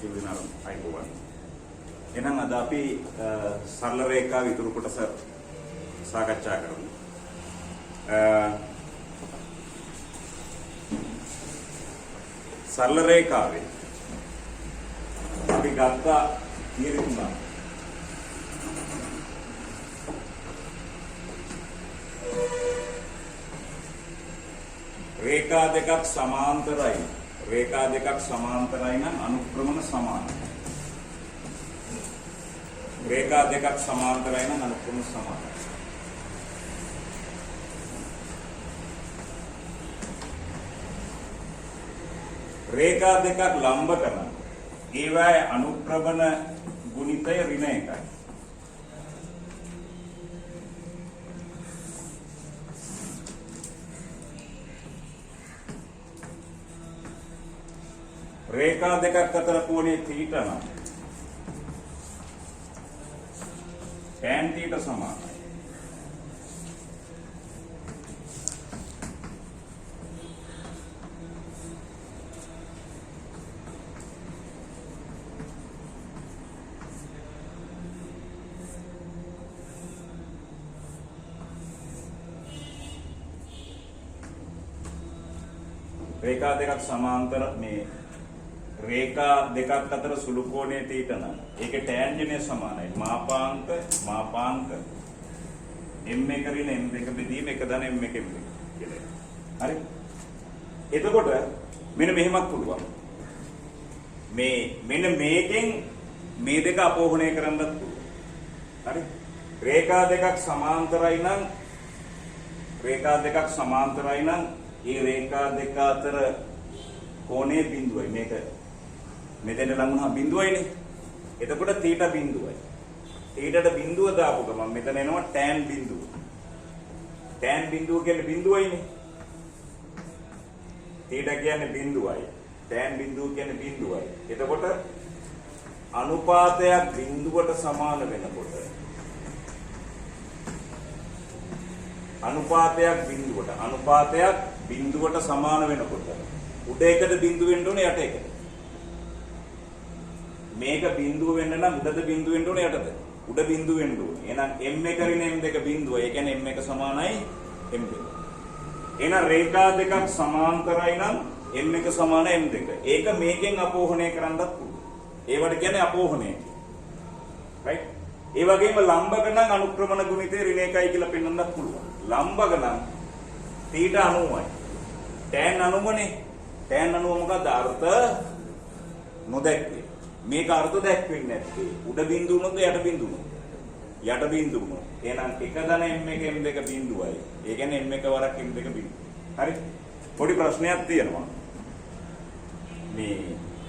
සිවිනාරම් අයිබෝවන්. එහෙනම් අද අපි සරල රේඛා විතුරු කොටස සාකච්ඡා කරමු. සරල රේඛාවේ අපි ගත්ත තීරු තුනක්. රේඛා දෙකක් සමාන්තරයි. රේඛා දෙකක් සමාන්තරයි නම් අනුක්‍රමණ සමානයි. රේඛා දෙකක් සමාන්තරයි නම් අනුක්‍රමණ සමානයි. රේඛා දෙකක් ලම්බ කරන ඒවායේ අනුක්‍රමණ ගුණිතය ඍණ 1යි. රේඛා දෙකක් අතර කෝණය θ නම් tan θ සමානයි. රේඛා දෙකක් සමාන්තර මේ රේඛා දෙකක් අතර සුළු කෝණය θ නම් ඒකේ ටැන්ජන්ට් සමානයි. මාපාංක m1 ඍණ m2 බෙදීම 1 ධන m1 කියලා. හරි. එතකොට මෙන්න මෙහෙමත් පුළුවන්. මෙන්න මේකෙන් මේ දෙක අපෝහණය කරන්නත් පුළුවන්. හරි. රේඛා දෙකක් සමාන්තරයි නම් ඒ රේඛා දෙක අතර කෝණය බිඳුවයි. මේක මෙතන ලඟ වුණා බිඳුවයිනේ. එතකොට θ බිඳුවයි. θට බිඳුව දාපු ගමන් මෙතන එනවා tan බිඳුව. tan බිඳුව කියන්නේ බිඳුවයිනේ. θ කියන්නේ බිඳුවයි. tan බිඳුව කියන්නේ බිඳුවයි. එතකොට අනුපාතයක් බිඳුවට සමාන වෙනකොට අනුපාතයක් බිඳුවට සමාන වෙනකොට උඩ එකට බිඳුව වෙන්න ඕනේ යට එකට. මේක බිඳුව වෙන්න නම් උඩද බිඳුව වෙන්න ඕනේ යටද? උඩ බිඳුව වෙන්න ඕනේ. එහෙනම් m1 ඍණ m2 බිඳුව. ඒ කියන්නේ m1 සමානයි m2. එහෙනම් රේඛා දෙකක් සමාන්තරයි නම් m1 සමාන m2. ඒක මේකෙන් අපෝහණය කරන්නත් පුළුවන්. ඒවට කියන්නේ අපෝහණය කියලා. right? ඒ වගේම ලම්බක නම් අනුක්‍රමණ ගුණිතේ ඍණ 1යි කියලා පෙන්වන්නත් පුළුවන්. ලම්බක නම් θ 90යි. tan 90නේ. tan 90 මොකද අර්ථ නොදැක්කේ. මේක අර්ථ දැක්වෙන්නේ නැත්තේ උඩ බිඳුව උනොත් යට බිඳුව උනොත්. යට බිඳුව උනොත්. එහෙනම් 1 ධන m1 m2 බිඳුවයි. ඒ කියන්නේ m1 වරක් m2 බිඳුව. හරි? පොඩි ප්‍රශ්නයක් තියෙනවා. මේ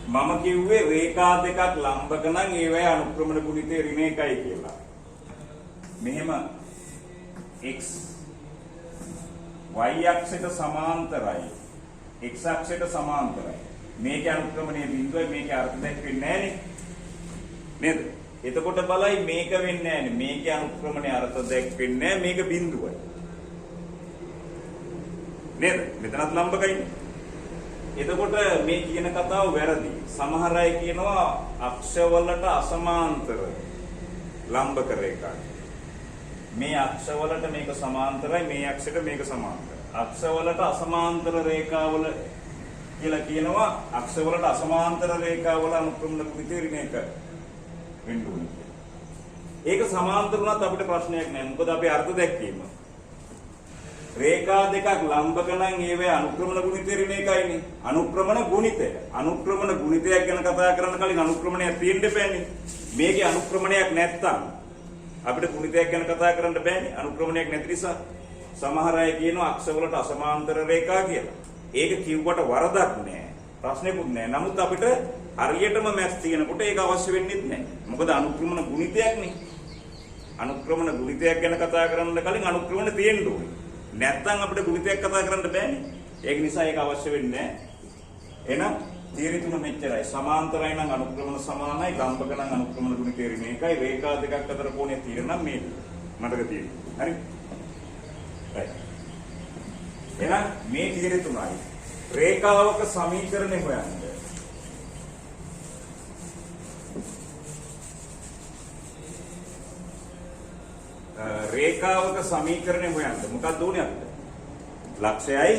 මම කිව්වේ රේඛා දෙකක් ලම්බක නම් ඒවැය අනුක්‍රමණ ගුණිතේ ඍණ 1යි කියලා. මෙහෙම x y අක්ෂයට සමාන්තරයි. x අක්ෂයට සමාන්තරයි. මේකේ අනුක්‍රමණයේ බිඳුවයි මේකේ අර්ථ දැක්වෙන්නේ නැහනේ. නේද? එතකොට බලයි මේක වෙන්නේ නැහනේ. මේකේ අනුක්‍රමණයේ අර්ථ දැක්වෙන්නේ නැහැ. මේක බිඳුවයි. නේද? මෙතනත් ලම්බකයිනේ. එතකොට මේ කියන කතාව වැරදි. සමහර අය කියනවා අක්ෂවලට අසමාන්තර ලම්බක රේඛා. මේ අක්ෂවලට මේක සමාන්තරයි මේ අක්ෂයට මේක සමාන්තරයි. අක්ෂවලට අසමාන්තර රේඛාවල කියලා කියනවා අක්ෂවලට අසමාන්තර රේඛාවල අනුක්‍රමණ ගුණිතේ ඍණ 1 වෙන්න ඕනේ කියලා. ඒක සමාන්තර වුණත් අපිට ප්‍රශ්නයක් නැහැ. මොකද අපි අර්ථ දැක්වීම. රේඛා දෙකක් ලම්බක නම් ඒවේ අනුක්‍රමණ ගුණිතේ ඍණ 1යිනේ. අනුක්‍රමණ ගුණිතයක් ගැන කතා කරන්න කලින් අනුක්‍රමණයක් තියෙන්න බෑනේ. මේකේ අනුක්‍රමණයක් නැත්තම් අපිට ගුණිතයක් ගැන කතා කරන්න බෑනේ. අනුක්‍රමණයක් නැති නිසා සමහර අය කියනවා අක්ෂවලට අසමාන්තර රේඛා කියලා. ඒක කිව්වට වරදක් නෑ. ප්‍රශ්නෙකුත් නෑ. නමුත් අපිට හරියටම මැස් තියෙනකොට ඒක අවශ්‍ය වෙන්නේ නැහැ. මොකද අනුක්‍රමණ ගුණිතයක්නේ. අනුක්‍රමණ ගුණිතයක් ගැන කතා කරන්න කලින් අනුක්‍රමණ තියෙන්න ඕනේ. නැත්තම් අපිට ගුණිතයක් කතා කරන්න බෑනේ. ඒක නිසා ඒක අවශ්‍ය වෙන්නේ නැහැ. එහෙනම් තීරි තුන මෙච්චරයි. සමාන්තරයි නම් අනුක්‍රමණ සමානයි. ලම්බක නම් අනුක්‍රමණ ගුණිතේ ඍණ 1යි. රේඛා දෙකක් අතර කෝණය තීර නම් මේක. මතක තියෙනවා. හරි? right. එහෙනම් මේ තීරි තුනයි. රේඛාවක සමීකරණය හොයන්න. රේඛාවක සමීකරණය හොයන්න මොකක්ද ඕනේ අපිට? ලක්ෂයයි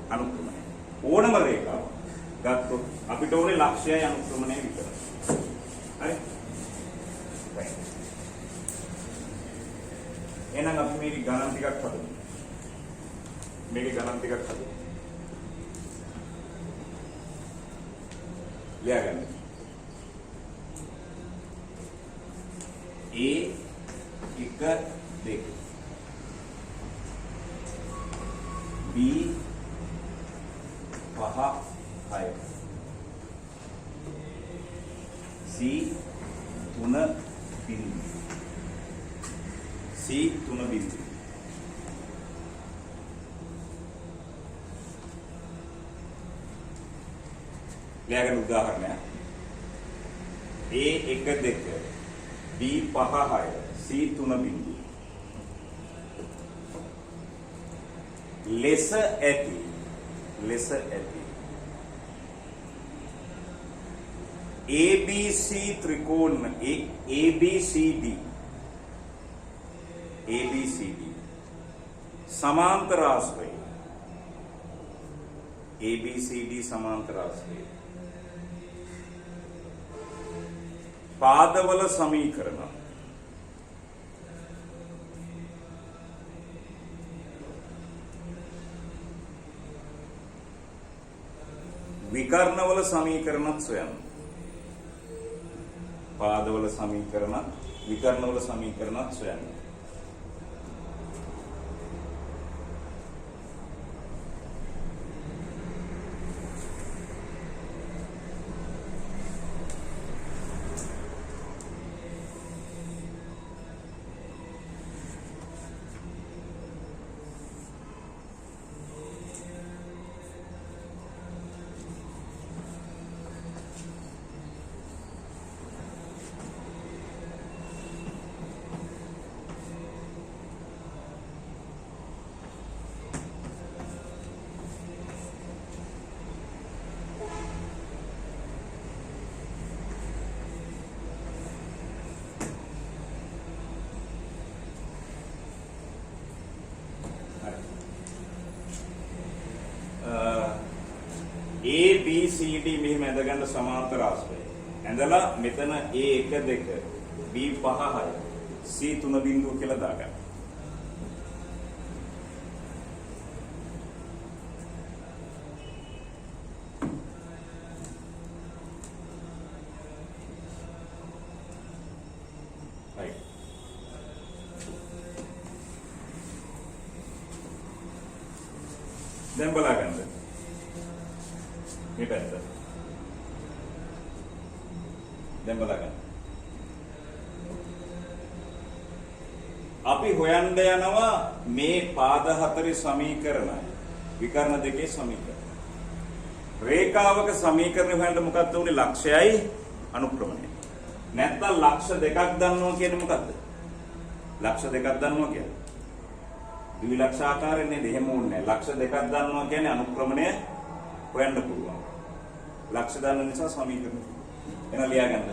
අනුක්‍රමණය. ඕනම රේඛාවක් ගත්තොත් අපිට ඕනේ ලක්ෂයයි අනුක්‍රමණය විතරයි. හරි? එහෙනම් අපි මේකේ ගණන් ටිකක් හදමු. මේකේ ගණන් ටිකක් හදමු. ලියාගන්න. A 1 2 B 5 6 C 3 බිංදු C 3 බිංදු ලියාගන්න උදාහරණයක් A 1 2 B 5 6 C 3 බිංදු ලෙස ඇති ABC ත්‍රිකෝණ ABCD සමාන්තර ආශ්‍රය ABCD සමාන්තර ආශ්‍රය පාදවල සමීකරණ විකර්ණවල සමීකරණත් සොයන්න. පාදවල සමීකරණ විකර්ණවල සමීකරණත් සොයන්න. ABCD මෙහෙම ඇඳගන්න සමාන්තර ආශ්‍රය. ඇඳලා මෙතන A1 2 B5 6 C3 බිංදුව කියලා දාගන්න. right. දැන් බලන්න. මේ පැත්ත. දැන් බලන්න. අපි හොයන්න යනවා මේ පාද හතරේ සමීකරණ විකර්ණ දෙකේ සමීකරණ. රේඛාවක සමීකරණ හොයන්න මොකක්ද උනේ? ලක්ෂයයි අනුක්‍රමණය. නැත්නම් ලක්ෂ දෙකක් දන්නවා කියන්නේ මොකද්ද? ලක්ෂ දෙකක් දන්නවා කියන්නේ ද්විලක්ෂ ආකාරයෙන් නේද? එහෙම ඕනේ. ලක්ෂ දෙකක් දන්නවා කියන්නේ අනුක්‍රමණය හොයන්න පුළුවන්. ලක්ෂ දන්න නිසා සමීකරණ. එන ලියාගන්න.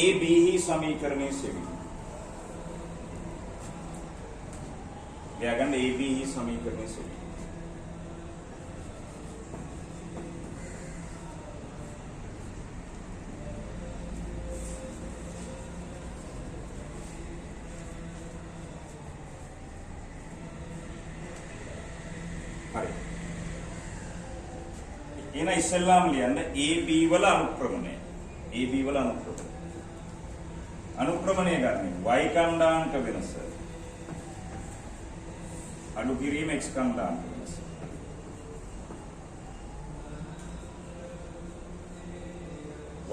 AB සමීකරණයේ සෙවි. ලියාගන්න AB සමීකරණයේ සෙවි. හරි. එන ඉස්සෙල්ලාම ලියන්න AB වල අනුක්‍රමණය. AB වල අනුක්‍රමණය. අනුක්‍රමණය ගන්න y කණ්ඩාංක වෙනස. අඩු කිරීම x කණ්ඩාංක වෙනස.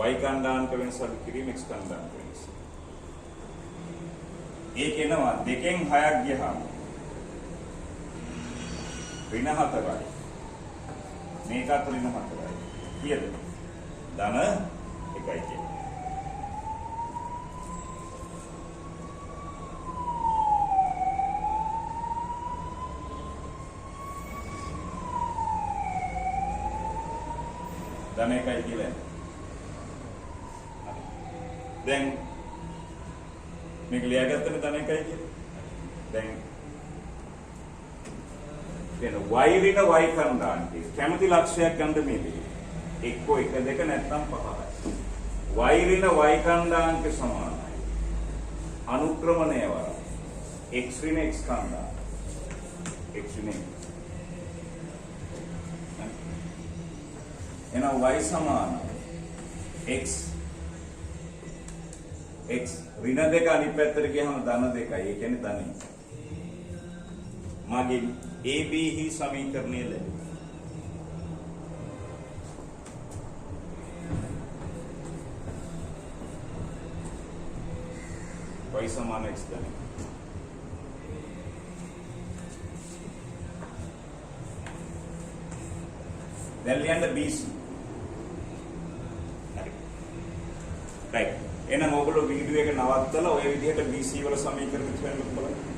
y කණ්ඩාංක වෙනස අඩු කිරීම x කණ්ඩාංක වෙනස. ඒක එනවා 2න් 6ක් ගියහම ඍණ 4යි. මේකත් ඍණ 4යි. කීයද? ධන 1යි කියන්නේ. ධන 1යි කියලා. දැන් මේක ලියාගත්තනේ ධන 1යි කියලා. දැන් y ඍණ y කණ්ඩායමේ කැමති ලක්ෂයක් ගන්න මේකේ. එක්කෝ 1 2 නැත්නම් 5යි. y ඍණ y කණ්ඩායමක සමානයි. අනුක්‍රමණය වර x ඍණ x කණ්ඩායම. x ඍණ එහෙනම් y සමානයි x x ඍණ දෙක අනිත් පැත්තට ගියහම ධන දෙකයි. ඒ කියන්නේ ධනෙ. මගේ AB හි සමීකරණය ලැබෙනවා. y සමාන x ධනෙ. දැන් ලියන්න BC. හරි. right. එහෙනම් ඔයගොල්ලෝ වීඩියෝ එක නවත්තලා ඔය විදිහට BC වල සමීකරණ කියන්න බලන්න.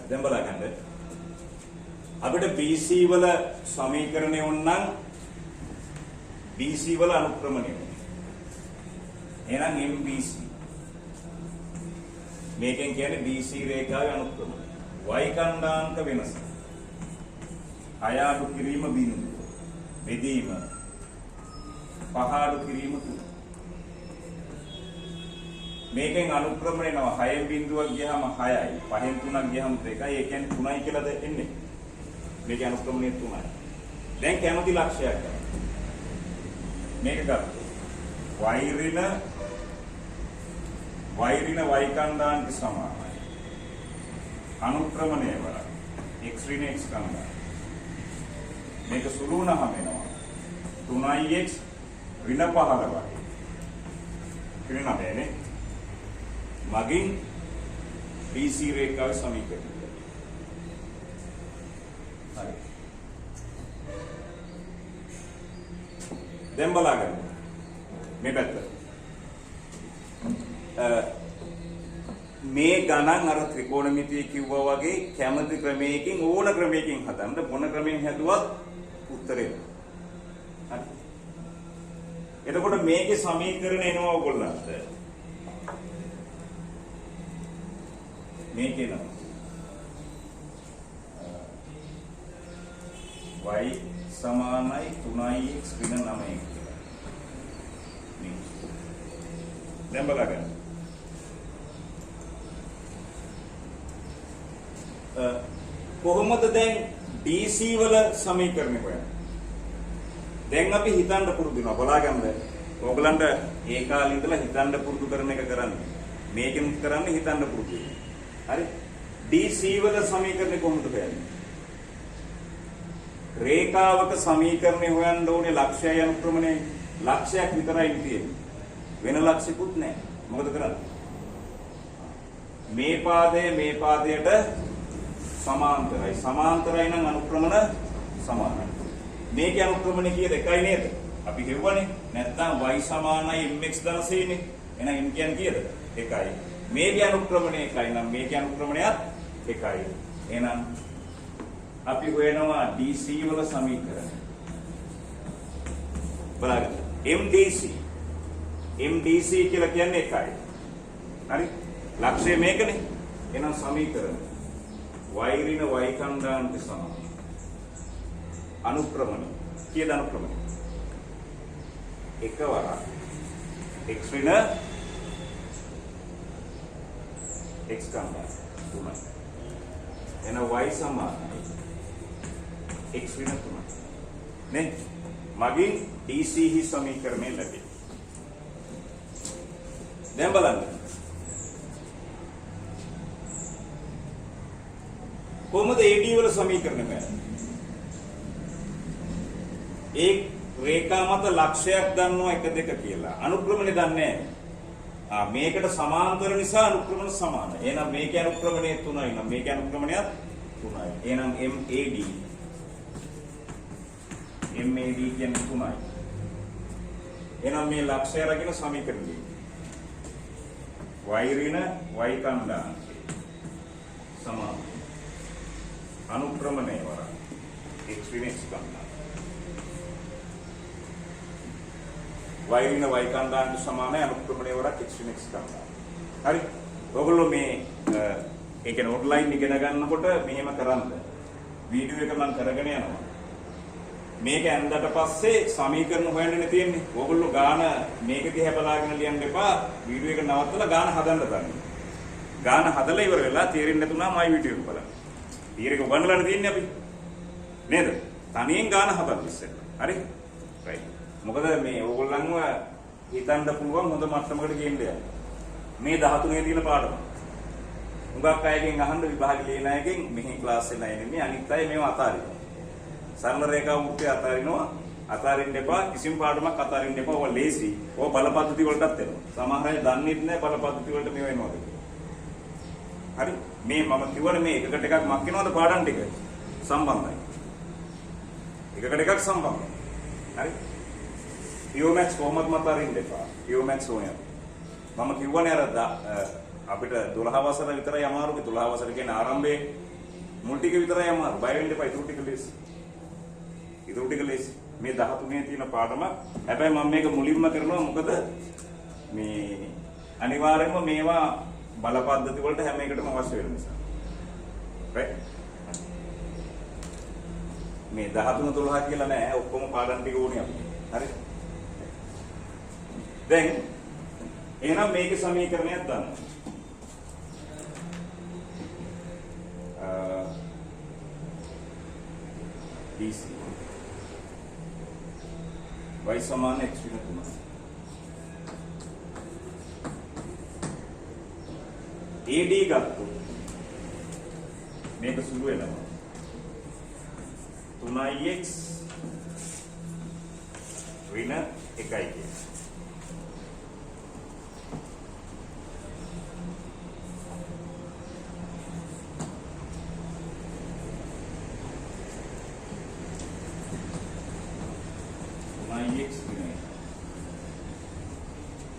දැන් බලන්න. අපිට BC වල සමීකරණය වුණනම් BC වල අනුක්‍රමණය වෙනවා. එහෙනම් MBC. මේකෙන් කියන්නේ BC රේඛාවේ අනුක්‍රමණය. y කණ්ඩායමක වෙනස. අයාඩු කිරීම බිඳුව. බෙදීම. පහාඩු කිරීම තුන. මේකෙන් අනුක්‍රමණය වෙනවා 6 බිඳුවක් ගියහම 6යි 5න් 3ක් ගියහම 2යි ඒ කියන්නේ 3යි කියලාද එන්නේ මේකේ අනුක්‍රමණය 3යි දැන් කැමති ලක්ෂයක් ගන්න මේක ගන්න y ඍණ y කණ්ඩායමට සමානයි අනුක්‍රමණය වල x ඍණ x කණ්ඩායම මේක සුළු වුණාම එනවා 3x ඍණ 15යි කිරණ නැහැ මගින් BC රේඛාවේ සමීකරණය. හරි. දැන් බලන්න. මේ පැත්ත. මේ ගණන් අර ත්‍රිකෝණමිතිය කිව්වා වගේ කැමති ක්‍රමයකින් ඕන ක්‍රමයකින් හදන්න මොන ක්‍රමයෙන් හැදුවත් උත්තරේ. හරි. එතකොට මේකේ සමීකරණ එනවා ඔයගොල්ලන්ට. මේකේ නම y සමානයි 3x ඍණ 9 කියලා. මේ. දැන් බලන්න. කොහොමද දැන් DC වල සමීකරණය හොයන්නේ? දැන් අපි හිතන්න පුරුදු වෙනවා. බලාගන්න. ඕගලන්ට ඒ කාලේ ඉඳලා හිතන්න පුරුදු කරන එක කරන්නේ. මේකෙන් කරන්නේ හිතන්න පුරුදු වෙනවා. හරි DC වල සමීකරණය කොහොමද හොයන්නේ රේඛාවක සමීකරණය හොයන්න ඕනේ ලක්ෂය අනුක්‍රමණය ලක්ෂයක් විතරයි තියෙන්නේ වෙන ලක්ෂිකුත් නැහැ මොකද කරන්නේ මේ පාදයට සමාන්තරයි නම් අනුක්‍රමණ සමානයි මේකේ අනුක්‍රමණය කීයද එකයි නේද අපි හෙව්වනේ නැත්නම් y සමානයි mx ධන c නේ එහෙනම් m කියන්නේ කීයද එකයි මේකේ අනුක්‍රමණය එකයි නම් මේකේ අනුක්‍රමණයත් එකයි. එහෙනම් අපි හොයනවා DC වල සමීකරණ. බලන්න. MDC කියලා කියන්නේ එකයි. හරි? ලක්ෂය මේකනේ. එහෙනම් සමීකරණ y ඍණ y කණ්ඩායමට සමානයි. අනුක්‍රමණය. කීයද අනුක්‍රමණය? එකවර x ඍණ x කණ්ඩායම 3යි. එහෙනම් y සමානයි x ඍණ 3යි. නේ? මගින් DC හි සමීකරණය ලැබේ. දැන් බලන්න. කොහොමද AD වල සමීකරණය කරන්නේ? ඒ රේඛා මත ලක්ෂයක් දන්නවා 1 2 කියලා. අනුක්‍රමණය දන්නේ නැහැ. මේකට සමාන්තර නිසා අනුක්‍රමණ සමානයි. එහෙනම් මේකේ අනුක්‍රමණය 3යි නම් මේකේ අනුක්‍රමණයත් 3යි. එහෙනම් MAD කියන්නේ 3යි. එහෙනම් මේ ලක්ෂය අරගෙන සමීකරණය. y ඍණ y කණ්ඩායම සමාන. අනුක්‍රමණය වර x ඍණ x කණ්ඩායම. y ඍණ y කණ්ඩායමට සමානයි අනුක්‍රමණය වරක් x ඍණ x කණ්ඩායම. හරි. ඔයගොල්ලෝ මේ ඒ කියන්නේ ඔන්ලයින් ඉගෙන ගන්නකොට මෙහෙම කරන්න. වීඩියෝ එක මම කරගෙන යනවා. මේක ඇඳලා පස්සේ සමීකරණ හොයන්නනේ තියෙන්නේ. ඕගොල්ලෝ ගාන මේක දිහා බලාගෙන ලියන්න එපා. වීඩියෝ එක නවත්තලා ගාන හදන්න ගන්න. ගාන හදලා ඉවර වෙලා තේරෙන්නේ නැතුණා මයි වීඩියෝ එක බලන්න. ඊරේක උගන්වලානේ තියෙන්නේ අපි. නේද? තනියෙන් ගාන හදන්න ඉස්සෙල්ලා. හරි? රයිට්. මොකද මේ ඕගොල්ලන්ව හිතන්න පුළුවන් හොඳ මට්ටමකට ගේන්න යන්න. මේ 13 තියෙන පාඩම. උගක් අයගෙන් අහන්න විභාගේ ලියන අයගෙන් මෙහි ක්ලාස් එක නැන්නේ අනිත් අය මේව අතාරිනවා. සරල රේඛා වෘත්තය අතාරිනවා. අතාරින්න එපා කිසිම පාඩමක් අතාරින්න එපා. ඔය ලේසි. ඔය බලපද්ධති වලටත් එනවා. සමහර අය දන්නේ නැහැ බලපද්ධති වලට මේව එනවද. හරි? මේ මම කිව්වනේ මේ එකකට එකක් මක් වෙනවද පාඩම් ටික සම්බන්ධයි. එකකට එකක් සම්බන්ධයි. හරි? POMax කොහොමද මත අරින්න එපා. POMax ඕනේ. මම කිව්වනේ අර අපිට 12 වසර විතරයි අමාරුයි. 12 වසර කියන්නේ ආරම්භයේ මුල් ටික විතරයි අමාරු. බය වෙන්න එපා. ඉතුරු ටික ලේසි. ඉතුරු ටික ලේසි. මේ 13 තියෙන පාඩම. හැබැයි මම මේක මුලින්ම කරනවා මොකද මේ අනිවාර්යයෙන්ම මේවා බලපද්ධති වලට හැම එකටම අවශ්‍ය වෙන නිසා. right? මේ 13 12 කියලා නෑ. ඔක්කොම පාඩම් ටික ඕනේ අපිට. හරි? දැන් එහෙනම් මේකේ සමීකරණයක් දාන්න. DC y समान x ऋण 3 AD ගත්තොත් මේක සුළු වෙනවා 3x ඍණ 1යි කියන්නේ.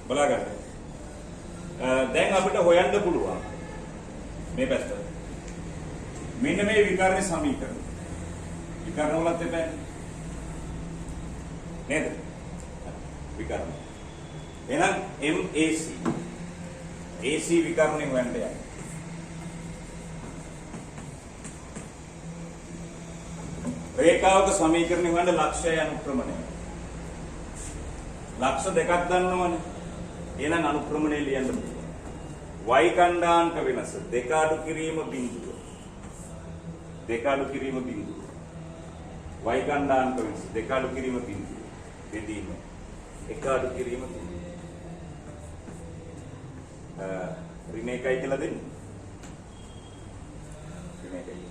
බලගන්න. දැන් අපිට හොයන්න පුළුවන් මේ පැත්ත. මෙන්න මේ විකර්ණ සමීකරණ. විකර්ණ වලත් එපා. නේද? විකර්ණ. එහෙනම් MAC. AC විකර්ණේ හොයන්න යන්න. රේඛාවක සමීකරණය හොයන්න ලක්ෂය අනුක්‍රමණය. ලක්ෂ දෙකක් දන්නවනේ. එහෙනම් අනුක්‍රමණය ලියන්න පුළුවන්. y කණ්ඩායමක වෙනස දෙක අඩු කිරීම බිඳුව. දෙක අඩු කිරීම බිඳුව. y කණ්ඩායමක වෙනස දෙක අඩු කිරීම බිඳුව. බෙදීම. එක අඩු කිරීම බිඳුව. ඍණ එකයි කියලා දෙන්නේ. ඍණ එකයි.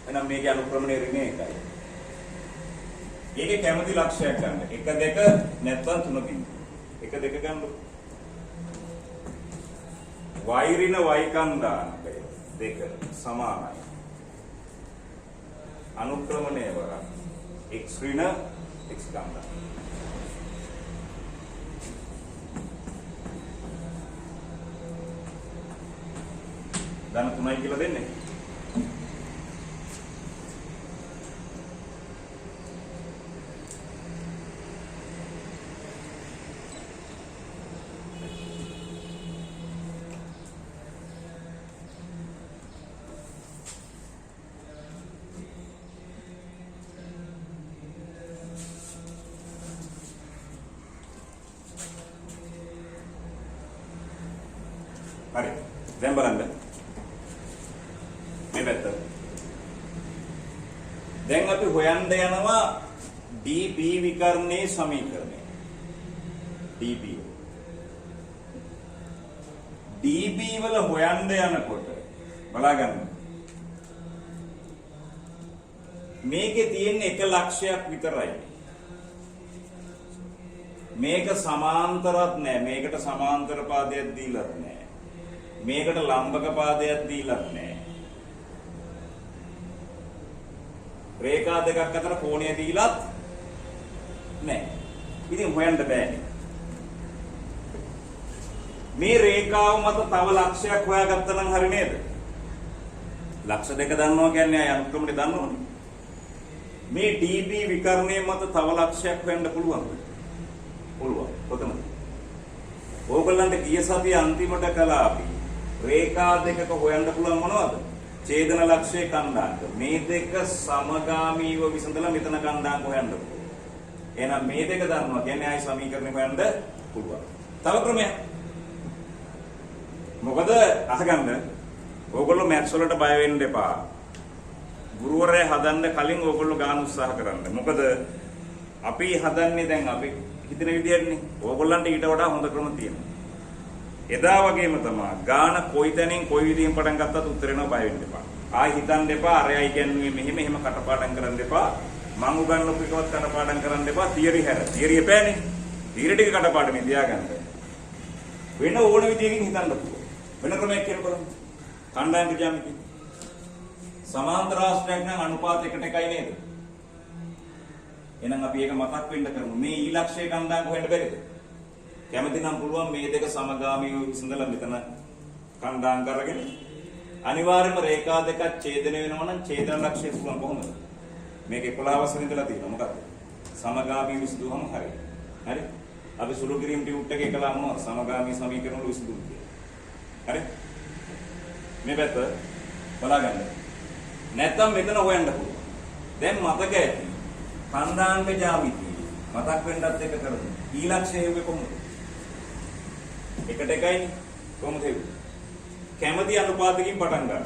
එහෙනම් මේකේ අනුක්‍රමණය ඍණ එකයි. ඒකේ කැමති ලක්ෂයක් ගන්න. 1 2 නැත්නම් 3 බිඳු. 1 2 ගන්න. y ඍණ y කණ්ඩායමක දෙක සමානයි. අනුක්‍රමණය වර x ඍණ x කණ්ඩායම. ධන 3යි කියලා දෙන්නේ. හරි. දැන් බලන්න. මේ පැත්ත. දැන් අපි හොයන්න යනවා DB විකර්ණයේ සමීකරණය. DB. DB වල හොයන්න යනකොට බලාගන්න. මේකේ තියෙන එක ලක්ෂයක් විතරයි. මේක සමාන්තරත් නෑ. මේකට සමාන්තර පාදයක් දීලත් නෑ. මේකට ලම්බක පාදයක් දීලත් නෑ. රේඛා දෙකක් අතර කෝණය දීලත් නෑ. ඉතින් හොයන්න බෑනේ. මේ රේඛාව මත තව ලක්ෂයක් හොයාගත්තා නම් හරි නේද? ලක්ෂ දෙක දන්නවා කියන්නේ අය අනුක්‍රමණය දන්නවනේ. මේ DB විකර්ණයේ මත තව ලක්ෂයක් හොයන්න පුළුවන්ද? පුළුවන්. කොතනද? ඕගොල්ලන්ට ගිය සතිය අන්තිමට කළා අපි. රේඛා දෙකක හොයන්න පුළුවන් මොනවද? ඡේදන ලක්ෂයේ කණ්ඩායම. මේ දෙක සමගාමීව විසඳලා මෙතන කණ්ඩායම හොයන්න පුළුවන්. එහෙනම් මේ දෙක දන්නවා කියන්නේ ආයි සමීකරණය හොයන්න පුළුවන්. තව ක්‍රමයක්. මොකද අහගන්න ඕගොල්ලෝ මැත්ස් වලට බය වෙන්න එපා. ගුරුවරයා හදන්න කලින් ඕගොල්ලෝ ගන්න උත්සාහ කරන්න. මොකද අපි හදන්නේ දැන් අපි හිතන විදිහටනේ. ඕගොල්ලන්ට ඊට වඩා හොඳ ක්‍රම තියෙනවා. එදා වගේම තමයි ගාන කොයි තැනින් කොයි විදිහින් පටන් ගත්තත් උත්තර වෙනව බය වෙන්න එපා. ආයි හිතන්න එපා අරයයි කියන්නේ මෙහෙම කටපාඩම් කරන්න එපා. මං උගන්වපු එකවත් කටපාඩම් කරන්න එපා. තියරි හැර. තියරි එපෑනේ. තියරි ටික කටපාඩම් තියාගන්න. වෙන ඕන විදිහකින් හිතන්න පුළුවන්. වෙන ක්‍රමයක් කියලා බලමු. කණ්ඩායම් ජ්‍යාමිතිය. සමාන්තර රාශියක් නම් අනුපාත 1ට 1යි නේද? එහෙනම් අපි ඒක මතක් වෙන්න කරමු. මේ ඊලක්ෂයේ කණ්ඩායම් හොයන්න බැරිද? කැමති නම් පුළුවන් මේ දෙක සමගාමීව විසඳලා මෙතන කණ්ඩායම් කරගෙන අනිවාර්යයෙන්ම රේඛා දෙකක් ඡේදනය වෙනවා නම් ඡේදන ලක්ෂය පුළුවන් කොහොමද? මේක 11 වසරේ ඉඳලා තියෙනවා. මොකක්ද? සමගාමී විසඳුවම හරියි. හරි? අපි සුළු කිරීම ටියුට් එකේ කළා මොනවද? සමගාමී සමීකරණ වල විසඳුම් කියලා. හරි? මේ පැත්ත බලාගන්න. නැත්තම් මෙතන හොයන්න පුළුවන්. දැන් මතක ඇති. කණ්ඩායම් ජ්‍යාමිතිය මතක් වෙන්නත් එක කරමු. ඊලක්ෂය හේුවේ කොහොමද? 1ට 1යි කොහොමද හේුවේ? කැමති අනුපාතකින් පටන් ගන්න.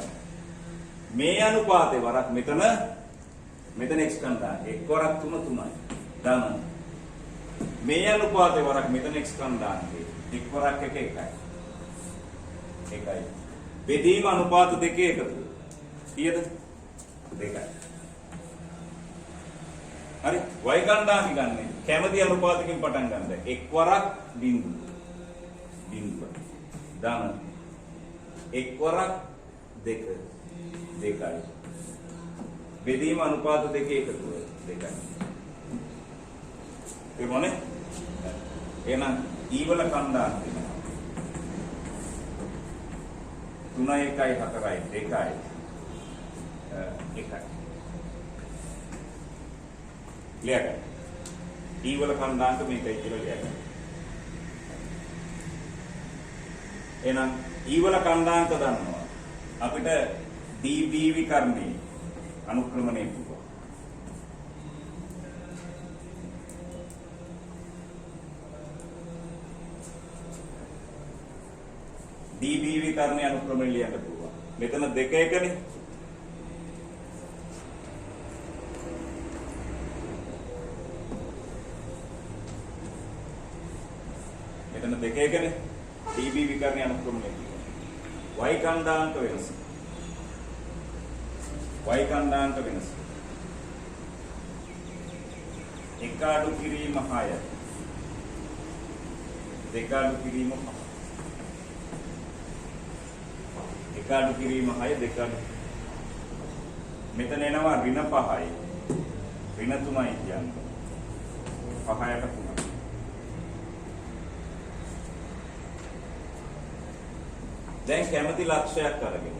මේ අනුපාතේ වරක් මෙතන x කණ්ඩායම්. එක් වරක් 3 3යි. දාන්න. මේ අනුපාතේ වරක් මෙතන x කණ්ඩායම්. එක් වරක් 1 1යි. 1යි. බෙදීම අනුපාත දෙකේ එකතු. කීයද? 2යි. හරි y කණ්ඩායම ගන්න. කැමති අනුපාතකින් පටන් ගන්න. එක් වරක් බිංදුව. දාන. එක් වරක් 2 2යි. බෙදීම අනුපාත දෙකේ එකතුව 2යි. තේරුණානේ? එහෙනම් e වල කණ්ඩායම් 3 1යි 4යි 2යි 1යි. ලියගන්න. E වල කණ්ඩායම් මේකයි කියලා ලියගන්න. එහෙනම් E වල කණ්ඩායම් දන්නවා. අපිට DB විකර්ණේ අනුක්‍රමණය පුළුවන්. DB විකර්ණේ අනුක්‍රමණය ලියන්න පුළුවන්. මෙතන 2 1නේ. මෙතන 2 1නේ. DB විකර්ණය අනුක්‍රමණය කියනවා. y කණ්ඩායම් වෙනස. y කණ්ඩායම් වෙනස. එක අඩු කිරීම 6. දෙක අඩු කිරීම 5. එක අඩු කිරීම 6 දෙක අඩු. මෙතන එනවා ඍණ 5යි. ඍණ 3යි කියන්නේ. 5යට 3. දැන් කැමති ලක්ෂයක් අරගෙන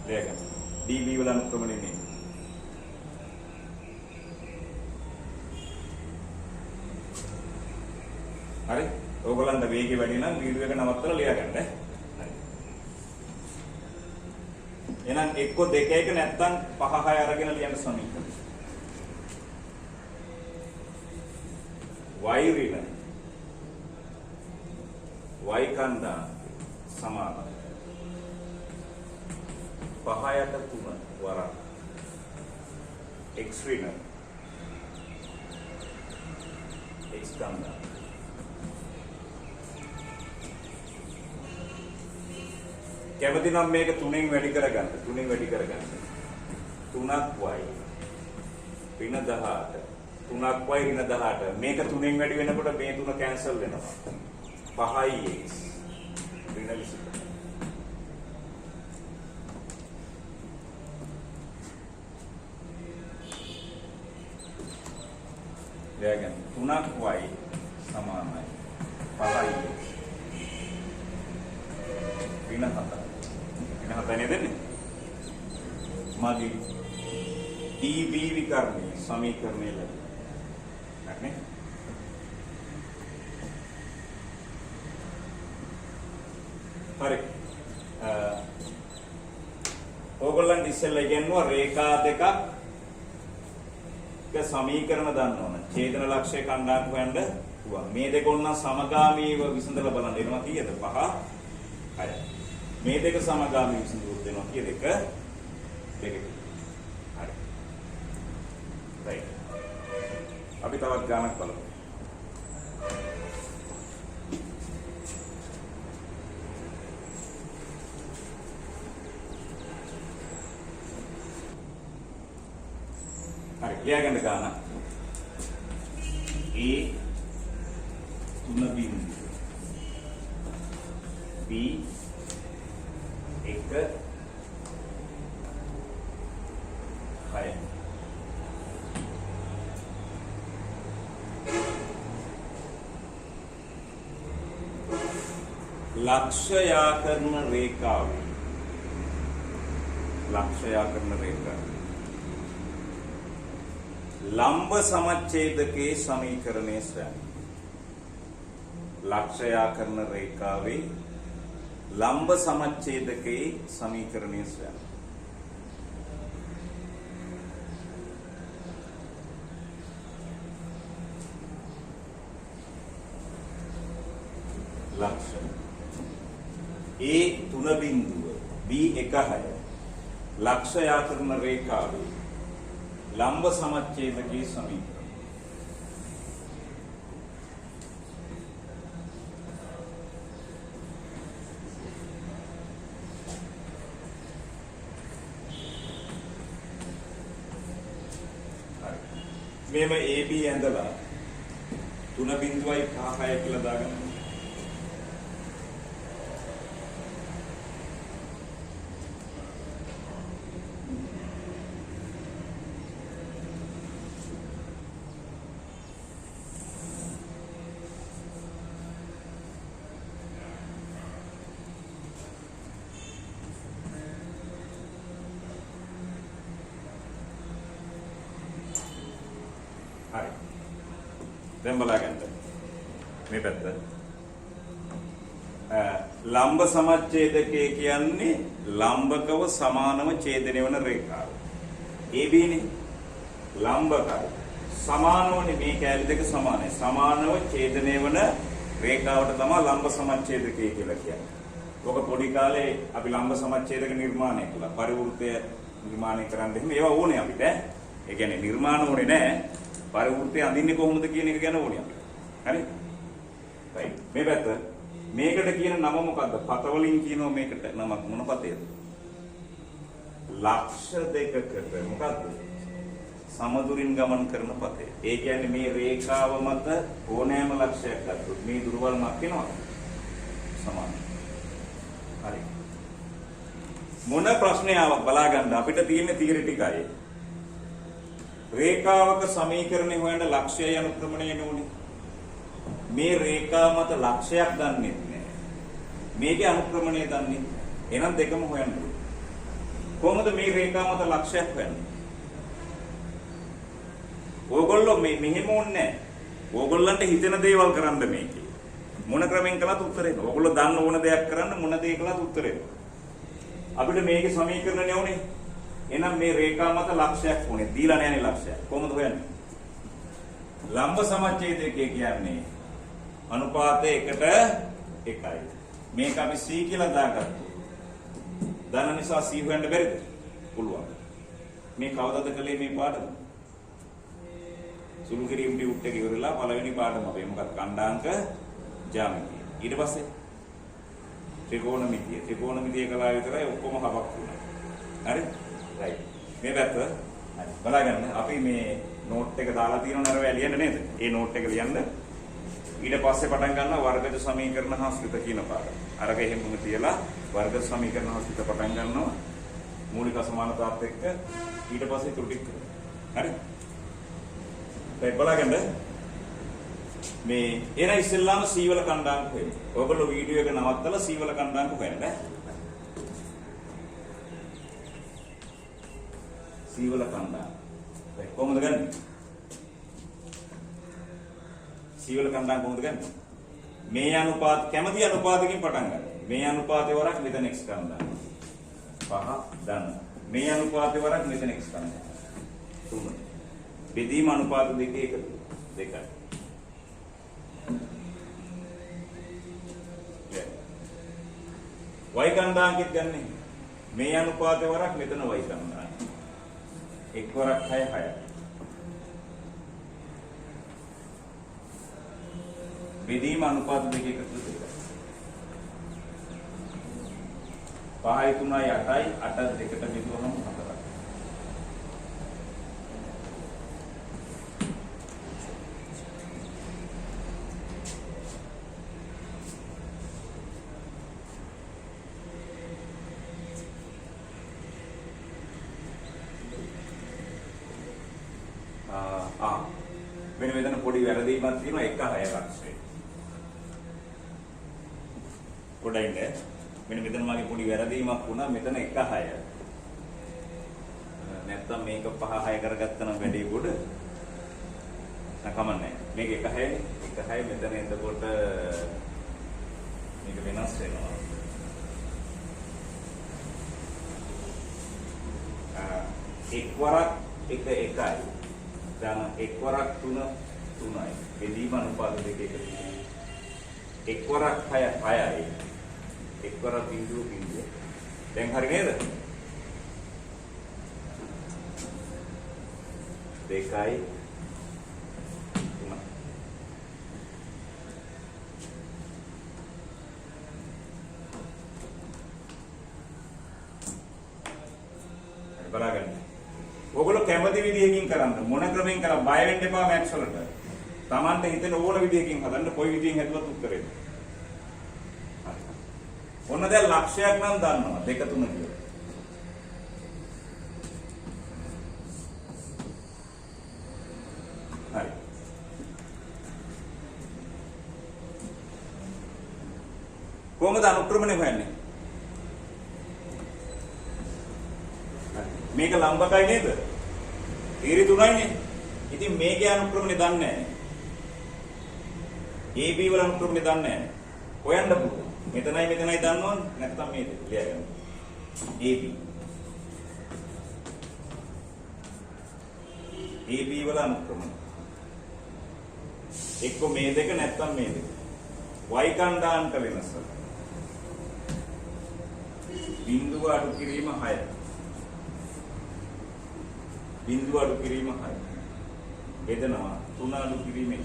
ලියගන්න. DB වල අනුක්‍රමණය නේ. හරි? ඕගොල්ලන්ට වේගය වැඩි නම් වීඩියෝ එක නවත්තලා ලියගන්න. හරි. එහෙනම් එක්ක 2 1 නැත්තම් 5 6 අරගෙන ලියන්න සමීකරණ. y ඍණ y කණ්ඩායම් සමානයි. 5යට 3 වරක් x ඍණ x කණ්ඩායම්. කැමති නම් මේක 3න් වැඩි කරගන්න. 3න් වැඩි කරගන්න. 3ක් y ඍණ 18. 3ක් y ඍණ 18. මේක 3න් වැඩි වෙනකොට මේ 3 කැන්සල් වෙනවා. 5යි x ඍණ 20. දැන් 3ක් y සමානයි 5යි x. ඍණ 7. ඍණ 7 නේද දෙන්නේ? මගේ dB විකරණයේ සමීකරණය ලැබෙනවා. හරිනේ? හරි. ඕගොල්ලන් ඉස්සෙල්ලා ඉගෙනුවා රේඛා දෙකක් සමීකරණ දන්න ඕන. ඡේදන ලක්ෂ්‍ය කණ්ඩායම් හොයන්න පුළුවන්. මේ දෙක ඕන සමගාමීව විසඳලා බලන්න එනවා කීයද? 5 6. මේ දෙක සමගාමීව විසඳුවොත් එනවා කීයද? 1 2. හරි. right. අපි තවත් ගානක් බලමු. ලියාගන්න ගාන A 3 බිංදුව B 1 6 ලක්ෂයාකරණ රේඛාව लंब समच्छेदके समीकरणे स्वयं लक्ष्याकर्ण रेखावे लंब समच्छेदके समीकरणे स्वयं लक्ष्य A 3 बिंदुव B 1 6 लक्ष्याकर्ण रेखावे लंब समच्छेदके समीकरण मेम AB ඇඳලා 3 බිංදුවයි 5 කියලා දාගන්න. දැන් බලගන්න මේ පැත්ත ලම්බ සමච්ඡේදකයේ කියන්නේ ලම්බකව සමානව ඡේදනය වන රේඛාව. AB නේ ලම්බකව සමානවනේ මේ කැලි දෙක සමානයි. සමානව ඡේදනය වන රේඛාවට තමයි ලම්බ සමච්ඡේදකය කියලා කියන්නේ. ඔක පොඩි කාලේ අපි ලම්බ සමච්ඡේදක නිර්මාණය කළා. පරිවෘත්තය නිර්මාණය කරන්න එහෙම ඒවා ඕනේ අපිට. ඒ කියන්නේ නිර්මාණ ඕනේ නෑ. පරිවෘත්තය අඳින්නේ කොහොමද කියන එක ගැන ඕනේ අපිට. හරි? right. මේ පැත්ත මේකට කියන නම මොකද්ද? පත වලින් කියනවා මේකට නමක් මොන පතේද? ලක්ෂ දෙකකට මොකද්ද? සමදුරින් ගමන් කරන පතේ. ඒ කියන්නේ මේ රේඛාව මත ඕනෑම ලක්ෂයක් ගත්තොත් මේ දුරවල් මත වෙනවා. සමානයි. හරි. මොන ප්‍රශ්නයක් ආවක් බලා ගන්න අපිට තියෙන්නේ තියරිටිකයි. රේඛාවක සමීකරණය හොයන්න ලක්ෂ්‍යය අනුක්‍රමණය නෝනේ. මේ රේඛාව මත ලක්ෂයක් දන්නේ නැහැ. මේකේ අනුක්‍රමණය දන්නේ. එහෙනම් දෙකම හොයන්න ඕනේ. කොහොමද මේ රේඛාව මත ලක්ෂයක් හොයන්නේ? ඕගොල්ලෝ මෙහෙම ඕනේ නැහැ. ඕගොල්ලන්ට හිතෙන දේවල් කරන්න මේකේ. මොන ක්‍රමෙන් කළත් උත්තර එනවා. ඕගොල්ලෝ දන්න ඕන දෙයක් කරන්න මොන දේ කළත් උත්තර එනවා. අපිට මේකේ සමීකරණය ඕනේ. එහෙනම් මේ රේඛාව මත ලක්ෂයක් ඕනේ. දීලා නැහැනේ ලක්ෂයක්. කොහොමද හොයන්නේ? ලම්බ සමච්ඡේදකය කියන්නේ අනුපාතය 1ට 1යි. මේක අපි C කියලා දාගත්තා. දන්න නිසා C හොයන්න බැරිද? පුළුවන්. මේ කවදද කළේ මේ පාඩම? සුළු කිරීම ටියුට් එක ඉවරලා පළවෙනි පාඩම අපේ මොකක්ද? ඛණ්ඩාංක ජ්‍යාමිතිය. ඊට පස්සේ ත්‍රිකෝණමිතිය. ත්‍රිකෝණමිතිය කළා විතරයි ඔක්කොම හවක් වුණා. හරි? right. මේ පැත්ත හරි. බලාගන්න අපි මේ නෝට් එක දාලා තියෙනවනේ අර වැය ලියන්න නේද? ඒ නෝට් එක ලියන්න. ඊට පස්සේ පටන් ගන්නවා වර්ගජ සමීකරණ හා ස්ථිත කියන පාඩම. අරක එහෙමම තියලා වර්ග සමීකරණ හා ස්ථිත පටන් ගන්නවා. මූලික අසමානතාවත් එක්ක ඊට පස්සේ ත්‍රුටි කරනවා. හරි? දැන් බලගන්න මේ එන ඉස්සෙල්ලාම C වල කණ්ඩායම් හොයන්න. ඔයගොල්ලෝ වීඩියෝ එක නවත්තලා C වල කණ්ඩායම් හොයන්න. සීවල කණ්ඩායම. කොහොමද ගන්නේ? සීවල කණ්ඩායම කොහොමද ගන්නේ? මේ අනුපාත කැමති අනුපාතකින් පටන් ගන්න. මේ අනුපාතේ වරක් මෙතන x කණ්ඩායම. 5 දන්න. මේ අනුපාතේ වරක් මෙතන x කණ්ඩායම. 3. බෙදීම අනුපාත දෙකේ එකතු. 2යි. y කණ්ඩායමකින් ගන්නෙ. මේ අනුපාතේ වරක් මෙතන y කණ්ඩායම. එක් වරක් 6 6යි. බෙදීම අනුපාත දෙකේ එකතු 2යි. 5යි 3යි 8යි 8 දෙකට බෙදුවම 4යි. වෙන මෙතන පොඩි වැරදීමක් තියෙනවා 1 6 ලක්ෂය. පොඩ්ඩක් ඉන්න. මෙන්න මෙතන මාගේ පොඩි වැරදීමක් වුණා මෙතන 1 6. නැත්තම් මේක 5 6 කරගත්තා නම් වැඩි ගොඩ. නැකමන්නේ. මේක 1 6නේ. 1 6 මෙතන එතකොට මේක වෙනස් වෙනවා. එක් වරක් 1 1යි. දැන් එක් වරක් 3 3යි. බෙදීම අනුපාත දෙකේ එකතු. එක් වරක් 6 6යි. එක් වරක් බිඳුව බිඳුව. දැන් හරි නේද? 2යි 3යි. බලන්න. ඔයගොල්ලෝ කැමති විදිහකින් කරන්න. මොන ක්‍රමෙන් කරා බය වෙන්න එපා මැක්ස් වලට. Tamante හිතෙන ඕන විදිහකින් හදන්න කොයි විදිහෙන් හැදුවත් උත්තරේ. ඔන්න දැන් ලක්ෂයක් නම් දන්නවා 2 3 කියලා. හරි. කොහොමද අනුක්‍රමණය හොයන්නේ? මේක ලම්බකයි නේද? ඊරි 3යිනේ. ඉතින් මේකේ අනුක්‍රමණය දන්නේ නැහැ. AB වල අනුක්‍රමණය දන්නේ නැහැ. හොයන්න පුළුවන්. මෙතනයි මෙතනයි දන්නවද? නැත්නම් මේක ලියගන්න. AB වල අනුක්‍රමණය. එක්ක මේ දෙක නැත්නම් මේ දෙක. y කණ්ඩායමක වෙනස. බිඳුව අඩු කිරීම 6. බිඳුව අඩු කිරීම 6. බෙදනවා 3 අඩු කිරීම 1.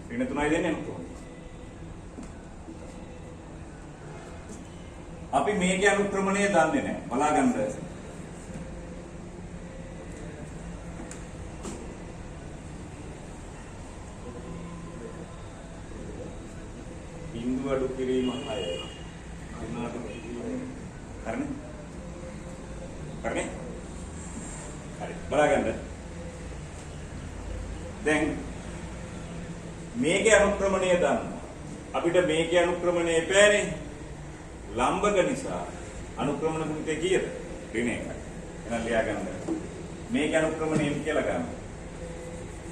ඍණ 3යි දෙන්නේ කොහොමද? අපි මේකේ අනුක්‍රමණය දන්නේ නැහැ. බලාගන්න. බිඳුව අඩු කිරීම 6. අනාඩු හරිනේ? හරිනේ? හරි. බලාගන්න. දැන් මේකේ අනුක්‍රමණය දන්න. අපිට මේකේ අනුක්‍රමණය එපෑනේ. ලම්බක නිසා අනුක්‍රමණ ගුණිතය කීයද? ඍණ 1යි. එහෙනම් ලියා ගන්න. මේකේ අනුක්‍රමණය m කියලා ගන්න.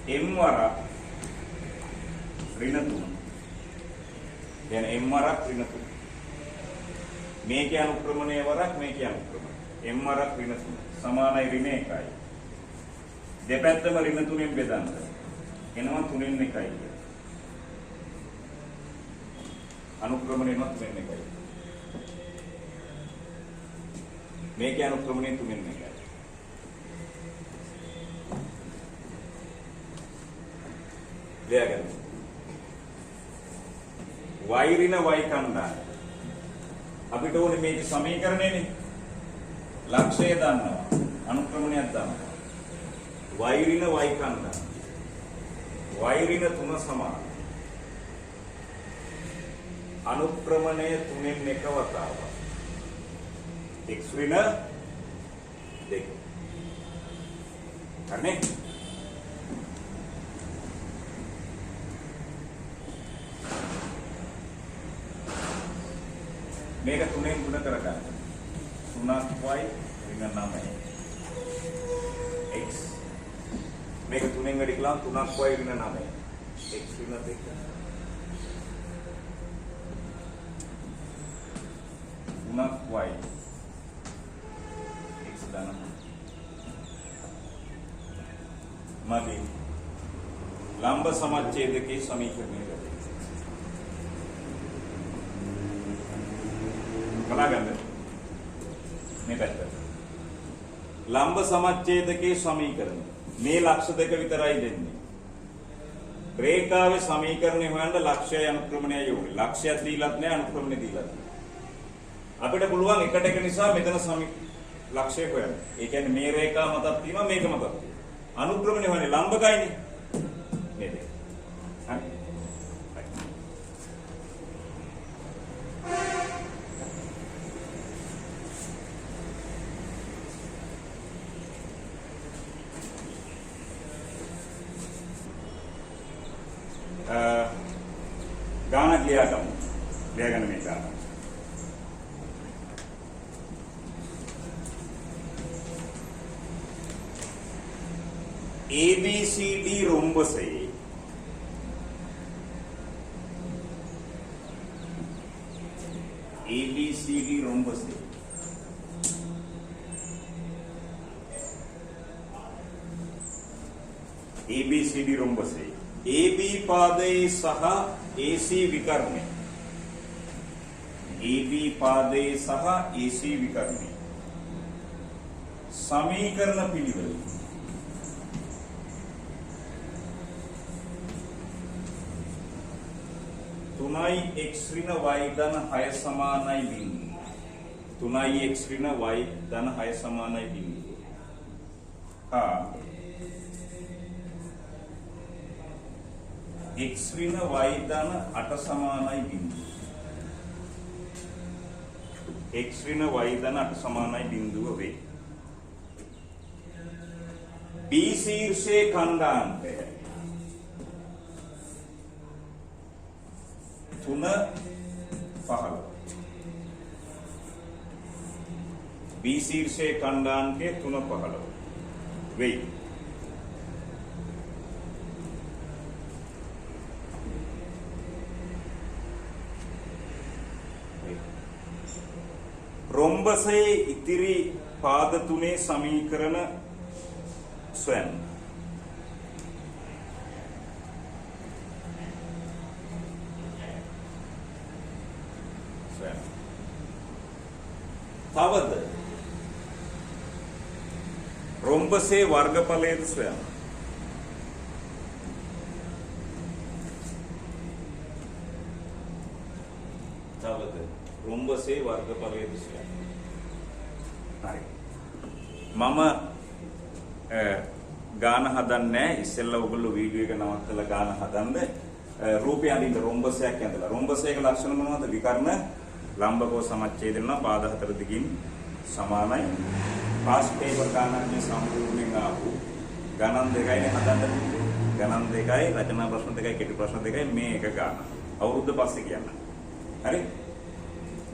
m වර ඍණ 3. දැන් m වරක් ඍණ 3. මේකේ අනුක්‍රමණය වරක් මේකේ අනුක්‍රමණය. m වරක් ඍණ 3 සමානයි ඍණ 1යි. දෙපැත්තම ඍණ 3ෙන් බෙදන්න. එනවා 3න් 1යි. අනුක්‍රමණයම 3න් 1යි. මේකේ අනුක්‍රමණය 3න් 1යි. ලියගන්න. y ඍණ y කණ්ඩායම. අපිට ඕනේ මේක සමීකරණයනේ. ලක්ෂය දන්නවා. අනුක්‍රමණයක් දන්නවා. y ඍණ y කණ්ඩායම. y ඍණ 3 සමාන. අනුක්‍රමණය 3න් 1 වතාවක්. x ඍණ 2. හරිනේ? මේක 3න් ගුණ කරගන්න. 3y ඍණ 9 x මේක 3න් වැඩි කළාම 3y ඍණ 9 x ඍණ 2 3y x දාන්න මදි ලම්බ සමච්ඡේදකේ සමීකරණය බලාගන්න මේ පැත්ත ලම්බ සමච්ඡේදකේ සමීකරණ මේ ලක්ෂ දෙක විතරයි දෙන්නේ රේඛාවේ සමීකරණය හොයන්න ලක්ෂය අනුක්‍රමණය යොමුයි ලක්ෂයක් දීලත් නැහැ අනුක්‍රමණය දීලත් අපිට පුළුවන් එකට එක නිසා මෙතන ලක්ෂය හොයන්න ඒ කියන්නේ මේ රේඛාව මතක් තියෙනවා මේක මතක් තියෙනවා අනුක්‍රමණය හොයන්නේ ලම්බකයිනේ නේද හරි गाना लिया था लेगन में गाना ABCD rhombus है ABCD rhombus है ABCD rhombus है AB पादे सह AC विकर्णे AB पादे सह AC विकर्णे समीकरण पिलिवल තුනයි x ඍණ y ධන 6 සමානයි බිංදුව. තුනයි x ඍණ y ධන 6 සමානයි බිංදුව. x ඍණ y ධන 8 සමානයි බිංදුව. x ඍණ y ධන 8 සමානයි බිංදුව වේ. B ශීර්ෂයේ ඛණ්ඩාංකය 3 15 B ශීර්ෂයේ ඛණ්ඩාංකය 3 15 වෙයි. රොම්බසයේ ඉතිරි පාද තුනේ සමීකරණ සොයන්න. තවද රොම්බසේ වර්ගඵලයද සොයන්න. තවද රොම්බසේ වර්ගඵලයද සොයන්න. හරි. මම ගාන හදන්නේ ඉස්සෙල්ලා ඔයගොල්ලෝ වීඩියෝ එක නවත්තලා ගාන හදන්න රූපය අඳින්න රොම්බසයක් ඇඳලා රොම්බසයක ලක්ෂණ මොනවද විකර්ණ ලම්බකෝ සමච්ඡේදන පාද හතර දිගින් සමානයි පාස් පේපර් ගානක් මේ සම්පූර්ණයෙන් ආපු ගණන් දෙකයිනේ හදන්න ගණන් දෙකයි රචනා ප්‍රශ්න දෙකයි කෙටි ප්‍රශ්න දෙකයි මේ එක ගාන අවුරුද්ද පස්සේ කියන්න හරි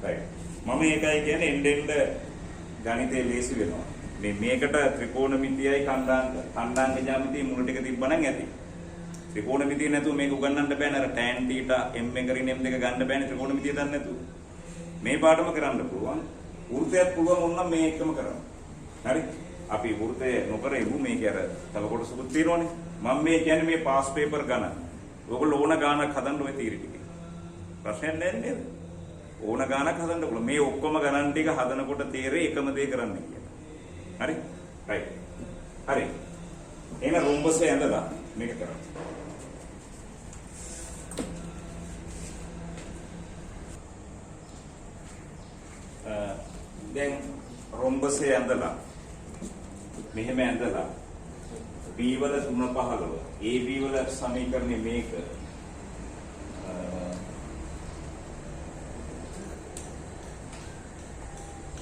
රයිට් මම ඒකයි කියන්නේ එන්ඩෙන්ඩ ගණිතේ ලේසි වෙනවා මේකට ත්‍රිකෝණමිතියයි ඛණ්ඩාංග ජ්‍යාමිතිය මුල ටික තිබ්බනම් ඇති ත්‍රිකෝණමිතිය නැතුව මේක උගන්නන්න බෑනේ අර tan θ m එක රින් m දෙක ගන්න බෑනේ ත්‍රිකෝණමිතිය දන්නේ නැතුව මේ පාඩම කරන්න පුළුවන් වෘත්තයක් පුළුවන් වුණනම් මේ එකම කරන්න හරි අපි වෘත්තය නොකර ඉමු මේක අර තව කොටසකුත් තියෙනවනේ මම මේ කියන්නේ මේ පාස් පේපර් ගණන් ඔයගොල්ලෝ ඕන ගානක් හදන්න ඔය තීරි ටික ප්‍රශ්නයක් නැහැ නේද ඕන ගානක් හදන්න පුළුවන් මේ ඔක්කොම ගණන් ටික හදනකොට තීරේ එකම දේ කරන්න කියලා හරි රයිට් හරි එහෙනම් රොම්බසේ ඇඳලා මේක කරන්න දැන් රොම්බසේ ඇඳලා මෙහෙම ඇඳලා B වල 3 15 AB වල සමීකරණය මේක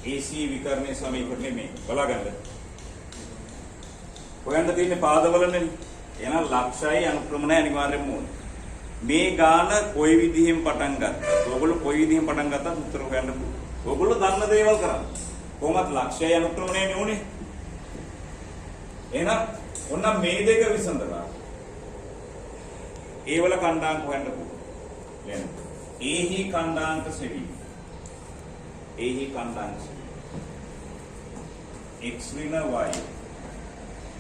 AC විකර්ණයේ සමීකරණය මේක බලාගන්න හොයන්න තියෙන්නේ පාදවලනේ එහෙනම් ලක්ෂයයි අනුක්‍රමණය අනිවාර්යෙන්ම ඕනේ මේ ගාන කොයි විදිහෙන් පටන් ගත්තත් ඕගොල්ලෝ කොයි විදිහෙන් පටන් ගත්තත් උත්තර හොයන්න පුළුවන්. ඕගොල්ලෝ දන්න දේවල් කරන්න. කොහොමද ලක්ෂය අනුක්‍රමණයනේ උනේ? එහෙනම් ඔන්න මේ දෙක විසඳලා ඒවල කණ්ඩායම් හොයන්න පුළුවන්. දැන් ඒහි කණ්ඩායම්ක සෙවි. ඒහි කණ්ඩායම් x ඍණ y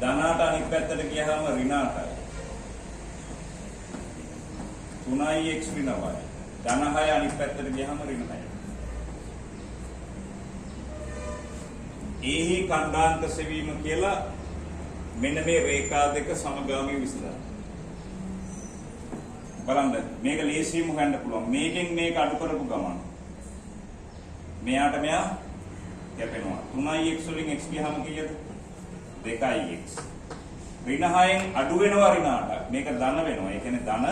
ධනාට අනිත් පැත්තට ගියහම ඍණාටයි. 3x ඍණ y ධන 6 අනිත් පැත්තට ගියහම ඍණ 6. ඒහි කණ්ඩායම්ක සෙවීම කියලා මෙන්න මේ රේඛා දෙක සමගාමී විසඳන. බලන්න මේක ලේසියෙන්ම හොයන්න පුළුවන්. මේකෙන් මේක අඩු කරපු ගමන් මෙයාට මෙයා කැපෙනවා. 3x වලින් x ගියාම කීයද? 2x. ඍණ 6න් අඩු වෙනවා ඍණාට. මේක ධන වෙනවා. ඒ කියන්නේ ධන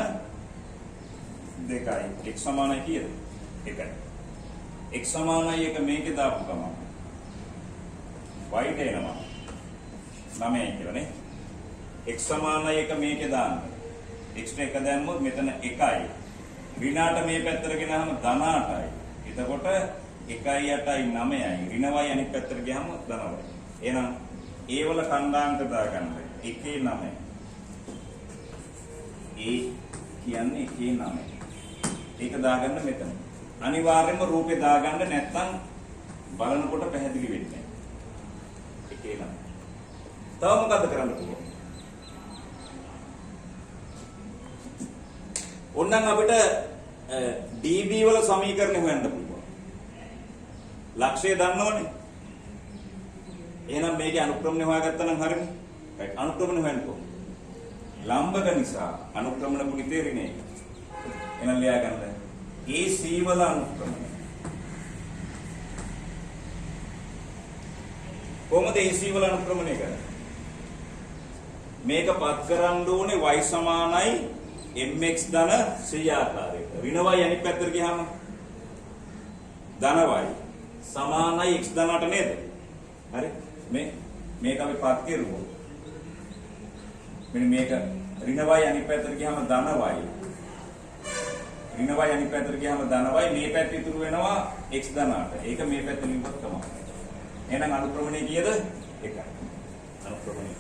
2යි. x සමානයි කීයද? 1යි. x සමානයි 1 මේකේ දාපු ගමන් y ට එනවා 9යි කියලානේ. x සමානයි 1 මේකේ දාන්න. x ට 1 දැම්මොත් මෙතන 1යි. ඍණාට මේ පැත්තට ගෙනහම ධන 8යි. එතකොට 1යි 8යි 9යි. ඍණ y අනිත් පැත්තට ගියාම ධන y. එහෙනම් ඒ වල කණ්ඩායම්ක දාගන්න. 1 9. ඒ කියන්නේ 1 9. ඒක දාගන්න මෙතන. අනිවාර්යයෙන්ම රූපේ දාගන්න නැත්නම් බලනකොට පැහැදිලි වෙන්නේ නැහැ. 1 9. තව මොකද කරන්න පුළුවන්? ඕනනම් අපිට dB වල සමීකරණ හොයන්න පුළුවන්. ලක්ෂය දන්නවනේ. එහෙනම් මේකේ අනුක්‍රමණය හොයාගත්තා නම් හරිනේ. right අනුක්‍රමණය හොයන්නකෝ. ලම්බක නිසා අනුක්‍රමණ ගුණිතේ ඍණ 1. එහෙනම් ලියා ගන්න. AC වල අනුක්‍රමණය. කොහොමද AC වල අනුක්‍රමණය කරන්නේ? මේක පත් කරන්න ඕනේ y සමානයි mx ධන c ආකාරයට. ඍණ y අනිත් පැත්තට ගියාම ධන y සමානයි x ධනට නේද? හරි. මේක අපි පත් කරුවොත් මෙන්න මේක ඍණ y අනිත් පැත්තට ගියාම ධන y. ඍණ y අනිත් පැත්තට ගියාම ධන y මේ පැත්ත ඉතුරු වෙනවා x ධනට. ඒක මේ පැත්තෙන් ඉවත් තමයි. එහෙනම් අනුක්‍රමණය කීයද? 1යි. අනුක්‍රමණය.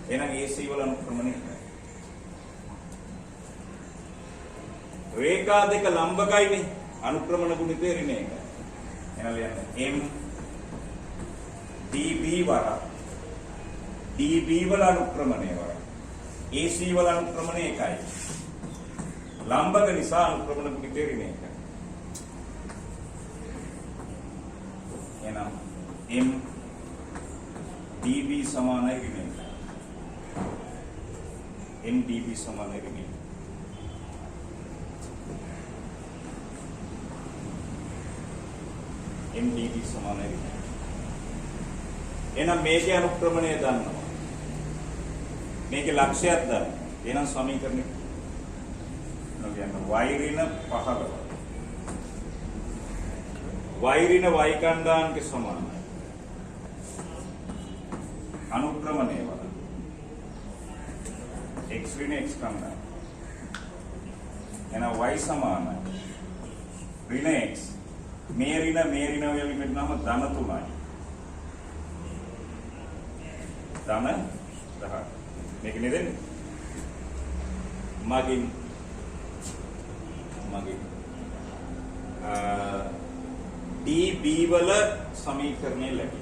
එහෙනම් AC වල අනුක්‍රමණය 1යි. රේඛා දෙක ලම්බකයිනේ. අනුක්‍රමණ ගුණිතේ ඍණ 1යි. එහෙනම් ලියන්න m dB වර dB වල අනුක්‍රමණය වර AC වල අනුක්‍රමණය 1යි. ලම්බක නිසා අනුක්‍රමණ ගුණිතේ ඍණ 1යි. එහෙනම් m dB සමානයි ඍණ 1යි. m dB සමානයි ඍණ 1යි. m dB සමානයි ඍණ 1යි. එහෙනම් මේකේ අනුක්‍රමණය දන්නවා. මේකේ ලක්ෂයක් දන්නවා. එහෙනම් සමීකරණය නෝගයන් y ඍණ 15. y ඍණ y කණ්ඩායම්ක සමානයි. අනුක්‍රමණය වල x ඍණ x කණ්ඩායම. එහෙනම් y සමානයි ඍණ x. මේ ඍණ වලින් මෙතනම ධන 3යි. ධන 10. මේක නේද? මගින් dB වල සමීකරණය ලැබි.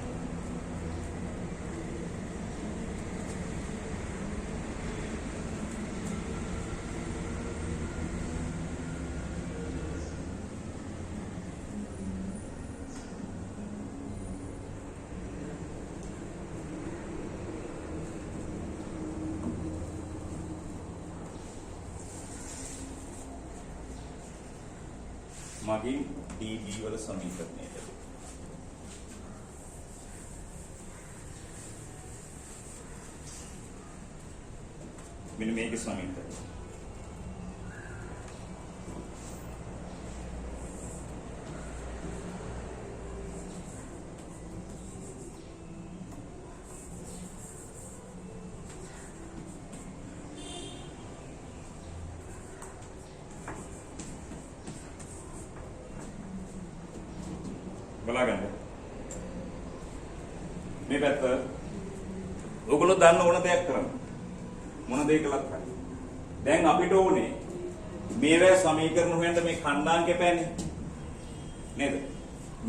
මගින් dB වල සමීකරණය ලැබෙනවා. මෙන්න මේකේ සමීකරණය. බලාගන්න. මේ පැත්ත ඔයගොල්ලෝ දන්න ඕන දෙයක් කරන්න. මොන දෙයක් කළත් හරි. දැන් අපිට ඕනේ මේවැ සමීකරණ හොයන්න මේ ඛණ්ඩාංකය පෑනේ. නේද?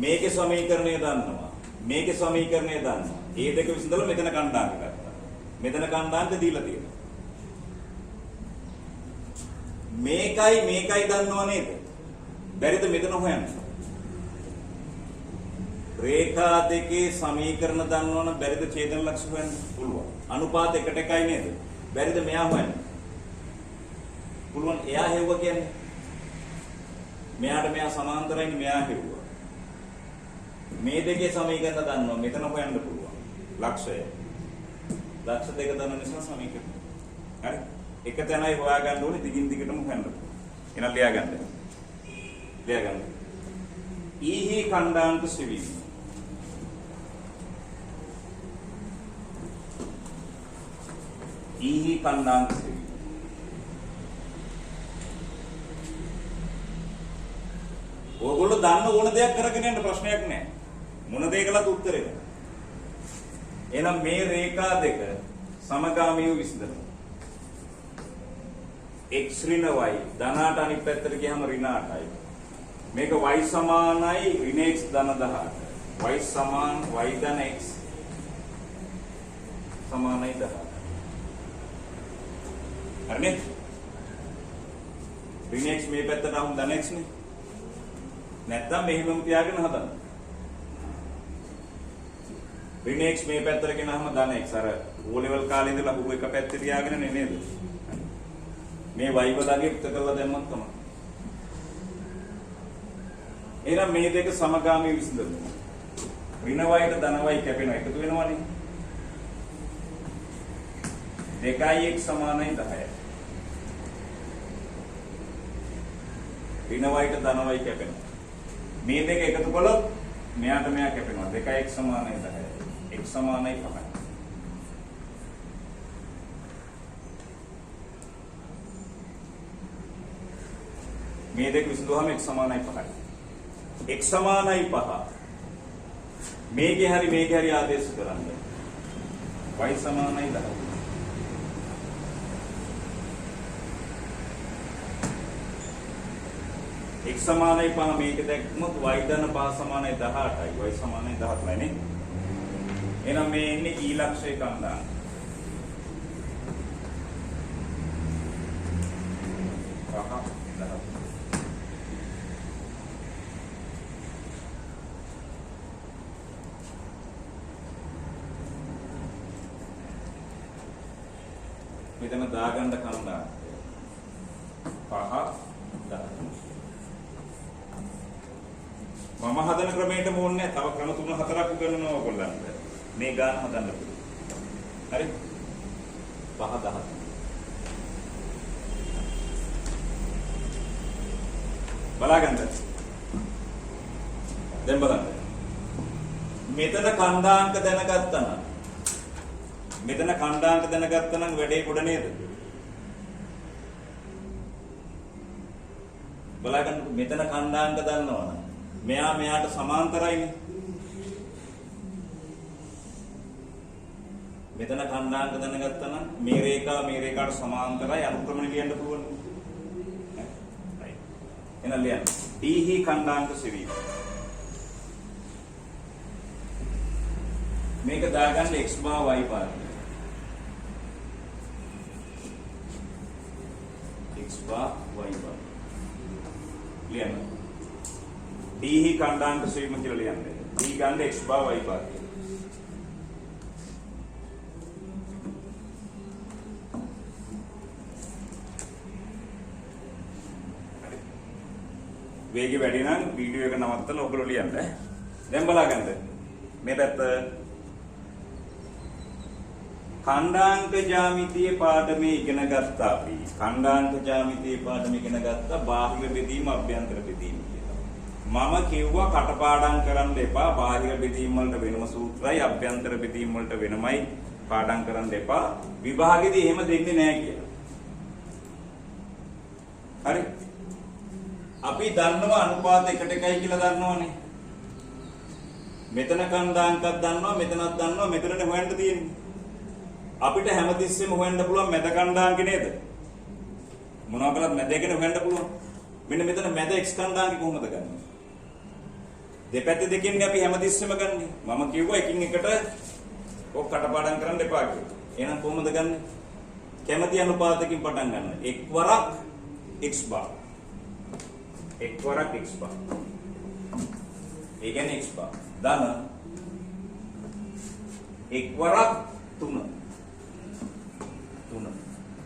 මේකේ සමීකරණය දන්නවා. මේකේ සමීකරණය දන්නවා. මේ දෙක විසඳලා මෙතන ඛණ්ඩාංක ගත්තා. මෙතන ඛණ්ඩාංක දීලා තියෙනවා. මේකයි දන්නව නේද? බැරිද මෙතන හොයන්න? රේඛා දෙකේ සමීකරණ දන්නවනම් බැරිද ඡේදන ලක්ෂ හොයන්න? පුළුවන්. අනුපාත එකට එකයි නේද? බැරිද මෙයා හොයන්න? පුළුවන්. එයා හෙව්වා කියන්නේ මෙයාට මෙයා සමාන්තරයිනේ මෙයා හෙව්වා. මේ දෙකේ සමීකරණ දන්නවා මෙතන හොයන්න පුළුවන්. ලක්ෂය. ලක්ෂ දෙක දන්න නිසා සමීකරණ. හරි? එක තැනයි හොයාගන්න ඕනේ දිගින් දිගටම හොයන්න. එහෙනම් ලියාගන්න. ලියාගන්න. ඊහි ඛණ්ඩාංක සෙවීම. ඊහි ඛණ්ඩාංක සෙවීම. ඕගොල්ලෝ දන්න ඕන දෙයක් කරගෙන යන්න ප්‍රශ්නයක් නැහැ. මොන දෙයකලත් උත්තරේ නැහැ. එහෙනම් මේ රේඛා දෙක සමගාමීව විසඳනවා. x ඍණ y ධනාට අනිත් පැත්තට ගියාම ඍණ 8යි. මේක y සමානයි ඍණ x ධන 18. y සමාන y ධන x සමානයි 18. හරිනේ? ඍණ x මේ පැත්තට ආවම ධන x නේ. නැත්නම් මෙහෙමම තියාගෙන හදන්න. ඍණ x මේ පැත්තට ගෙනාම ධන x අර O level කාලේ ඉඳලා හුරු එක පැත්තේ තියාගෙන නේද? මේ y බදාගේ උත්තර කරලා දැම්මත් තමයි. එහෙනම් මේ දෙක සමගාමී විසඳනවා. ඍණ y ට ධන y කැපෙනවා එකතු වෙනවනේ. 2x සමානයි 10යි. ඍණ y ට ධන y කැපෙනවා. මේ දෙක එකතු කළොත් මෙයාට මෙයා කැපෙනවා. 2x සමානයි 10යි. x සමානයි 5යි. මේ දෙක විසඳුවාම x සමානයි 5යි. x සමානයි 5. මේකේ හරි ආදේශ කරන්න. y සමානයි 10. x සමානයි 5 මේක දැක්කොත් y ධන 5 සමානයි 18යි. y සමානයි 17යි නේ. එහෙනම් මේ ඉන්නේ e ලක්ෂය ඛණ්ඩාංක. මෙතන දාගන්න ඛණ්ඩාංක 5 10. මම හදන ක්‍රමයටම ඕනේ තව ක්‍රම 3-4ක් උගන්වනවා ඔයගොල්ලන්ට. මේ ගාන හදන්න පුළුවන්. හරි? 5 10. බලගන්න. දැන් බලන්න. මෙතන ඛණ්ඩාංක දැනගත්තා නම් වැඩේ කොට නේද? බලගන්න මෙතන ඛණ්ඩාංක දන්නවනම් මෙයා මෙයාට සමාන්තරයිනේ. මෙතන ඛණ්ඩාංක දැනගත්තා නම් මේ රේඛාවට සමාන්තරයි අනුක්‍රමණය ලියන්න පුළුවන්. right. එහෙනම් ලියන්න. D හි ඛණ්ඩාංක සෙවීම. මේක දාගන්න x බා y බා. x බා y බා. ලියන්න. D හි ඛණ්ඩාංක සෙවීම කියලා ලියන්න. D ගන්න x බා y බා. වේගය වැඩි නම් වීඩියෝ එක නවත්තලා ඔයගොල්ලෝ ලියන්න. දැන් බලගන්න. මේ පැත්ත ඛණ්ඩාංක ජ්‍යාමිතියේ පාඩමේ ඉගෙන ගත්තා අපි. ඛණ්ඩාංක ජ්‍යාමිතියේ පාඩමේ ඉගෙන ගත්තා බාහිර බෙදීම අභ්‍යන්තර බෙදීම කියලා. මම කිව්වා කටපාඩම් කරන්න එපා. බාහිර බෙදීම වලට වෙනම සූත්‍රයි අභ්‍යන්තර බෙදීම වලට වෙනමයි පාඩම් කරන්න එපා. විභාගෙදී එහෙම දෙන්නේ නැහැ කියලා. හරි? අපි දන්නවා අනුපාත 1:1 කියලා දන්නවනේ. මෙතන කණ්ඩායමක් දන්නවා මෙතනක් දන්නවා මෙතනනේ හොයන්න තියෙන්නේ. අපිට හැමතිස්සෙම හොයන්න පුළුවන් මැද කණ්ඩායමක නේද? මොනවා කළත් මැද එකනේ හොයන්න පුළුවන්. මෙන්න මෙතන මැද x කණ්ඩායමක කොහොමද ගන්නෙ? දෙපැත්ත දෙකෙන් අපි හැමතිස්සෙම ගන්නෙ. මම කිව්වා එකින් එකට ඔක් කටපාඩම් කරන්න එපා කියලා. එහෙනම් කොහොමද ගන්නෙ? කැමැති අනුපාතකින් පටන් ගන්න. එක් වරක් x bar. එක් වරක් x bar. ඒ කියන්නේ x bar. ධන එක් වරක් 3.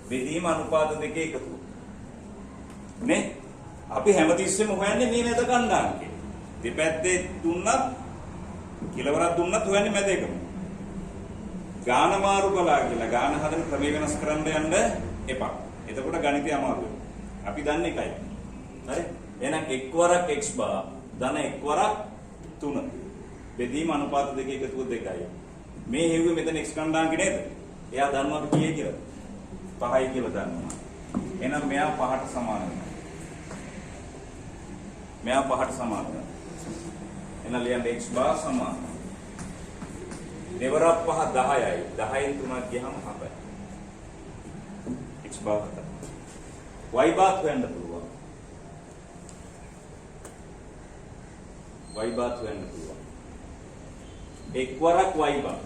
බෙදීම අනුපාත දෙකේ එකතුව. නේ? අපි හැමතිස්සෙම හොයන්නේ මේ මැද කණ්ඩායමකේ. දෙපැත්තේ දුන්නත් කිලවරක් දුන්නත් හොයන්නේ මැද එකම. ගාන මාරු කළා කියලා ගාන හදන ක්‍රම වෙනස් කරන්න යන්න එපා. එතකොට ගණිතය අමාරු වෙනවා. අපි දන්නේ එකයි. හරි? එහෙනම් එක් වරක් x bar ධන එක් වරක් 3. බෙදීම අනුපාත දෙකේ එකතුව 2යි. මේ හෙව්වේ මෙතන x කණ්ඩායමක නේද? එයා දන්නවා අපි කීයේ කියලා. 5යි කියලා දන්නවා. එහෙනම් මෙයා 5ට සමාන වෙනවා. මෙයා 5ට සමාන වෙනවා. එහෙනම් ලියන්න x bar සමාන. දෙවරක් 5 10යි. 10න් 3ක් ගියහම 7යි. x bar 7. y bar හොයන්න පුළුවන්. y bar හොයන්න පුළුවන්. එක් වරක් y bar.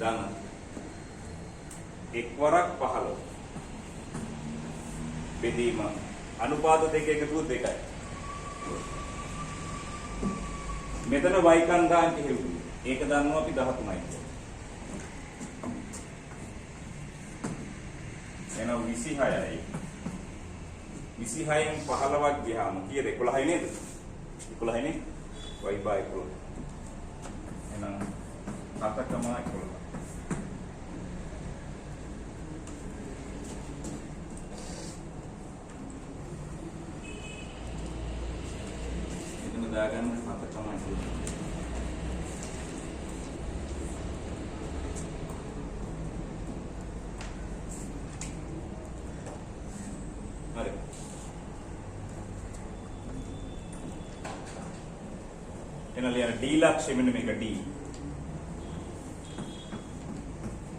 ධන එක් වරක් 15. බෙදීම අනුපාත දෙක එකතුව 2යි. මෙතන y කණ්ඩායමක හෙව්වේ. ඒක දන්නවා අපි 13යි කියලා. එහෙනම් 26යි. 26න් 15ක් ගියාම කීයද? 11යි නේද? 11යි නේ? y bar 11. එහෙනම් 7,11. දාගන්න 7,11. හරි. එන ලියන D ලක්ෂය මෙන්න මේක D.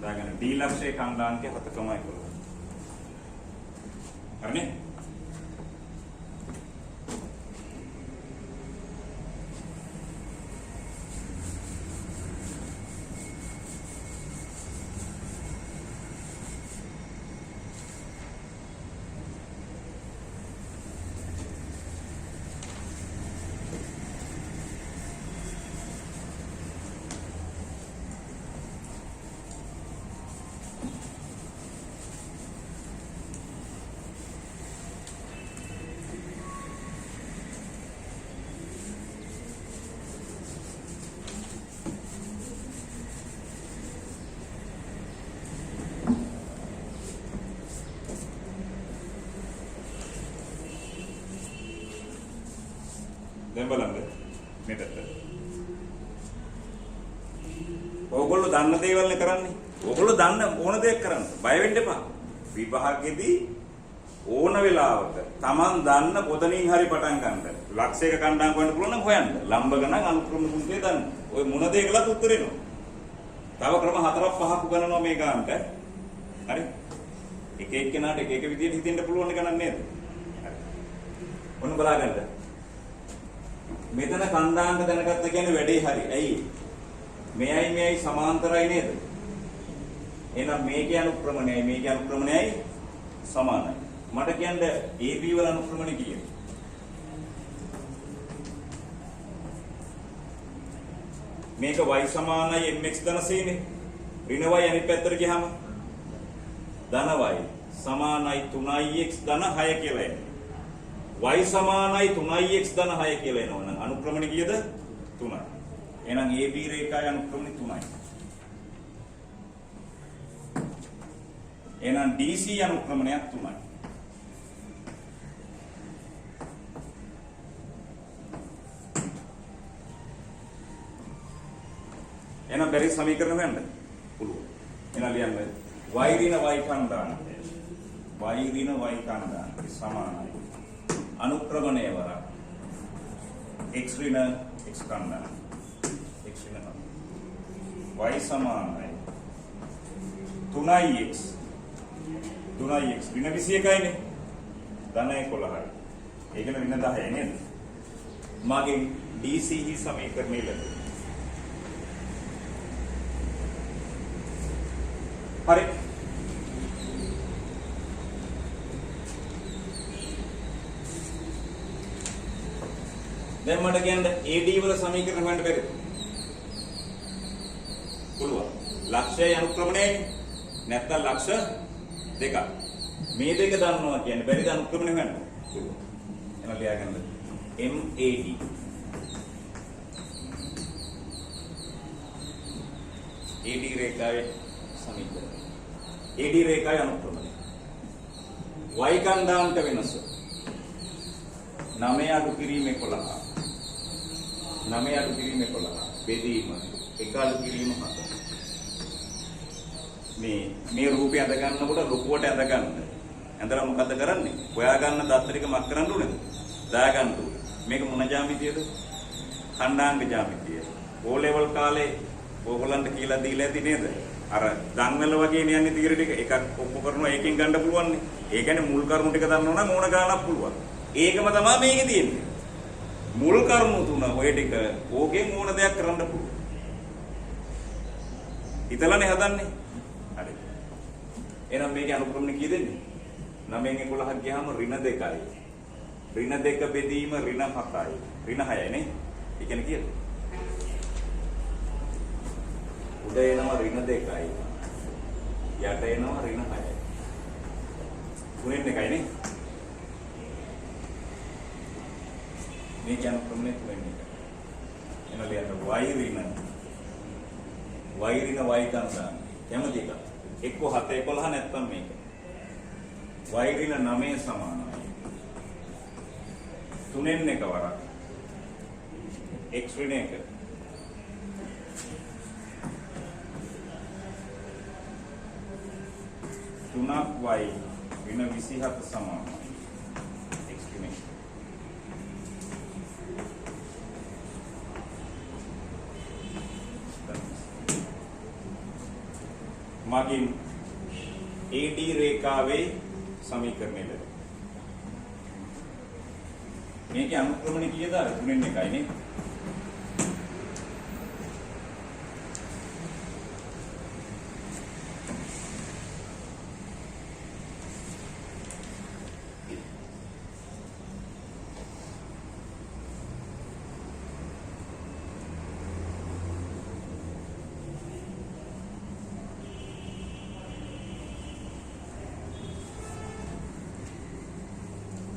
දාගන්න D ලක්ෂයේ කණ්ඩායමක 7,11. හරිනේ? දැන් බලන්න මෙතන. ඕගොල්ලෝ දන්න දේවල් නේ කරන්නේ. ඕගොල්ලෝ දන්න ඕන දෙයක් කරන්න. බය වෙන්න එපා. විභාගෙදී ඕන වෙලාවක Taman දන්න පොතනින් හරි පටන් ගන්න. ලක්ෂයක කණ්ඩායම් කරන්න පුළුවන් නම් හොයන්න. ලම්බ ගණන් අනුක්‍රම කුංචේ දන්න. ඔය මොන දෙයකලත් උත්තර එනවා. තව ක්‍රම 4ක් 5ක් උගන්වනවා මේ ගානට. හරි? එක එක්කෙනාට එක එක විදිහට හිතෙන්න පුළුවන් එක නේද? හරි. ඔන්න බලාගන්න. මෙතන කණ්ඩායම දැනගත්ත කියන්නේ වැඩේ හරි. ඇයි? මෙයයි සමාන්තරයි නේද? එහෙනම් මේකේ අනුක්‍රමණයයි මේකේ අනුක්‍රමණයයි සමානයි. මට කියන්න AB වල අනුක්‍රමණය කීයද? මේක y සමානයි mx ධන c නේ. ඍණ y අනිත් පැත්තට ගියාම ධන y සමානයි 3x ධන 6 කියලා එන්නේ. y සමානයි 3x ධන 6 කියලා එනවා නම් අනුක්‍රමණය කීයද? 3යි. එහෙනම් AB රේඛාවේ අනුක්‍රමණය 3යි. එහෙනම් DC අනුක්‍රමණයක් 3යි. එහෙනම් බැරි සමීකරණ හොයන්න පුළුවන්. එහෙනම් ලියන්න y ඍණ y කණ්ඩායම. y ඍණ y කණ්ඩායම සමානයි. අනුක්‍රමණය වරක් x ඍණ x කණ්ඩායම x වෙනවා y සමානයි 3x 3x ඍණ 21යිනේ ධන 11යි ඒකන ඍණ 10යි නේද මගෙන් DCE සමීකරණය ලැබුණා හරි දැන් මට කියන්න AD වල සමීකරණ හොයන්න බැරිද? පුළුවන්. ලක්ෂය අනුක්‍රමණයයි නැත්නම් ලක්ෂ දෙක. මේ දෙක දන්නවා කියන්නේ බැරිද අනුක්‍රමණය හොයන්න? පුළුවන්. එහෙනම් ලියාගන්න. MAD AD රේඛාවේ සමීකරණය. AD රේඛාවේ අනුක්‍රමණය. y කණ්ඩායමට වෙනස 9 අඩු කිරීම 11 9 අඩු කිරීම 11 බෙදීම 1 අඩු කිරීම 7 මේ රූපය අඳ ගන්නකොට ලොකුවට අඳ ගන්න ඇඳලා මොකද කරන්නේ හොයා ගන්න දත්තර එක මක් කරන්න ඕනේද දා ගන්න ඕනේ මේක මොන ජ්‍යාමිතියද ඛණ්ඩාංග ජ්‍යාමිතිය ඕ ලෙවල් කාලේ ඕගොල්ලන්ට කියලා දීලා ඇති නේද අර දන්වල වගේ යන්නේ තීර ටික එකක් ඔප්පු කරනවා ඒකෙන් ගන්න පුළුවන් නේ ඒ කියන්නේ මුල් කරුණු ටික දන්නව නම් ඕන ගානක් පුළුවන් ඒකම තමයි මේකේ තියෙන්නේ. මුල් කරුණු තුන ඔය ටික ඕකෙන් ඕන දෙයක් කරන්න පුළුවන්. හිතලානේ හදන්නේ. හරි. එහෙනම් මේකේ අනුක්‍රමණය කී දෙන්නේ? 9න් 11ක් ගියාම ඍණ 2යි. ඍණ 2 බෙදීම ඍණ 7යි. ඍණ 6යි නේ. ඒ කියන්නේ කීයද? උඩ එනවා ඍණ 2යි. යට එනවා ඍණ 6යි. තුනෙන් එකයි නේ. මේ කියන ක්‍රමනේ තුනේ එන ලියන්න y ඍණ y කන්දා කැමති එක එක්ක 7 11 නැත්තම් මේක y ඍණ 9 සමානයි තුනෙන් එක වරක් x ඍණ 1 3ක් y ඍණ 27 සමානයි x ඍණ 1 මගින් AD රේඛාවේ සමීකරණය ලැබෙනවා. මේකේ අනුක්‍රමණය කීයද? 3න් 1යි නේ.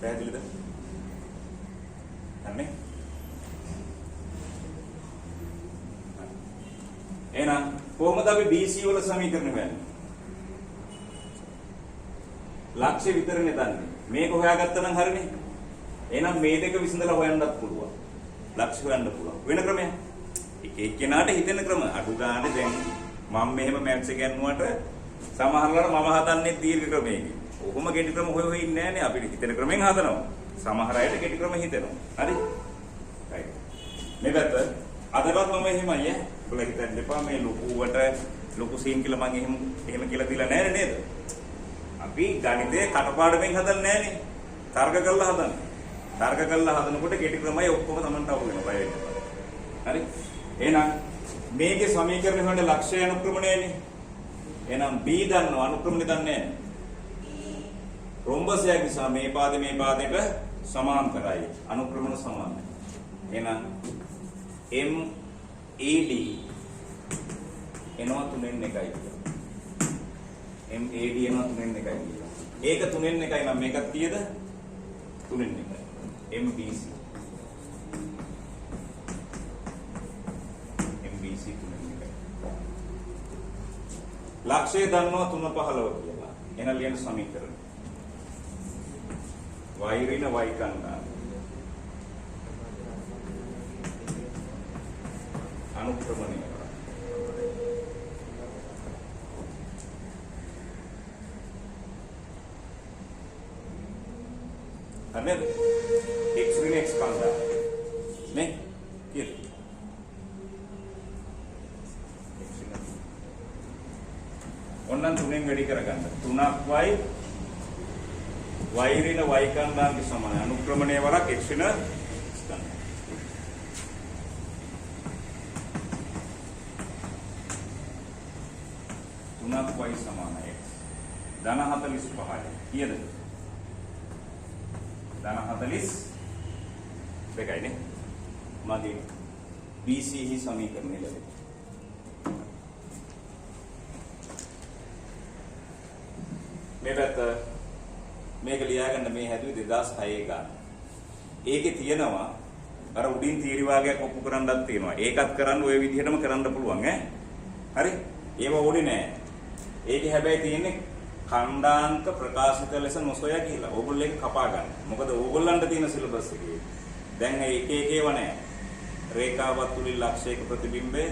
පැහැදිලිද? හරිනේ. එහෙනම් කොහොමද අපි BC වල සමීකරණ හොයන්නේ? ලක්ෂ්‍ය විතරනේ දන්නේ. මේක හොයාගත්තා නම් හරිනේ. එහෙනම් මේ දෙක විසඳලා හොයන්නත් පුළුවන්. ලක්ෂ්‍ය හොයන්න පුළුවන්. වෙන ක්‍රමයක්. එක්කෙනාට හිතෙන ක්‍රම අඩු ගානේ දැන් මම මෙහෙම මැත්ස් එක ගන්නවට සමහරවල් මම හදන්නේ දීර්ඝ ක්‍රමයකින්. ඔහොම කෙටි ක්‍රම හොය හොය ඉන්නේ නැහැ නේ අපිට හිතෙන ක්‍රමෙන් හදනවා. සමහර අයට කෙටි ක්‍රම හිතෙනවා. හරි? right. මේ පැත්ත අදවත් මම එහෙමයි ඈ. ඔයාලා හිතන්න එපා මේ ලොකුවට ලොකු සීන් කියලා මම එහෙම කියලා දීලා නැහැ නේද? අපි ගණිතේ කටපාඩමෙන් හදන්නේ නැහැ නේ. තර්ක කරලා හදන්නේ. තර්ක කරලා හදනකොට කෙටි ක්‍රමයි ඔක්කොම Tamanට අවු වෙනවා බය වෙන්න එපා. හරි? එහෙනම් මේකේ සමීකරණය හොයන්න ලක්ෂ්‍ය අනුක්‍රමණයනේ. එහෙනම් B දන්නවා අනුක්‍රමණය දන්නේ නැහැ. රොම්බසයක් නිසා මේ පාදයට සමාන්තරයි අනුක්‍රමණ සමානයි. එහෙනම් MAD එනවා 3න් 1යි කියලා. MAD එනවා 3න් 1යි කියලා. ඒක 3න් 1යි නම් මේකත් කීයද? 3න් 1යි. MBC 3න් 1යි. ලක්ෂය දන්නවා 3 15 කියලා. එහෙනම් ලියන සමීකරණ y ඍණ y කන්දා අනුක්‍රමණය කරා. හරිද? x ඍණ x කන්දා නේ? කීයද? වැඩි කරගන්න. 3යි y ඍණ y කන්දාංග සමානයි. අනුක්‍රමණය වරක් x ඍණ ස්කන්ධ. 3y සමානයි x. ධන 45යි. කීයද? ධන 42යි නේ. මගේ BCE සමීකරණය ලැබෙනවා. මේ පැත්ත මේක ලියාගන්න මේ හැදුවේ 2006 ගාන. ඒකේ තියෙනවා අර උඩින් තීරි වාගයක් ඔප්පු කරන්නත් තියෙනවා. ඒකත් කරන්න ওই විදිහටම කරන්න පුළුවන් ඈ. හරි? ඒව ඕනේ නෑ. ඒකේ හැබැයි තියෙන්නේ ඛණ්ඩාංක ප්‍රකාශිත ලෙස නොසොයා කියලා. ඕගොල්ලෝ ඒක කපා ගන්න. මොකද ඕගොල්ලන්ට තියෙන සිලබස් එකේ දැන් ඒ එක ඒව නෑ. රේඛාවත් තුලින් ලක්ෂයක ප්‍රතිබිම්බය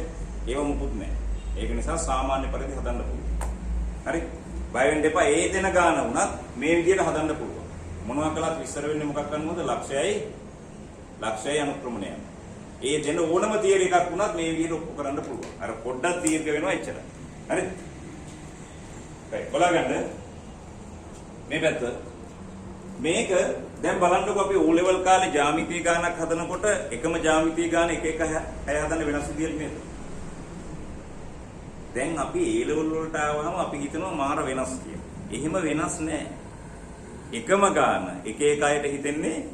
ඒව මුකුත් නෑ. ඒක නිසා සාමාන්‍ය පරිදි හදන්න පුළුවන්. හරි? බය වෙන්න එපා. ඒ දෙන ගාන වුණත් මේ විදිහට හදන්න පුළුවන්. මොනවා කළත් විස්තර වෙන්නේ මොකක් කරනවද? ලක්ෂයයි අනුක්‍රමණයයි. ඒ දෙන ඕනම තියරි එකක් වුණත් මේ විදිහට ඔප්පු කරන්න පුළුවන්. අර පොඩ්ඩක් දීර්ඝ වෙනවා එච්චරයි. හරි? right. බලගන්න. මේ පැත්ත මේක දැන් බලන්නකො අපි O level කාලේ ජ්‍යාමිතිය ගානක් හදනකොට එකම ජ්‍යාමිතිය ගාන එක අය හදන්න වෙනස් විදියට නේද? දැන් අපි A level වලට ආවම අපි හිතනවා මාර වෙනස් කියලා. එහෙම වෙනස් නෑ. එකම ගාන එක අයට හිතෙන්නේ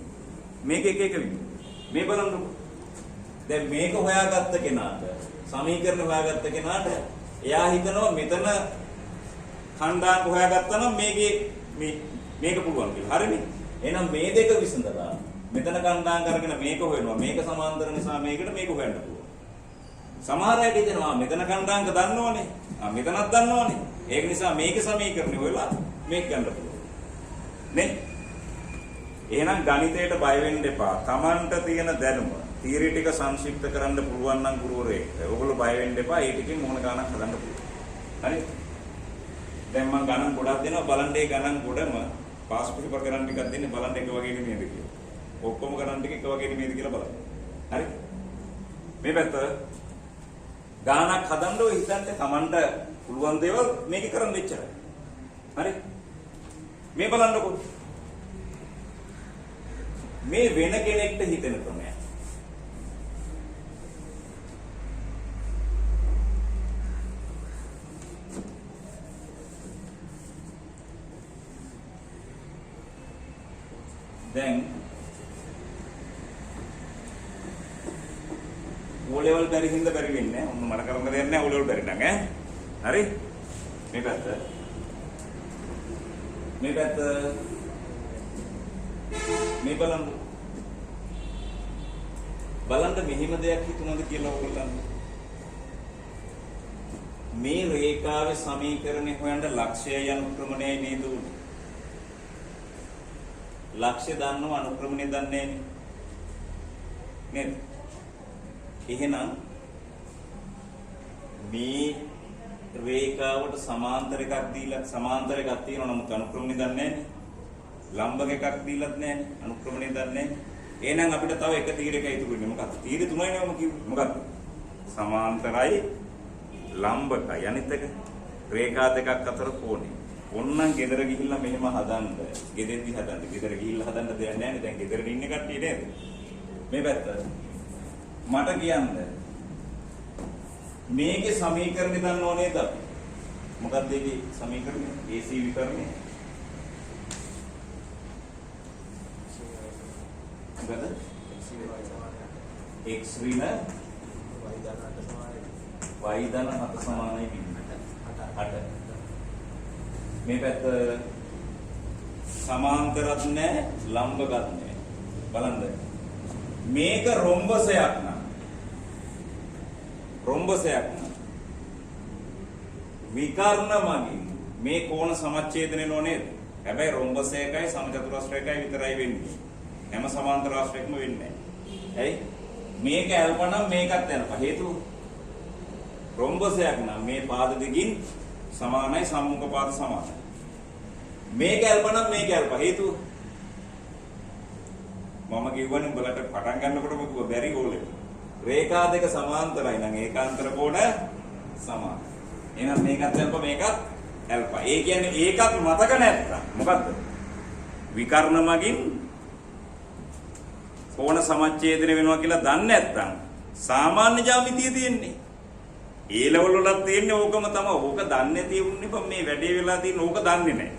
මේක එක විදිහ. මේ බලන්නකො. දැන් මේක හොයාගත්ත කෙනාට සමීකරණ හොයාගත්ත කෙනාට එයා හිතනවා මෙතන ඛණ්ඩාංක හොයාගත්තා නම් මේක පුළුවන් කියලා. හරිනේ? එහෙනම් මේ දෙක විසඳලා මෙතන ඛණ්ඩාංක අරගෙන මේක හොයනවා. මේක සමාන්තර නිසා මේකට මේක හොයන්න පුළුවන්. සමහර අය හිතනවා මෙතන ඛණ්ඩාංක දන්නවනේ. මෙතනත් දන්නවනේ. ඒක නිසා මේකේ සමීකරණය හොයලා මේක ගන්න පුළුවන්. නේ? එහෙනම් ගණිතයට බය වෙන්න එපා. Tamanට තියෙන දැනුම තීරි ටික සංක්ෂිප්ත කරන්න පුළුවන් නම් ගුරුවරයෙක්. ඔයගොල්ලෝ බය වෙන්න එපා. ඒ ටිකෙන් මොන ගානක් හදන්න පුළුවන්. හරි? දැන් මම ගණන් ගොඩක් දෙනවා. බලන්න ඒ ගණන් ගොඩම පාස් පිටපත ගණන් ටිකක් දෙන්නේ බලන්න එක වගේ නෙමෙයිද කියලා. ඔක්කොම ගණන් ටික එක වගේ නෙමෙයිද කියලා බලන්න. හරි? මේ පැත්ත ගානක් හදන්න ඔය හිතන්න Tamanට පුළුවන් දේවල් මේක කරන්න එච්චරයි. හරි? මේ බලන්නකො. මේ වෙන කෙනෙක්ට හිතෙන ක්‍රමයක්. දැන් O level බැරි හින්දා බැරි වෙන්නේ නැහැ. ඔන්න මට කරන්න දෙයක් නැහැ O level බැරි නම් ඈ. හරි? මේ පැත්ත. මේ පැත්ත. මේ බලන්න. බලන්න මෙහිම දෙයක් හිතුණාද කියලා ඔයගොල්ලන්. මේ රේඛාවේ සමීකරණය හොයන්න ලක්ෂයයි අනුක්‍රමණයයි නේද උනේ. ලක්ෂ්‍ය දන්නව අනුක්‍රමණය දන්නේ නේද? එහෙනම් මේ රේඛාවට සමාන්තර එකක් දීලා සමාන්තර එකක් තියෙනවා නමුත් අනුක්‍රමණය දන්නේ නැහැ. ලම්බක එකක් දීලත් නැහැ අනුක්‍රමණය දන්නේ නැහැ. එහෙනම් අපිට තව එක තීරයක ඉතුරු වෙන්නේ මොකක්ද? තීර තුනයි නේම කිව්වේ. මොකක්ද? සමාන්තරයි ලම්බකයි. අනිත් එක රේඛා දෙකක් අතර කෝණය. ඔන්නම් ගෙදර ගිහිල්ලා මෙහෙම හදන්න. ගෙදෙන්දි හදන්න. ගෙදර ගිහිල්ලා හදන්න දෙයක් නැහැ නේ. දැන් ගෙදර ඉන්න කට්ටිය නේද? මේ පැත්ත. මට කියන්න. මේකේ සමීකරණය දන්න ඕනේ නේද අපි? මොකක්ද ඒකේ සමීකරණය? AC විකරණය. මොකද? x ඍණ y ධන 7 සමානයි 8. මේ පැත්ත සමාන්තරත් නැහැ ලම්බකත් නැහැ. බලන්න. මේක රොම්බසයක් නම් විකර්ණ මගින් මේ කෝණ සමච්ඡේදනය නෝනේද? හැබැයි රොම්බසයකයි සමචතුරස්‍රයකයි විතරයි වෙන්නේ. හැම සමාන්තර රාශියක්ම වෙන්නේ නැහැ. ඇයි? මේක ඇල්පා නම් මේකත් ඇල්පා. හේතුව රොම්බසයක් නම් මේ පාද දෙකින් සමානයි සම්මුඛ පාද සමානයි. මේක ඇල්පා නම් මේක ඇල්පා. හේතුව මම කියවනේ උඹලට පටන් ගන්නකොටම කිව්ව බැරි ඕලේ. රේඛා දෙක සමාන්තරයි නම් ඒකාන්තර කෝණ සමානයි. එහෙනම් මේකත් ඇල්පා මේකත් ඇල්ෆා. ඒ කියන්නේ ඒකත් මතක නැත්තම් මොකද්ද? විකර්ණ මගින් කෝණ සමච්ඡේදනය වෙනවා කියලා දන්නේ නැත්තම් සාමාන්‍ය ජ්‍යාමිතිය තියෙන්නේ. ඒ ලෙවල් වලත් තියෙන්නේ ඕකම තමයි. ඕක දන්නේ තියුන්නේ බම් මේ වැඩේ වෙලා තියෙන ඕක දන්නේ නැහැ.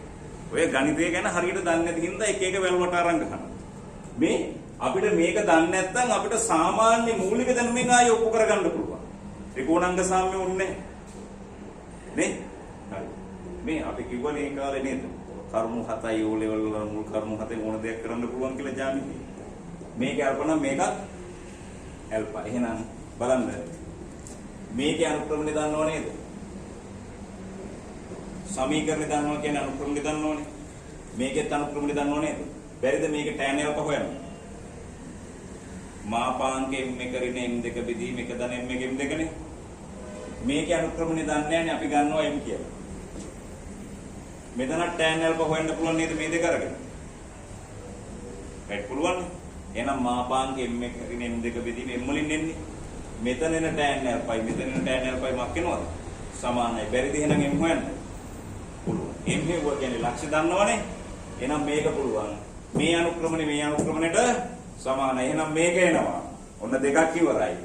ඔය ගණිතය ගැන හරියට දන්නේ නැති හින්දා එක එක වැල්වට අරන් ගන්නවා. මේ අපිට මේක දන්නේ නැත්නම් අපිට සාමාන්‍ය මූලික දැනුමින් ආයෙ ඔප්පු කරගන්න පුළුවන්. ත්‍රිකෝණාංග සාම්‍ය උන්නේ නේ? හරි. මේ අපි කිව්වනේ ඒ කාලේ නේද? කරුණු 7යි ඕ ලෙවල් වල මුල් කරුණු 7 මොන දෙයක් කරන්න පුළුවන් කියලා ජ්‍යාමිතිය. මේකේ අල්පනම් මේකත් ඇල්ෆා. එහෙනම් බලන්න. මේකේ අනුක්‍රමණය දන්නව නේද? සමීකරණය දන්නවා කියන්නේ අනුක්‍රමණය දන්නවනේ. මේකෙත් අනුක්‍රමණය දන්නව නේද? බැරිද මේක tan ඇල්ෆා හොයන්න? මාපාංකයෙන් මේක ඍණ m2 බෙදී මේක ධන m1 m2 නේ. මේකේ අනුක්‍රමණය දන්නේ නැහැනේ අපි ගන්නවා m කියලා. මෙතන tan ඇල්ෆා හොයන්න පුළුවන් නේද මේ දෙක අරගෙන? right පුළුවන්. එහෙනම් මාපාංකයෙන් m1 ඍණ m2 බෙදී m වලින් එන්නේ. මෙතන එන tan ඇල්ෆායි මෙතන එන tan ඇල්ෆායි මක් වෙනවද? සමානයි. බැරිද එහෙනම් m හොයන්න? පුළුවන්. m හේවුවා කියන්නේ ලක්ෂ්‍ය දන්නවනේ. එහෙනම් මේක පුළුවන්. මේ අනුක්‍රමණයට සමානයි. එහෙනම් මේක එනවා. ඔන්න දෙකක් ඉවරයි.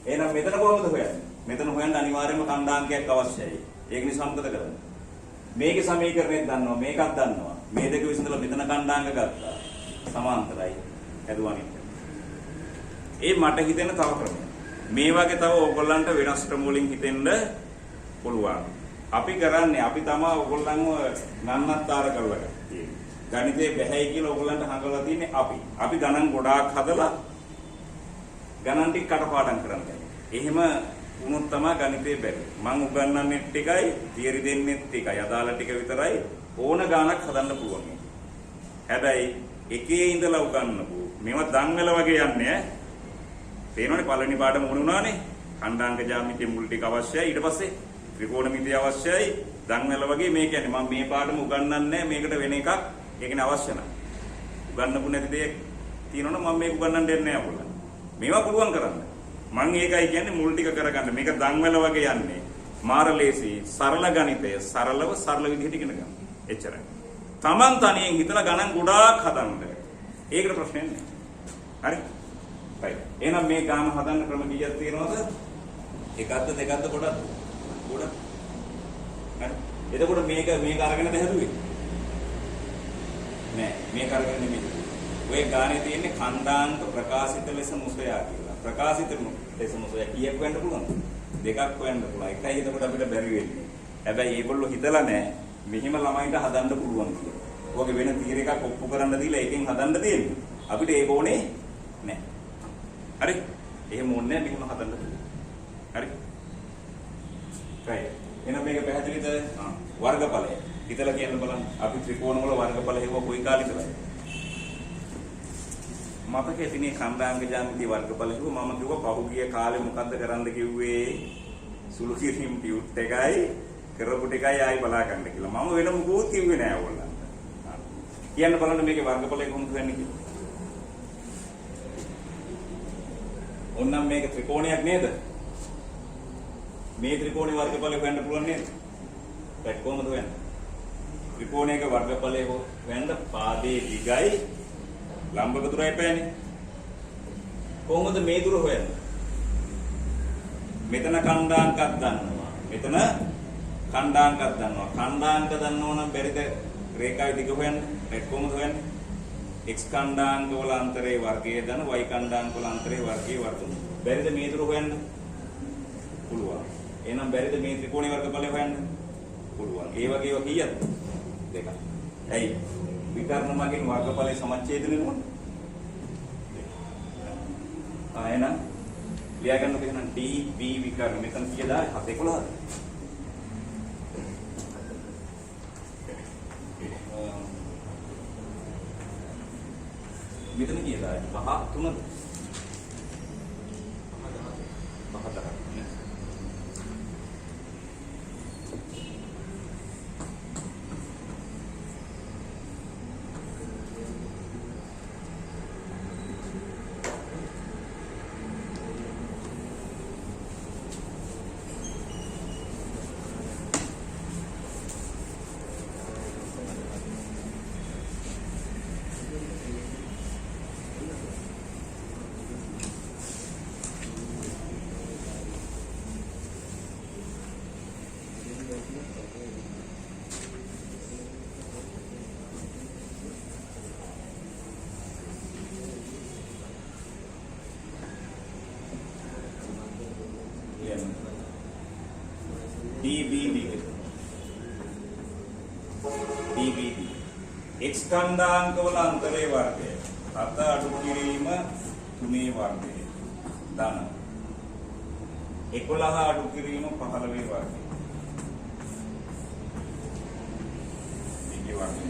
එහෙනම් මෙතන කොහොමද හොයන්නේ? මෙතන හොයන්න අනිවාර්යයෙන්ම ඛණ්ඩාංකයක් අවශ්‍යයි. ඒක නිසා මොකද කරන්නේ? මේකේ සමීකරණයක් දන්නවා, මේකක් දන්නවා. මේ දෙක විසඳලා මෙතන ඛණ්ඩාංක ගත්තා. සමාන්තරයි. හැදුවානේ. ඒ මට හිතෙන තව ක්‍රමයක්. මේ වගේ තව ඕගොල්ලන්ට වෙනස් ක්‍රම වලින් හිතෙන්න පුළුවන්. අපි කරන්නේ අපි තමයි ඕගොල්ලන්ව නන්නත්තර කරලා තියෙන්නේ. ගණිතේ බැහැයි කියලා ඕගොල්ලන්ට හංගලා තියන්නේ අපි. අපි ගණන් ගොඩාක් හදලා ගණන් ටික කටපාඩම් කරන්නේ. එහෙම වුණොත් තමයි ගණිතේ බැරි. මම උගන්වන්නේ ටිකයි, තියරි දෙන්නේ ටිකයි. අදාළ ටික විතරයි ඕන ගාණක් හදන්න පුළුවන්. හැබැයි එකේ ඉඳලා උගන්වපු මේවා දන්වල වගේ යන්නේ ඈ. තේරෙනවනේ පළවෙනි පාඩම වුණානේ. ඛණ්ඩාංක ජ්‍යාමිතිය මුල් ටික අවශ්‍යයි. ඊට පස්සේ ත්‍රිකෝණමිතිය අවශ්‍යයි. දන්වල වගේ මේ කියන්නේ මම මේ පාඩම උගන්වන්නේ මේකට වෙන එකක්. ඒකනේ අවශ්‍ය නැහැ. උගන්වපු නැති දෙයක් තියෙනවනම් මම මේක උගන්වන්න දෙන්නේ නැහැ ඔයගොල්ලන්. මේවා පුළුවන් කරන්න. මම ඒකයි කියන්නේ මුල් ටික කරගන්න. මේක දන්වල වගේ යන්නේ. මාරලේසි සරල ගණිතය සරල විදිහට ඉගෙන ගන්න. එච්චරයි. Taman තනියෙන් හිතලා ගණන් ගොඩාක් හදන්න. ඒකට ප්‍රශ්නයක් නැහැ. හරි? right. එහෙනම් මේ ගාන හදන්න ක්‍රම කීයක් තියෙනවද? එකක්ද දෙකක්ද කොටක්ද? කොටක්. හරි. එතකොට මේක අරගෙනද හැදුවේ? නෑ මේක අරගෙන නෙමෙයි. ඔය ගානේ තියෙන්නේ ඛණ්ඩාංක ප්‍රකාශිත ලෙස මුසොයා කියලා. ප්‍රකාශිත ලෙස මුසොයා කීයක් වෙන්න පුළුවන්ද? දෙකක් වෙන්න පුළුවන්. එකයි එතකොට අපිට බැරි වෙන්නේ. හැබැයි ඒගොල්ලෝ හිතලා නෑ මෙහිම ළමයින්ට හදන්න පුළුවන් කියලා. ඔයගේ වෙන තීර එකක් ඔප්පු කරන්න දීලා ඒකෙන් හදන්න තියෙන්නේ. අපිට ඒක ඕනේ නෑ. හරි? එහෙම ඕනේ නෑ මෙහෙම හදන්න පුළුවන්. හරි? right. එහෙනම් මේක පැහැදිලිද? වර්ගඵලය. හිතලා කියන්න බලන්න. අපි ත්‍රිකෝණ වල වර්ගඵල හේව කොයි කාලෙකද? මතකයේ තියෙන ඛණ්ඩාංග ජ්‍යාමිතිය වර්ගඵල හේව මම කිව්වා පහුගිය කාලේ මොකද්ද කරන්න කිව්වේ? සුළු කිරීම ටියුට් එකයි කරපු ටිකයි ආයි බලා ගන්න කියලා. මම වෙන මොකුත් කිව්වේ නෑ ඕගොල්ලන්ට. කියන්න බලන්න මේකේ වර්ගඵලය කොහොමද වෙන්නේ කියලා. ඕන්නම් මේක ත්‍රිකෝණයක් නේද? මේ ත්‍රිකෝණේ වර්ගඵලය හොයන්න පුළුවන් නේද? ඒක කොහොමද හොයන්නේ? ත්‍රිකෝණයක වර්ගඵලය හොයන්න පාදයේ දිගයි ලම්බක දුරයි පෑනේ. කොහොමද මේ දුර හොයන්නේ? මෙතන ඛණ්ඩාංකයක් දන්නවා. මෙතන ඛණ්ඩාංකයක් දන්නවා. ඛණ්ඩාංක දන්නව නම් බැරිද රේඛාවේ දිග හොයන්න? ඒක කොහොමද හොයන්නේ? x ඛණ්ඩාංක වල අන්තරේ වර්ගය දන y ඛණ්ඩාංක වල අන්තරේ වර්ගයේ වර්ගය. බැරිද මේ දුර හොයන්න? පුළුවන්. එහෙනම් බැරිද මේ ත්‍රිකෝණේ වර්ගඵලය හොයන්න? පුළුවන්. ඒ වගේ ඒවා කීයද? දෙකක්. ඇයි? විකර්ණ මගින් වර්ගඵලයේ සමච්ඡේදනය නෝන. එහෙනම් ලියා ගන්නකො එහෙනම් d b විකර්ණ මෙතන කීයද? 7 11ද? මෙතන කීයද? 5 3ද? 5 10. x ඛණ්ඩාංකවල අන්තරයේ වර්ගය 7 අඩු කිරීම 3 වර්ගය ධන 11 අඩු කිරීම 15 වර්ගය මේකේ වර්ගය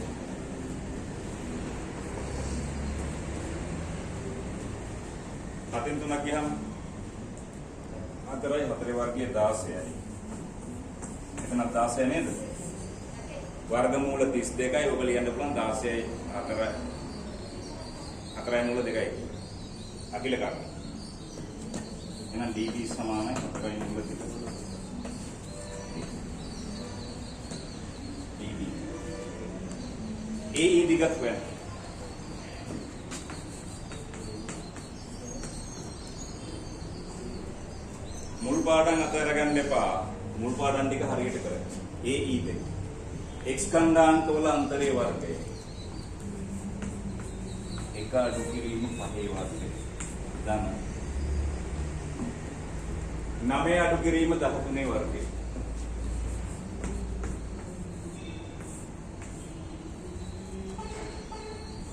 හතෙන් තුනක් ගියහම 4යි 4 වර්ගය 16යි එතන 16 නේද वर्गमूल 32යි ඔබ ලියන්න පුළුවන් 16යි 4යි මූල 2යි අකිල කරන්න එහෙනම් dt සමානයි 4යි මූල 2 dt AE දිගත් වෙන මුල් පාඩම් අතර ගන්න එපා මුල් පාඩම් ටික හරියට කරන්න AE දෙක x ඛණ්ඩාංකවල අන්තරයේ වර්ගය 1 අඩු කිරීම 5 වර්ගය ධන 9 අඩු කිරීම 13 වර්ගය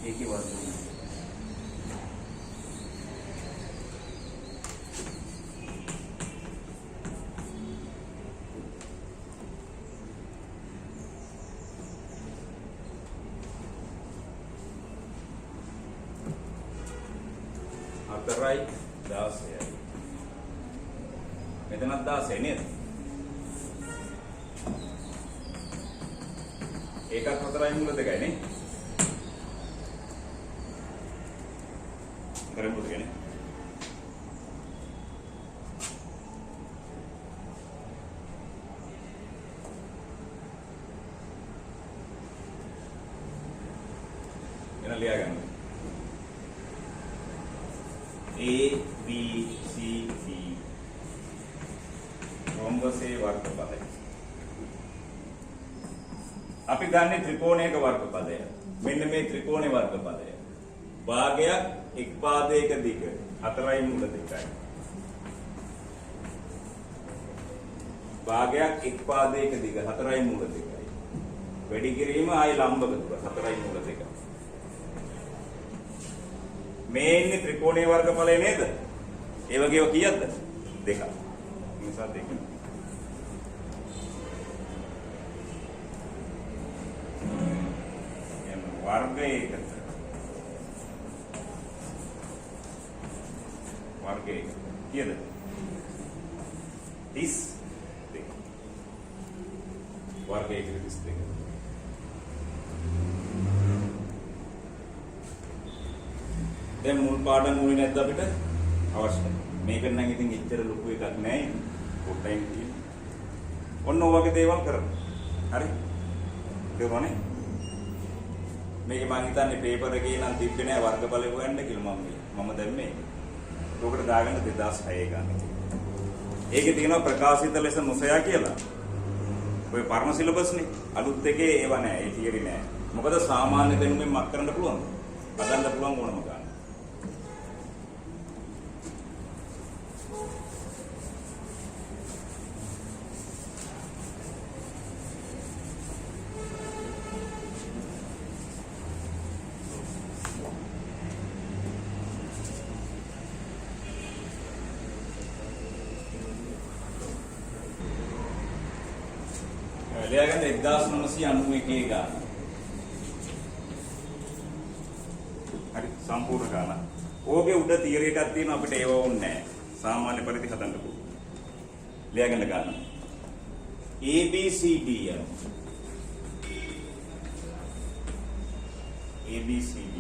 ඒකේ වර්ගය right 16යි මෙතනත් 16 නේද ඒකත් 4යි මූල 2යි නේ කරමු දෙන්නේ එන ලියා ගන්න A B C D රොම්බසේ වර්ගපදය අපි ගන්නේ ත්‍රිකෝණයක වර්ගපදය මෙන්න මේ ත්‍රිකෝණේ වර්ගපදය භාගයක් එක් පාදයක දිග 4යි මූල 2යි භාගයක් එක් පාදයක දිග 4යි මූල 2යි වැඩි කිරීම ආයි ලම්බක දුර 4යි මූල 2යි මේ ඉන්නේ ත්‍රිකෝණයේ වර්ගඵලය නේද? ඒ වගේව කීයක්ද? දෙකක්. නිසා දෙක. එම් වර්ගයකට. වර්ගයක. කීයද? 32. වර්ගයක 32. දැන් මුල් පාඩම් මුලින් නැද්ද අපිට අවශ්‍යයි. මේක නම් ඉතින් එච්චර ලොකු එකක් නෑ. පොඩ්ඩයි තියෙන්නේ. ඔන්න ඔය වගේ දේවල් කරමු. හරි? තේරුණානේ? මේක මම හිතන්නේ පේපර් එකේ නම් තිබ්බේ නෑ වර්ගඵල හොයන්න කියලා මම දැම්මේ. උකට දාගන්න 2006 ගන්න. ඒකේ තියෙනවා ප්‍රකාශිත ලෙස නොසයා කියලා. ඔය පරණ සිලබස් නේ. අලුත් එකේ ඒව නෑ. ඒ තියරි නෑ. මොකද සාමාන්‍ය දැනුමෙන් මක් කරන්න පුළුවන්. හදන්න පුළුවන් ඕනම ගන්න. ලියාගන්න 1991 ගාන. හරි සම්පූර්ණ ගාන. ඕකේ උඩ තියරි එකක් තියෙනවා අපිට ඒව ඕනේ නැහැ. සාමාන්‍ය පරිදි හදන්න පුළුවන්. ලියාගන්න ගාන. A B C D යන. A B C D.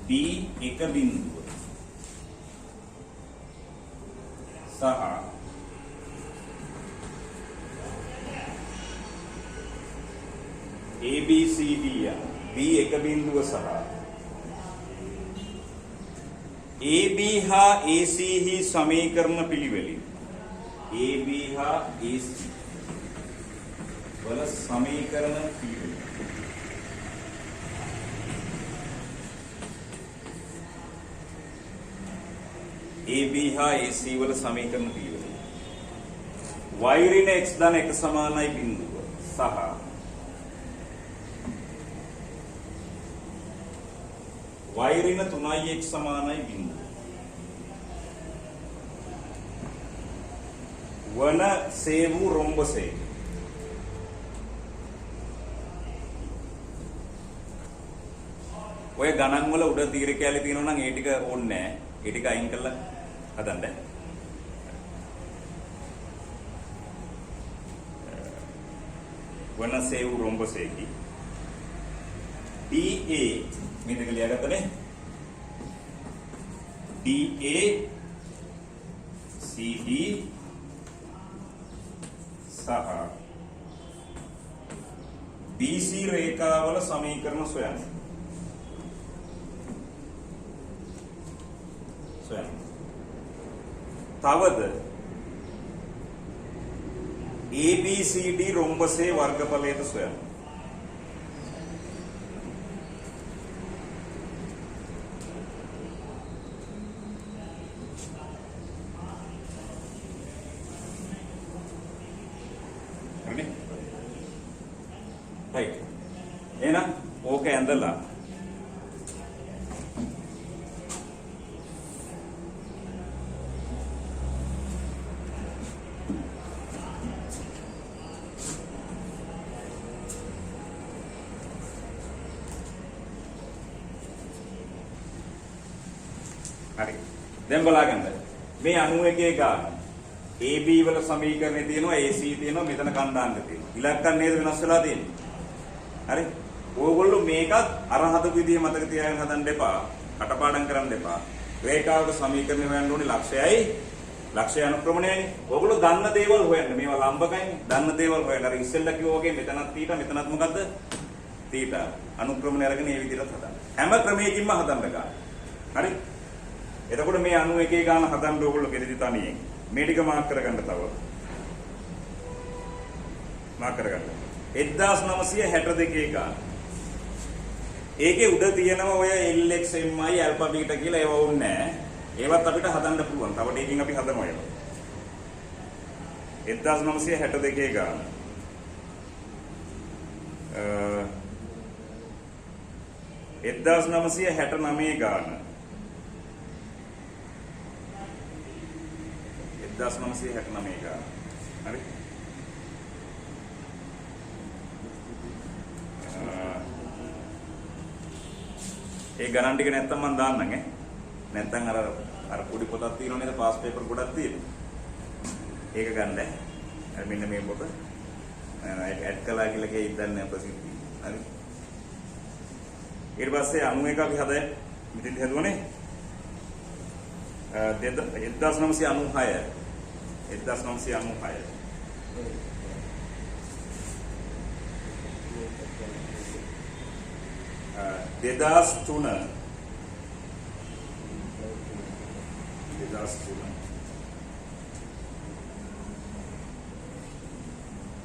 B එක බිඳුව. සහ ABCD B එක බිඳුව සහ AB හා AC හි සමීකරණ පිළිවෙලින් AB හා AC වල සමීකරණ පිළිවෙල AB හා AC වල සමීකරණ පිළිවෙල y ඍණ x ධන 1 සමානයි බිඳුව සහ y ඍණ 3x සමානයි 0 වන සේ වූ රොම්බසේ ඔය ගණන් වල උඩ තීර කැලේ තියෙනවා නම් ඒ ටික ඕනේ නැහැ. ඒ ටික අයින් කරලා හදන්න. වන සේ වූ රොම්බසේකි DA මේ දෙක ලියාගත්තනේ. DA CD සහ BC රේඛාවල සමීකරණ සොයන්න. තවද ABCD රොම්බසේ වර්ගඵලයට සොයන්න. හරිනේ? right. එහෙනම් ඕක ඇඳලා හරි. දැන් බලගන්න. මේ 91 ගාන AB වල සමීකරණේ තියෙනවා AC තියෙනවා මෙතන කණ්ඩාංග තියෙනවා. ඉලක්කම් නේද වෙනස් වෙලා තියෙන්නේ. හරි. ඕගොල්ලෝ මේකත් අර හදපු විදිහ මතක තියාගෙන හදන්න එපා. කටපාඩම් කරන්න එපා. රේඛාවක සමීකරණය හොයන්න ඕනේ ලක්ෂයයි ලක්ෂය අනුක්‍රමණයයි. ඕගොල්ලෝ දන්න දේවල් හොයන්න. මේවා ලම්බකයිනේ. දන්න දේවල් හොයන්න. අර ඉස්සෙල්ලා කිව්වා වගේ මෙතනත් තීටා මෙතනත් මොකද්ද? තීටා. අනුක්‍රමණය අරගෙන මේ විදිහට හදන්න. හැම ක්‍රමයකින්ම හදන්න ගන්න. හරි? එතකොට මේ 91 ගාන හදන්න ඕගොල්ලෝ කෙරෙදි තනියෙන්. මේ ටික මාක් කරගන්න තව. මාක් කරගන්න. 1962 ගාන. ඒකේ උඩ තියෙනවා ඔය LX MI alpha beta කියලා ඒව ඕනේ නැහැ. ඒවත් අපිට හදන්න පුළුවන්. තව ටිකකින් අපි හදනවා ඒවා. 1962 ගාන. 1969 ගාන. 1969 ගාන. හරි. ඒ ගණන් ටික නැත්තම් මම දාන්නම් ඈ. නැත්තම් අර පොඩි පොතක් තියෙනවා නේද පාස් පේපර් ගොඩක් තියෙනවා. ඒක ගන්න ඈ. මෙන්න මේ පොත. ඒක ඇඩ් කළා කියලා කිය ඉදන්නේ ප්‍රසිද්ධි. හරි. ඊට පස්සේ 91 අපි හදයි මෙතෙන්ද හදුවනේ. 1996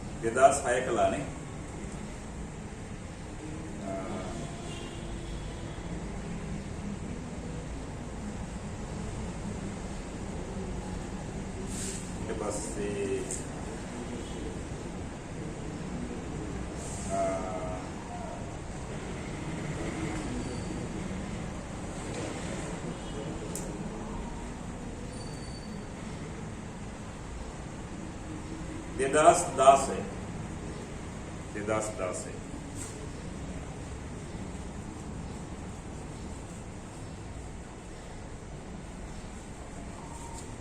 2006 කළානේ. ඊට පස්සේ 2016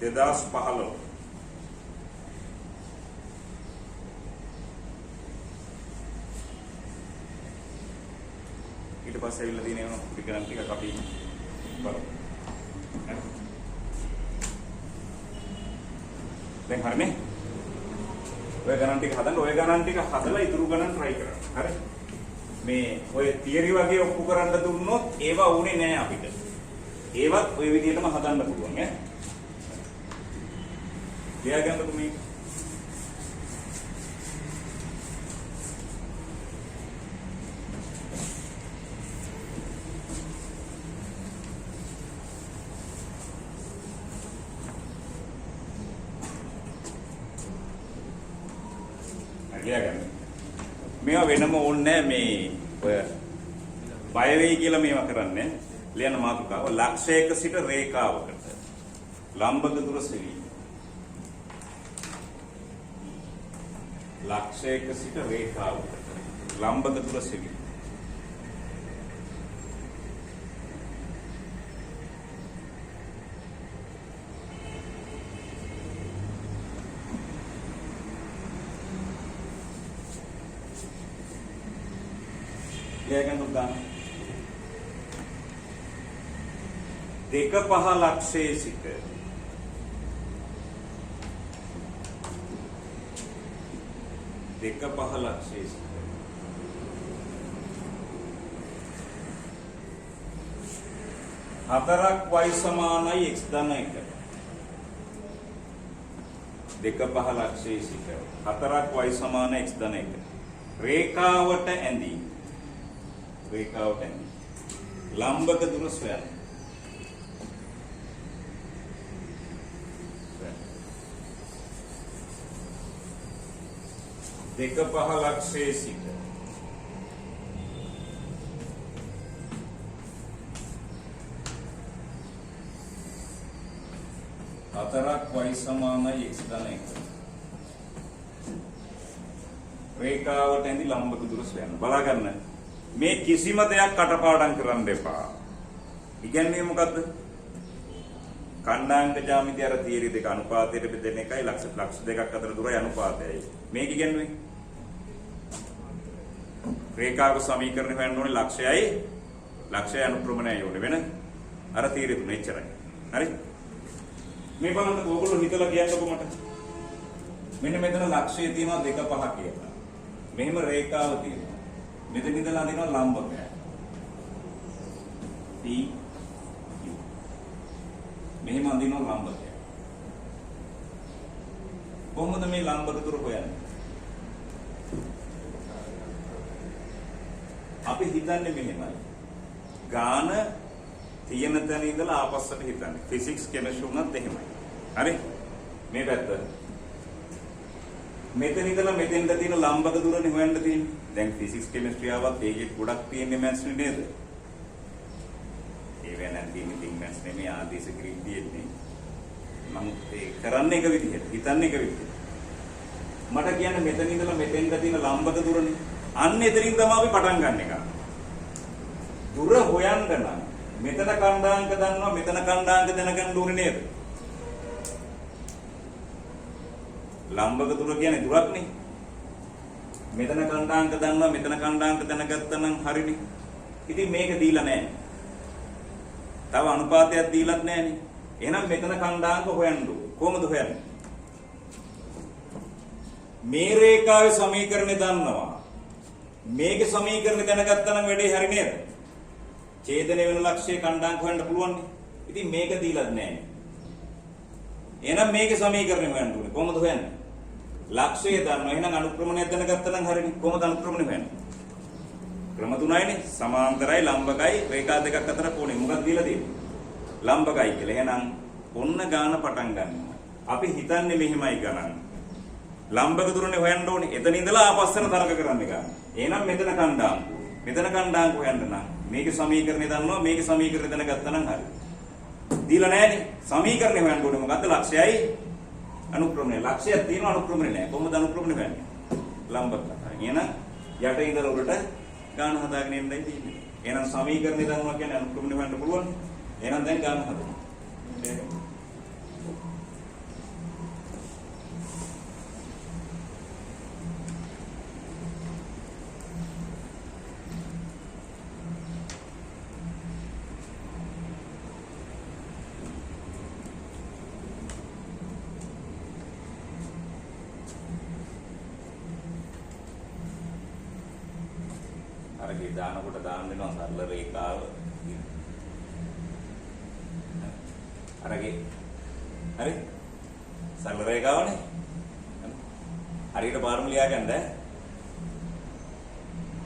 2015 ඊට පස්සේ ඇවිල්ලා තියෙනවා පිටකරන් ටිකක් අපි බලමු. දැන් හරිනේ. ඔය ගණන් ටික හදන්න ඔය ගණන් ටික හදලා ඉතුරු ගණන් try කරන්න. හරි? මේ ඔය තියරි වගේ ඔප්පු කරන්න දුන්නොත් ඒවා උනේ නෑ අපිට. ඒවත් ඔය විදිහටම හදන්න පුළුවන් ඈ. ලියාගන්නකො මේ. ලියාගන්න. මේවා වෙනම ඕනේ මේ ඔය බය වෙයි කියලා මේවා කරන්නේ. ලියන මාතෘකාව ලක්ෂයක සිට රේඛාවකට ලම්බක දුර සෙවීම. ලක්ෂයක සිට රේඛාවකට ලම්බක දුර සෙවීම. ලියගන්න උදාන 2.5 ලක්ෂයේ සිට 2.5 ලක්ෂයේ සිට 4ක් y සමානයි x ධන 1. 2.5 ලක්ෂයේ සිට 4ක් y සමාන x ධන 1. රේඛාවට ඇඳී ලම්බක දුර සොයන්න. දෙක පහ ලක්ෂයේ සිට 4ක් y සමානයි x ධන 1. රේඛාවට ඇඳි ලම්බක දුර සොයන්න. බලා ගන්න. මේ කිසිම දෙයක් කටපාඩම් කරන්න එපා. ඉගැන්වීම මොකද්ද? ඛණ්ඩාංක ජ්‍යාමිතිය අර තියරි දෙක අනුපාතයට බෙදෙන එකයි ලක්ෂ දෙකක් අතර දුරයි අනුපාතයයි. මේක ඉගැන්වුවේ. රේඛාවක සමීකරණය හොයන්න ඕනේ ලක්ෂයයි අනුප්‍රමණයයි ඕනේ වෙන අර තියරි තුන එච්චරයි. හරි? මේ බලන්න ඕගොල්ලෝ හිතලා කියන්නකො මට. මෙන්න මෙතන ලක්ෂය තියෙනවා 2.5 කියලා. මෙහෙම රේඛාව තියෙනවා. මෙතන ඉඳලා අදිනවා ලම්බකය. P Q. මෙහෙම අදිනවා ලම්බකය. කොහොමද මේ ලම්බක දුර හොයන්නේ? අපි හිතන්නේ මෙහෙමයි. ගාන තියෙන තැන ඉඳලා ආපස්සට හිතන්නේ. ෆිසික්ස් කෙමිස්ට්‍රි උනත් එහෙමයි. හරි? මේ පැත්ත. මෙතන ඉඳලා මෙතෙන්ට තියෙන ලම්බක දුරනේ හොයන්න තියෙන්නේ. දැන් ෆිසික්ස් කෙමිස්ට්‍රි ආවත් ඒකේ ගොඩක් තියෙන්නේ මැත්ස් නේද? ඒ වෙනන් තියෙන්නේ මැත්ස් නෙමෙයි ආදේශ ක්‍රියා තියෙන්නේ. නමුත් ඒ කරන්නේ එක විදිහට, හිතන්නේ එක විදිහට. මට කියන්නේ මෙතන ඉඳලා මෙතෙන්ට තියෙන ලම්බක දුරනේ. අන්න එතනින් තමයි අපි පටන් ගන්න එක. දුර හොයන්න නම් මෙතන කණ්ඩාංක දන්නවා, මෙතන කණ්ඩාංක දැනගන්න ඕනේ නේද? ලම්බක දුර කියන්නේ දුරක්නේ. මෙතන කණ්ඩාංක දන්නවා, මෙතන කණ්ඩාංක දැනගත්තා නම් හරිනේ. ඉතින් මේක දීලා නැහැ. තව අනුපාතයක් දීලත් නැහැනේ. එහෙනම් මෙතන කණ්ඩාංක හොයන්න ඕනේ. කොහොමද හොයන්නේ? මේ රේඛාවේ සමීකරණය දන්නවා. මේකේ සමීකරණය දැනගත්තා නම් වැඩේ හරි නේද? ඡේදනය වෙන ලක්ෂයේ කණ්ඩාංක හොයන්න පුළුවන් නේ. ඉතින් මේක දීලත් නැහැනේ. එහෙනම් මේකේ සමීකරණය හොයන්න ඕනේ. කොහොමද හොයන්නේ? ලක්ෂය දන්නවා. එහෙනම් අනුක්‍රමණයක් දැනගත්තා නම් හරිනේ. කොහොමද අනුක්‍රමණය හොයන්නේ? ක්‍රම තුනයිනේ. සමාන්තරයි, ලම්බකයි, රේඛා දෙකක් අතර කොනේ. මොකක්ද දීලා තියෙන්නේ? ලම්බකයි කියලා. එහෙනම් ඔන්න ගාන පටන් ගන්නවා. අපි හිතන්නේ මෙහිමයි ගණන්. ලම්බක දුරනේ හොයන්න ඕනේ. එතන ඉඳලා ආපස්සට තරක කරන්න ගන්න. එහෙනම් මෙතන කණ්ඩාංක. මෙතන කණ්ඩාංක හොයන්න නම් මේකේ සමීකරණය දන්නවා. මේකේ සමීකරණය දැනගත්තා නම් හරි. දීලා නැහැනේ. සමීකරණය හොයන්න ඕනේ. මොකද්ද? ලක්ෂයයි අනුක්‍රමණය. ලක්ෂයක් තියෙනවා, අනුක්‍රමණය නැහැ. කොහොමද අනුක්‍රමණය හොයන්නේ? ලම්බක. එහෙනම් යට ඉඳලා උඩට ගාන හදාගෙන එන්නයි තියෙන්නේ. එහෙනම් සමීකරණය දන්නවා කියන්නේ අනුක්‍රමණය හොයන්න පුළුවන්. එහෙනම් දැන් ගාන හදමු. අරගේ දානකොට දාන්න වෙනවා සරල රේඛාව. අරගේ හරි සරල රේඛාවනේ. හරියට පාරම ලියා ගන්න ඈ.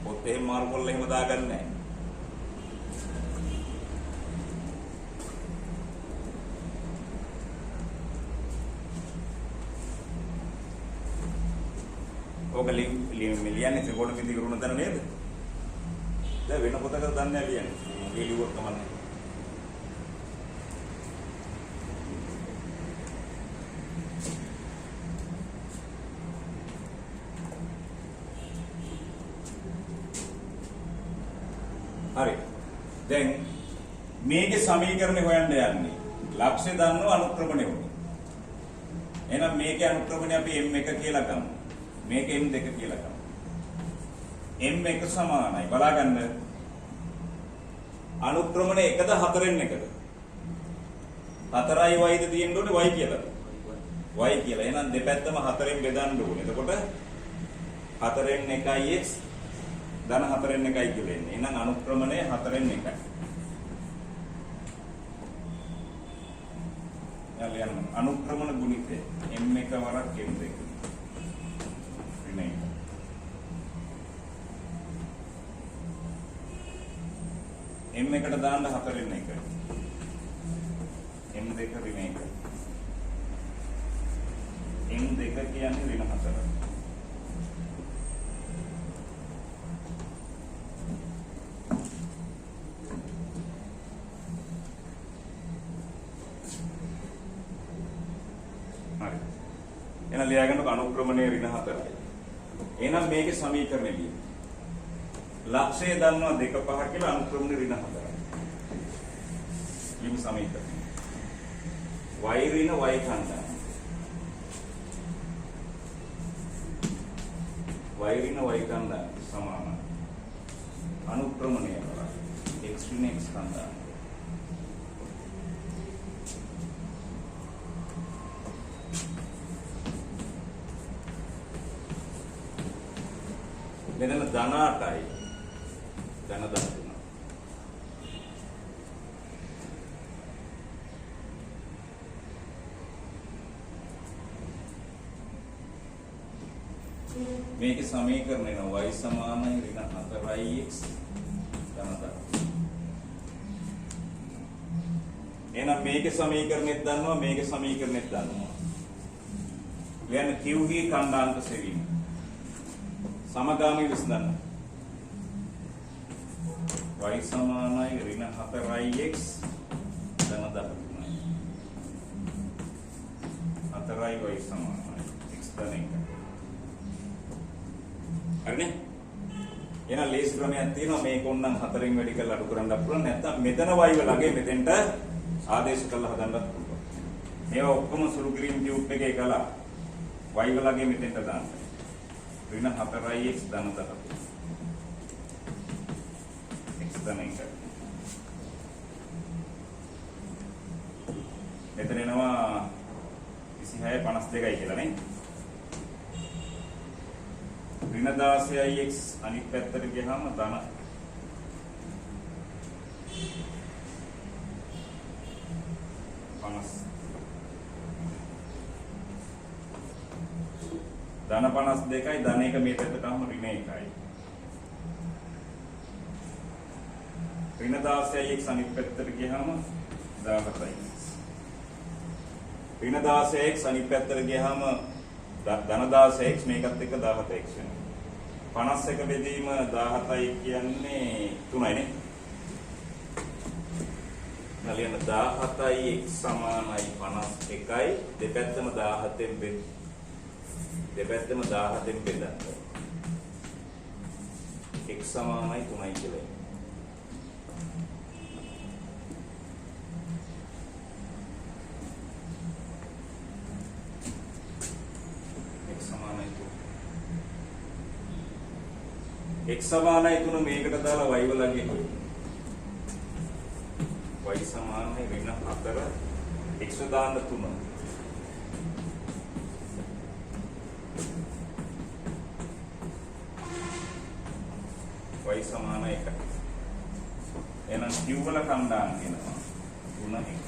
පොත් එහෙම මාරු කරලා එහෙම දාගන්න නැහැ. ඕක ලියන්නේ ත්‍රිකෝණමිති විකරණ දන නේද? දැන් වෙන පොතක දන්නේ නැහැ ලියන්නේ. ඒ ලියුවොත් කමන්නේ. හරි. දැන් මේකේ සමීකරණය හොයන්න යන්නේ. ලක්ෂ්‍ය දන්නව අනුක්‍රමණය උනේ. එහෙනම් මේකේ අනුක්‍රමණය අපි m1 කියලා ගමු. මේක m2 කියලා ගමු. m1 සමානයි. බලාගන්න. අනුක්‍රමණය 1ද 4න් 1ද? 4යි y ද තියෙන්න ඕනේ y කියලා. y කියලා. එහෙනම් දෙපැත්තම 4න් බෙදන්න ඕනේ. එතකොට 4න් 1x ධන 4න් 1යි කියලා එන්නේ. එහෙනම් අනුක්‍රමණය 4න් 1යි. යන්න අනුක්‍රමණ ගුණිතය m1 වරක් m2 ඍණ 1 m1ට දාන්න 4න් 1 m2 ඍණ 1 m2 කියන්නේ ඍණ 4. එහෙනම් ලියාගන්නකො අනුක්‍රමණය ඍණ 4යි. එහෙනම් මේකේ සමීකරණය ලියන්න. ලක්ෂය දන්නවා 2 5 කියලා අනුක්‍රමණය ඍණ 4යි. ලියමු සමීකරණය. y ඍණ y කණ්ඩායම. y ඍණ y කණ්ඩායම සමානයි. අනුක්‍රමණය කරලා x ඍණ x කණ්ඩායම. මෙතන ධන 8යි ධන 13. මේකේ සමීකරණය නම් y සමානයි ඍණ 4x ධන 10. එහෙනම් මේකේ සමීකරණෙත් දන්නවා මේකේ සමීකරණෙත් දන්නවා. කියන්නේ q හි කණ්ඩායමක සෙවීම සමගාමී විසඳන්න. y සමානයි ඍණ 4x ධන 13යි. 4y y සමානයි x ධන 1. හරිනේ? එහෙනම් ලේසි ක්‍රමයක් තියෙනවා මේක ඕනනම් 4න් වැඩි කරලා අඩු කරන්න පුළුවන්. නැත්නම් මෙතන y වලගේ මෙතෙන්ට ආදේශ කරලා හදන්නත් පුළුවන්. මේවා ඔක්කොම සුළු කිරීම ටියුබ් එකේ කළා y වලගේ මෙතෙන්ට දාන්න. ඍණ 4x ධන 13 x ධන 1. මෙතන එනවා 26 52යි කියලා නේ. ඍණ 16x අනිත් පැත්තට ගියාම ධන 50 ධන 52යි ධන 1 මේ පැත්තට ආවම ඍණ 1යි. ඍණ 16x අනිත් පැත්තට ගියාම 17යි. ඍණ 16x අනිත් පැත්තට ගියාම ධන 16x මේකත් එක්ක 17x වෙනවා. 51 බෙදීම 17යි කියන්නේ 3යි නේ. නලියන 17යි x සමානයි 51යි දෙපැත්තම 17න් දෙපැත්තම 17න් බෙදන්න. x සමානයි 3යි කියලා. x සමානයි 3. x සමානයි 3 මේකට දාලා y වලගේ හොයන්න. y සමානයි ඍණ 4 x දාන්න 3. y සමානයි 1. එහෙනම් q වල කණ්ඩායම කියනවා 3 1.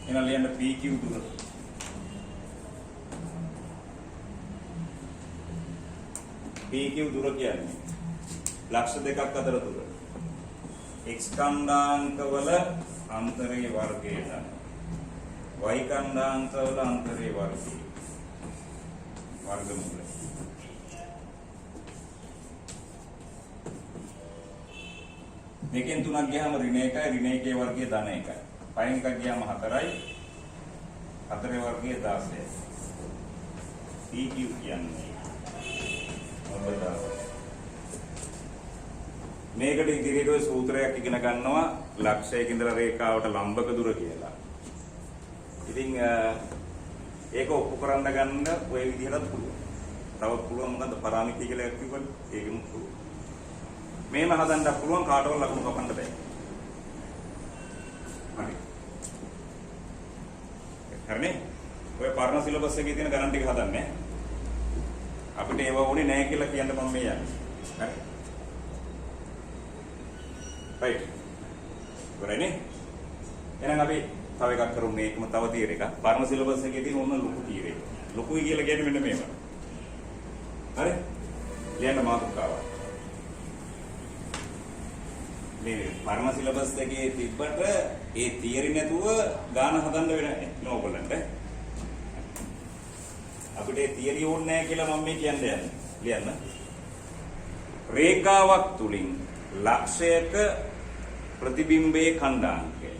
එහෙනම් ලියන්න PQ දුර. PQ දුර කියන්නේ ලක්ෂ දෙකක් අතර දුර. x කණ්ඩාංකවල අන්තරයේ වර්ගයට y කණ්ඩාංකවල අන්තරයේ වර්ගය වර්ගමූල. දෙකෙන් තුනක් ගියාම ඍණ 1යි ඍණ 1 වර්ගය ධන 1යි. පහෙන් එකක් ගියාම 4යි 4 වර්ගය 16යි. PQ කියන්නේ මේකට ඉදිරියට ඔය සූත්‍රයක් ඉගෙන ගන්නවා ලක්ෂයක ඉඳලා රේඛාවට ලම්බක දුර කියලා. ඉතින් ඒක ඔප්පු කරන්න ගන්න ඔය විදිහටත් පුළුවන්. තවත් පුළුවන් මොකද්ද පරාමිතිය කියලා එකක් කිව්වනේ. ඒකෙම පුළුවන්. මේම හදන්න පුළුවන් කාටවත් ලකුණු කපන්න බෑ. හරි. හරිනේ. ඔය පරණ සිලබස් එකේ තියෙන ගණන් ටික හදන්නේ. අපිට ඒව ඕනේ නැහැ කියලා කියන්න මම මේ යන්නේ. හරි. right. කරන්නේ. එහෙනම් අපි තව එකක් කරමු මේකම තව තියර එකක්. පරණ සිලබස් එකේ තියෙන ඕන ලොකු තියරේ. ලොකුයි කියලා කියන්නේ මෙන්න මේව. හරි. ලියන්න මාතෘකාව. මේ පරණ සිලබස් එකේ තිබ්බට ඒ තියරි නැතුව ගාන හදන්න වෙන්නේ නෝගලන්ට. අපිට ඒ තියරි ඕනේ නැහැ කියලා මම මේ කියන්නේ යන්නේ. ලියන්න. රේඛාවක් තුලින් ලක්ෂයක ප්‍රතිබිම්බයේ ඛණ්ඩාංකය.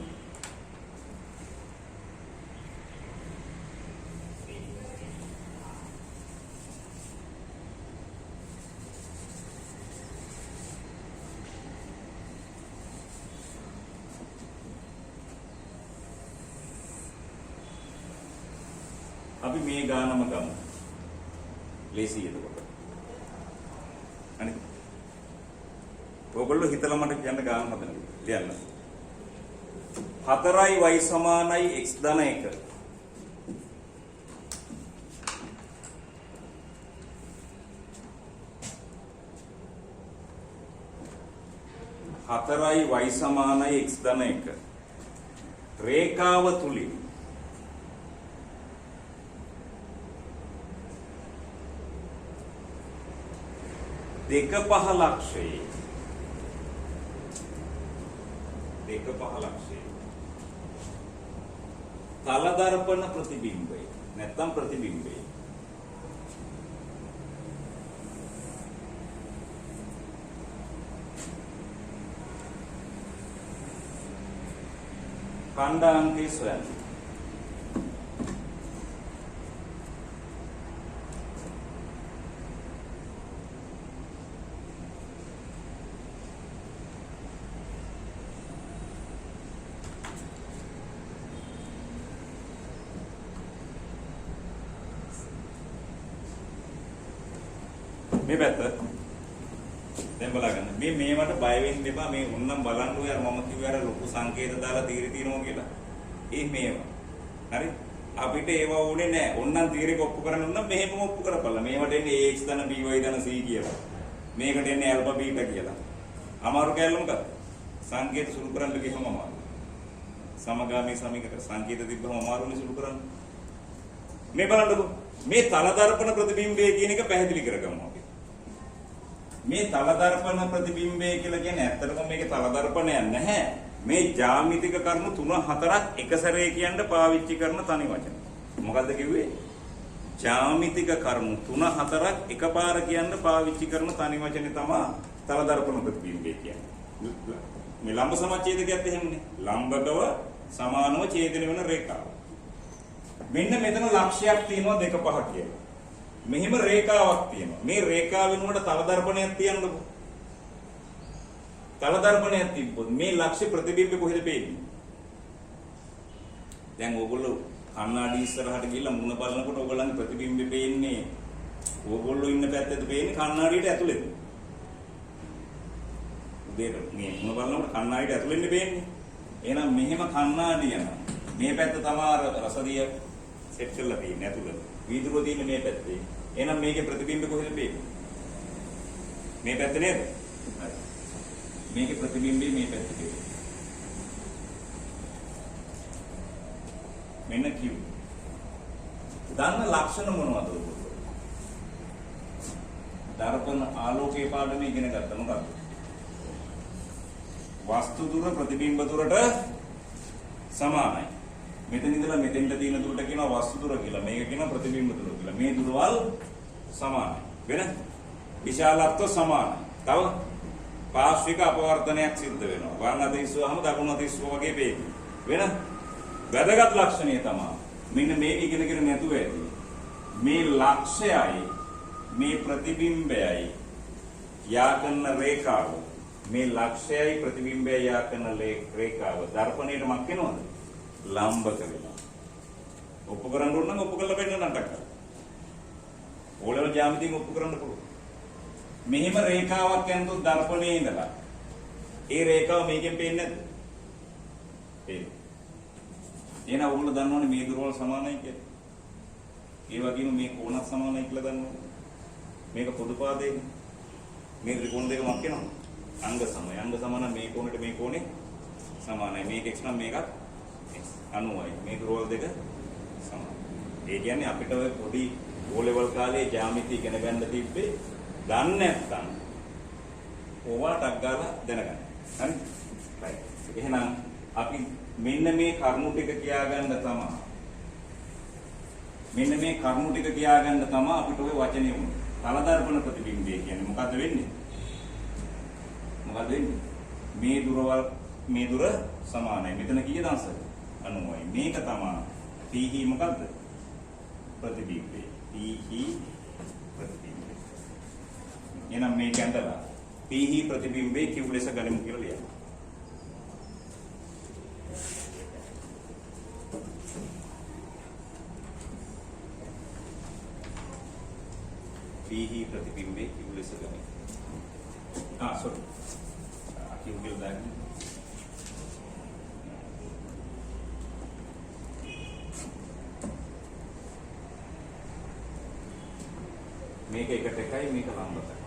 අපි මේ ගානම ගමු. ලේසි එතකොට. අනේ. ඔයගොල්ලෝ හිතලා මට කියන්න ගාන හදන්න. ලියන්න. 4y සමානයි x ධන 1. හතරයි y සමානයි x ධන 1. රේඛාව තුලින් දෙක පහ ලක්ෂයේ තල දර්පණ ප්‍රතිබිම්බය නැත්නම් ප්‍රතිබිම්බය ඛණ්ඩාංකය සොයන්න. මේ පැත්ත දැන් බලගන්න. මේවට බය වෙන්න එපා. මේ උන්නම් බලන්න ඔය මම කිව්වේ අර ලොකු සංකේත දාලා තීරි තියනවා කියලා. මේවා. හරි? අපිට ඒව ඕනේ නැහැ. ඔන්නම් තීරෙක ඔප්පු කරන්න උන්නම් මෙහෙම ඔප්පු කරපළා. මේවට එන්නේ AX ධන BY ධන C කියලා. මේකට එන්නේ ඇල්ෆා බීටා කියලා. අමාරු කැලල මොකද? සංකේත සුළු කරන්න ගියම අමාරු. සමගාමී සමීකරණ සංකේත තිබ්බම අමාරුනේ සුළු කරන්න. මේ බලන්නකො. මේ තල දර්පණ ප්‍රතිබිම්බය කියන එක පැහැදිලි කරගමු අපි. මේ තල දර්පණ ප්‍රතිබිම්බය කියලා කියන්නේ ඇත්තටම මේකේ තල දර්පණයක් නැහැ. මේ ජ්‍යාමිතික කරුණු 3-4ක් එක සැරේ කියන්න පාවිච්චි කරන තනි වචන. මොකද්ද කිව්වේ? ජ්‍යාමිතික කරුණු 3-4ක් එකපාර කියන්න පාවිච්චි කරන තනි වචනේ තමයි තල දර්පණ ප්‍රතිබිම්බය කියන්නේ. මේ ලම්බ සමච්ඡේදකයත් එහෙමනේ. ලම්බකව සමානව ඡේදන වෙන රේඛාව. මෙන්න මෙතන ලක්ෂයක් තියෙනවා 2 5 කියලා. මෙහිම රේඛාවක් තියෙනවා. මේ රේඛාවෙන් උඩට තල දර්පණයක් තියන්නකො. තල දර්පණයක් තිබ්බොත් මේ ලක්ෂ්‍ය ප්‍රතිබිම්බේ කොහෙද පේන්නේ? දැන් ඕගොල්ලෝ කණ්ණාඩි ඉස්සරහට ගිහිල්ලා මුණ බලනකොට ඕගොල්ලන්ගේ ප්‍රතිබිම්බේ පේන්නේ ඕගොල්ලෝ ඉන්න පැත්තේද පේන්නේ කණ්ණාඩියට ඇතුළේද? උදේට මේ මුණ බලනකොට කණ්ණාඩියට ඇතුළෙන්නේ පේන්නේ. එහෙනම් මෙහෙම කණ්ණාඩිය නම් මේ පැත්ත තමයි රසදිය සෙට් කරලා තියෙන්නේ ඇතුළේ. වීදුරුව තියෙන්නේ මේ පැත්තේ. එහෙනම් මේකේ ප්‍රතිබිම්බ කොහෙද පේන්නේ? මේ පැත්ත නේද? හරි. මේකේ ප්‍රතිබිම්බය මේ පැත්තේ පේන්නේ. මෙන්න Q. දන්න ලක්ෂණ මොනවද? දර්පණ ආලෝකයේ පාඩමේ ඉගෙන ගත්තා මොකක්ද? වස්තු දුර ප්‍රතිබිම්බ දුරට සමානයි. මෙතන ඉඳලා මෙතෙන්ට තියෙන දුරට කියනවා වස්තු දුර කියලා. මේක කියනවා ප්‍රතිබිම්බ දුර කියලා. මේ දුරවල් සමානයි. වෙන විශාලත්ව සමානයි. තව පාර්ශ්වික අපවර්තනයක් සිද්ධ වෙනවා. වර්ණ අතිස්සුවම දකුණු අතිස්සුව වගේ වේවි. වෙන වැදගත් ලක්ෂණය තමයි මෙන්න මේක ඉගෙනගෙන නැතුව ඇති. මේ ලක්ෂයයි මේ ප්‍රතිබිම්බයයි යා කරන රේඛාව මේ ලක්ෂයයි ප්‍රතිබිම්බයයි යා කරන රේඛාව දර්පණයට මක් වෙනවද? ලම්බ කරනවා. ඔප්පු කරන්න ඕන නම් ඔප්පු කරලා පෙන්නන්න ටක්. ඕලෙවල් ජ්‍යාමිතියෙන් ඔප්පු කරන්න පුළුවන්. මෙහිම රේඛාවක් යනතොත් දර්පණයේ ඉඳලා ඒ රේඛාව මේකෙන් පේන්නේ නැද්ද? පේනවා. එහෙනම් ඔයගොල්ලෝ දන්නවනේ මේ දුරවල් සමානයි කියලා. ඒ වගේම මේ කෝණත් සමානයි කියලා දන්නවනේ. මේක පොදු පාදයක. මේ ත්‍රිකෝණ දෙක මක් වෙනවා. අංග සමයි. අංග සම නම් මේ කෝණයට මේ කෝණේ සමානයි. මේක x නම් මේකත් 90යි. මේ දුරවල් දෙක සමානයි. ඒ කියන්නේ අපිට ඔය පොඩි O level කාලේ ජ්‍යාමිති ඉගෙන ගන්න තිබ්බේ දන්නේ නැත්නම් ඕවා ටක් ගාලා දැනගන්න. හරි? right. එහෙනම් අපි මෙන්න මේ කරුණු ටික කියාගන්න තමයි. මෙන්න මේ කරුණු ටික කියාගන්න තමයි අපිට ඔය වචනේ උනේ. තලදර්පණ ප්‍රතිබිම්බය කියන්නේ මොකද්ද වෙන්නේ? මොකද්ද වෙන්නේ? මේ දුර සමානයි. මෙතන කීයද අංශක? 90යි. මේක තමයි පීහි මොකද්ද? ප්‍රතිබිම්බය. පීහි ප්‍රතිබිම්බය. එහෙනම් මේක ඇඳලා පීහි ප්‍රතිබිම්බේ Q ලෙස ගනිමු කියලා ලියන්න. पीही प्रतिबिंबे Q लෙස ගනිමු. sorry. Q කියලා දාන්න. මේක එකට එකයි මේක ලම්බකයි.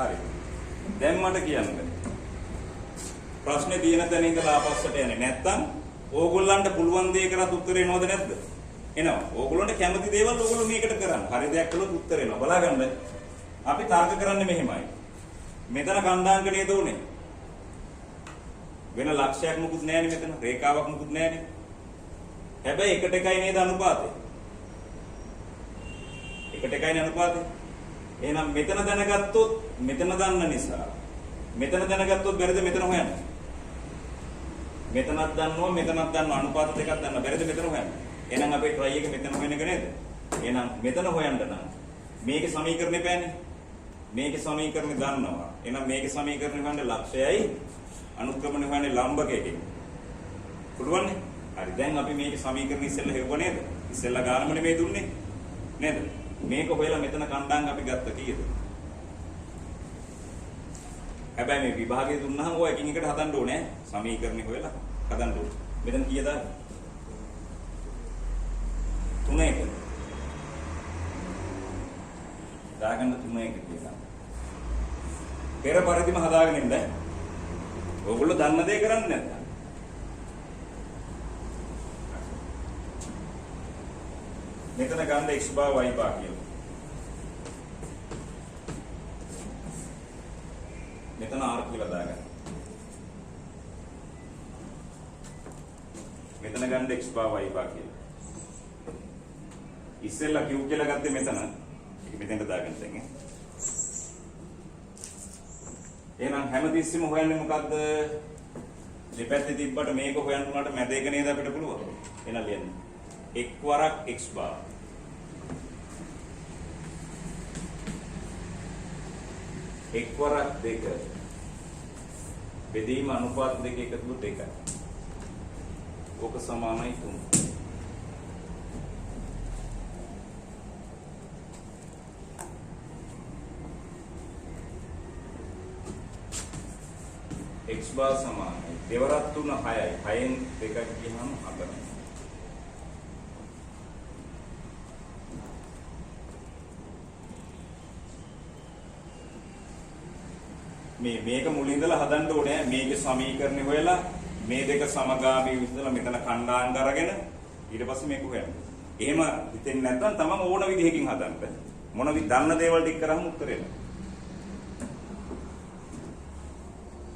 හරි. දැන් මට කියන්න. ප්‍රශ්නේ තියෙන තැන ඉඳලා ආපස්සට යන්නේ නැත්තම් ඕගොල්ලන්ට පුළුවන් දේ කරත් උත්තර එනවද නැද්ද? එනවා. ඕගොල්ලන්ට කැමති දේවල් ඕගොල්ලෝ මේකට කරන්න. හරි දෙයක් කළොත් උත්තර එනවා. බලාගන්න. අපි තර්ක කරන්නේ මෙහෙමයි. මෙතන කණ්ඩාංක නේද උනේ? වෙන ලක්ෂයක් මුකුත් නැහැනේ මෙතන. රේඛාවක් මුකුත් නැහැනේ. හැබැයි එකට එකයි නේද අනුපාතය? එකට එකයිනේ අනුපාතය. එහෙනම් මෙතන දැනගත්තොත් මෙතන දන්න නිසා මෙතන දැනගත්තොත් බැරිද මෙතන හොයන්න? මෙතනක් දන්නවා මෙතනක් දන්නවා අනුපාත දෙකක් දන්නවා බැරිද මෙතන හොයන්න? එහෙනම් අපේ try එක මෙතන හොයන එක නේද? එහෙනම් මෙතන හොයන්න නම් මේකේ සමීකරණේ පෑනේ. මේකේ සමීකරණේ දන්නවා. එහෙනම් මේකේ සමීකරණේ හොයන්න ලක්ෂයයි අනුක්‍රමණය හොයන්නේ ලම්බකයකින්. පුළුවන්නේ? හරි දැන් අපි මේකේ සමීකරණ ඉස්සෙල්ලා හෙව්ව නේද? ඉස්සෙල්ලා ගානම නෙමෙයි දුන්නේ. නේද? මේක හොයලා මෙතන කණ්ඩාංග අපි ගත්ත කීයද? හැබැයි මේ විභාගය දුන්නාම ඔය එකින් එකට හදන්න ඕනේ ඈ. සමීකරණේ හොයලා හදන්න ඕනේ. මෙතන කීයද? 3ක. දාගන්න 3ක කියලා. පෙර පරිදිම හදාගෙන ඉන්න. ඕගොල්ලෝ දන්න දේ කරන්නේ නැද්ද? මෙතන ගන්න x බා y බා කියලා. මෙතන r කියලා දාගන්න. මෙතන ගන්න x බා y බා කියලා. ඉස්සෙල්ලා q කියලා ගත්තේ මෙතන. ඒක මෙතෙන්ට දාගන්න දැන්. එහෙනම් හැමතිස්සෙම හොයන්නේ මොකද්ද? දෙපැත්තේ තිබ්බට මේක හොයන්න උනාට මැද එක නේද අපිට පුළුවන්. එහෙනම් ලියන්න. එක් වරක් x බාර් එක් වරක් දෙක බෙදීම අනුපාත දෙක එකතු 2යි. ඕක සමානයි 3. x bar සමානයි. දෙවරක් 3 6යි. 6න් දෙකක් ගියහම 4යි. මේක මුලින් ඉඳලා හදන්න ඕනේ. මේකේ සමීකරණය හොයලා මේ දෙක සමගාමී විසඳලා මෙතන කණ්ඩායම් කරගෙන ඊට පස්සේ මේක හොයන්න. එහෙම හිතෙන්නේ නැත්නම් තමන් ඕන විදිහකින් හදන්න. මොන දන්න දේවල් ටික කරාම උත්තරේ එනවා.